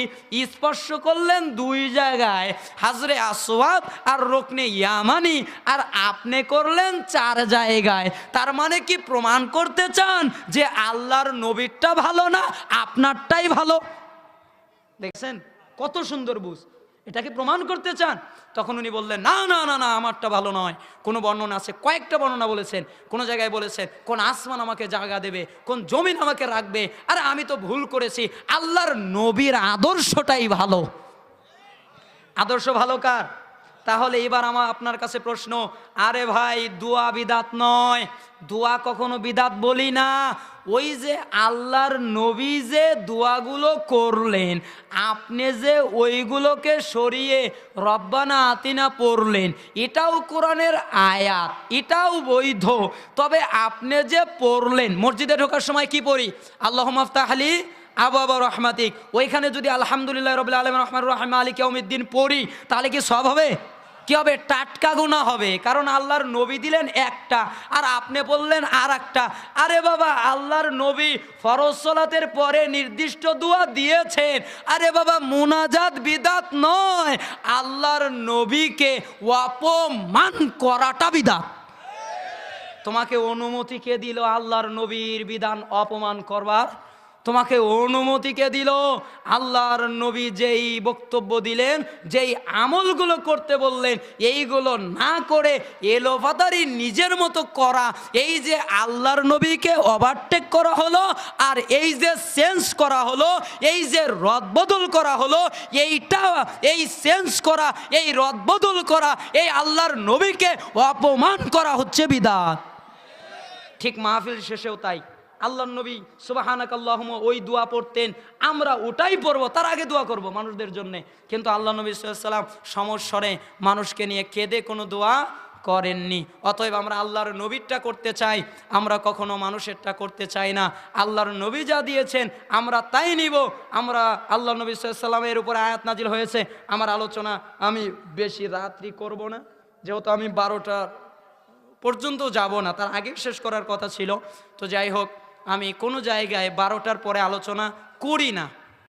স্পর্শ করলেন 2 জায়গায়, হাজরে আসওয়াদ আর রুকনে ইয়ামানি, আর আপনি করলেন 4 জায়গায়। তার মানে কি প্রমাণ করতে চান যে আল্লাহর নবীরটা ভালো না, আপনারটাই ভালো? দেখছেন কত সুন্দর বুঝ, এটাকে প্রমাণ করতে চান? তখন উনি বললেন, না না না না, আমারটা ভালো নয়। কোনো বর্ণনা আছে, কয়েকটা বর্ণনা বলেছেন, কোন জায়গায় বলেছেন কোন আসমান আমাকে জায়গা দেবে, কোন জমিন আমাকে রাখবে, আরে আমি তো ভুল করেছি, আল্লাহর নবীর আদর্শটাই ভালো। আদর্শ ভালো কার? তাহলে এবার আমার আপনার কাছে প্রশ্ন, আরে ভাই দোয়া বিদাত নয়, দোয়া কখনো বিদাত বলি না। ওই যে আল্লাহর নবী যে দোয়াগুলো করলেন, আপনি যে ওইগুলোকে সরিয়ে রব্বানা আতিনা পড়লেন, এটাও কোরআনের আয়াত, এটাও বৈধ। তবে আপনি যে পড়লেন, মসজিদে ঢোকার সময় কি পড়ি? আল্লাহুম্মা আফতাহ লি আবওয়াবা রাহমাতিক, ওইখানে যদি আলহামদুলিল্লাহ রাব্বিল আলামিন রহমানির রহিম মালিকি ইয়াউমিদ্দিন পড়ি, তাহলে কি সব হবে? কি হবে? টাটকা গুনাহ হবে। কারণ আল্লাহর নবী দিলেন একটা, আর আপনি বললেন আর একটা। আরে বাবা, আল্লাহর নবী ফরজ সালাতের পরে নির্দিষ্ট দোয়া দিয়েছেন। আরে বাবা, মুনাজাত বিদাত নয়, আল্লাহর নবীকে অপমান করাটা বিদাত। তোমাকে অনুমতি কে দিল আল্লাহর নবীর বিধান অপমান করবার? তোমাকে অনুমতি কে দিল? আল্লাহর নবী যেই বক্তব্য দিলেন, যেই আমলগুলো করতে বললেন, এইগুলো না করে এলোপাতারি নিজের মতো করা, এই যে আল্লাহর নবীকে ওভারটেক করা হলো, আর এই যে চেঞ্জ করা হলো, এই যে রদবদল করা হলো, এইটা, এই চেঞ্জ করা, এই রদবদল করা, এই আল্লাহর নবীকে অপমান করা হচ্ছে বিদআত। ঠিক মাহফিল শেষেও তাই, আল্লাহর নবী সুবহানাকাল্লাহুম্মা ওই দোয়া পড়তেন, আমরা ওটাই পড়বো, তার আগে দোয়া করব মানুষদের জন্য। কিন্তু আল্লাহ নবী সাল্লাল্লাহু আলাইহি ওয়াসাল্লাম সমস্বরে মানুষকে নিয়ে কেঁদে কোনো দোয়া করেননি। অতএব আমরা আল্লাহর নবীরটা করতে চাই, আমরা কখনো মানুষেরটা করতে চাই না। আল্লাহর নবী যা দিয়েছেন আমরা তাই নিব। আমরা আল্লাহ নবী সাল্লাল্লাহু আলাইহি ওয়াসাল্লামের উপর আয়াত নাজিল হয়েছে। আমার আলোচনা আমি বেশি রাত্রি করব না, যেহেতু আমি 12টা পর্যন্ত যাব না, তার আগে শেষ করার কথা ছিল। তো যাই হোক, আমি কোনো জায়গায় 12টার পরে আলোচনা করি না।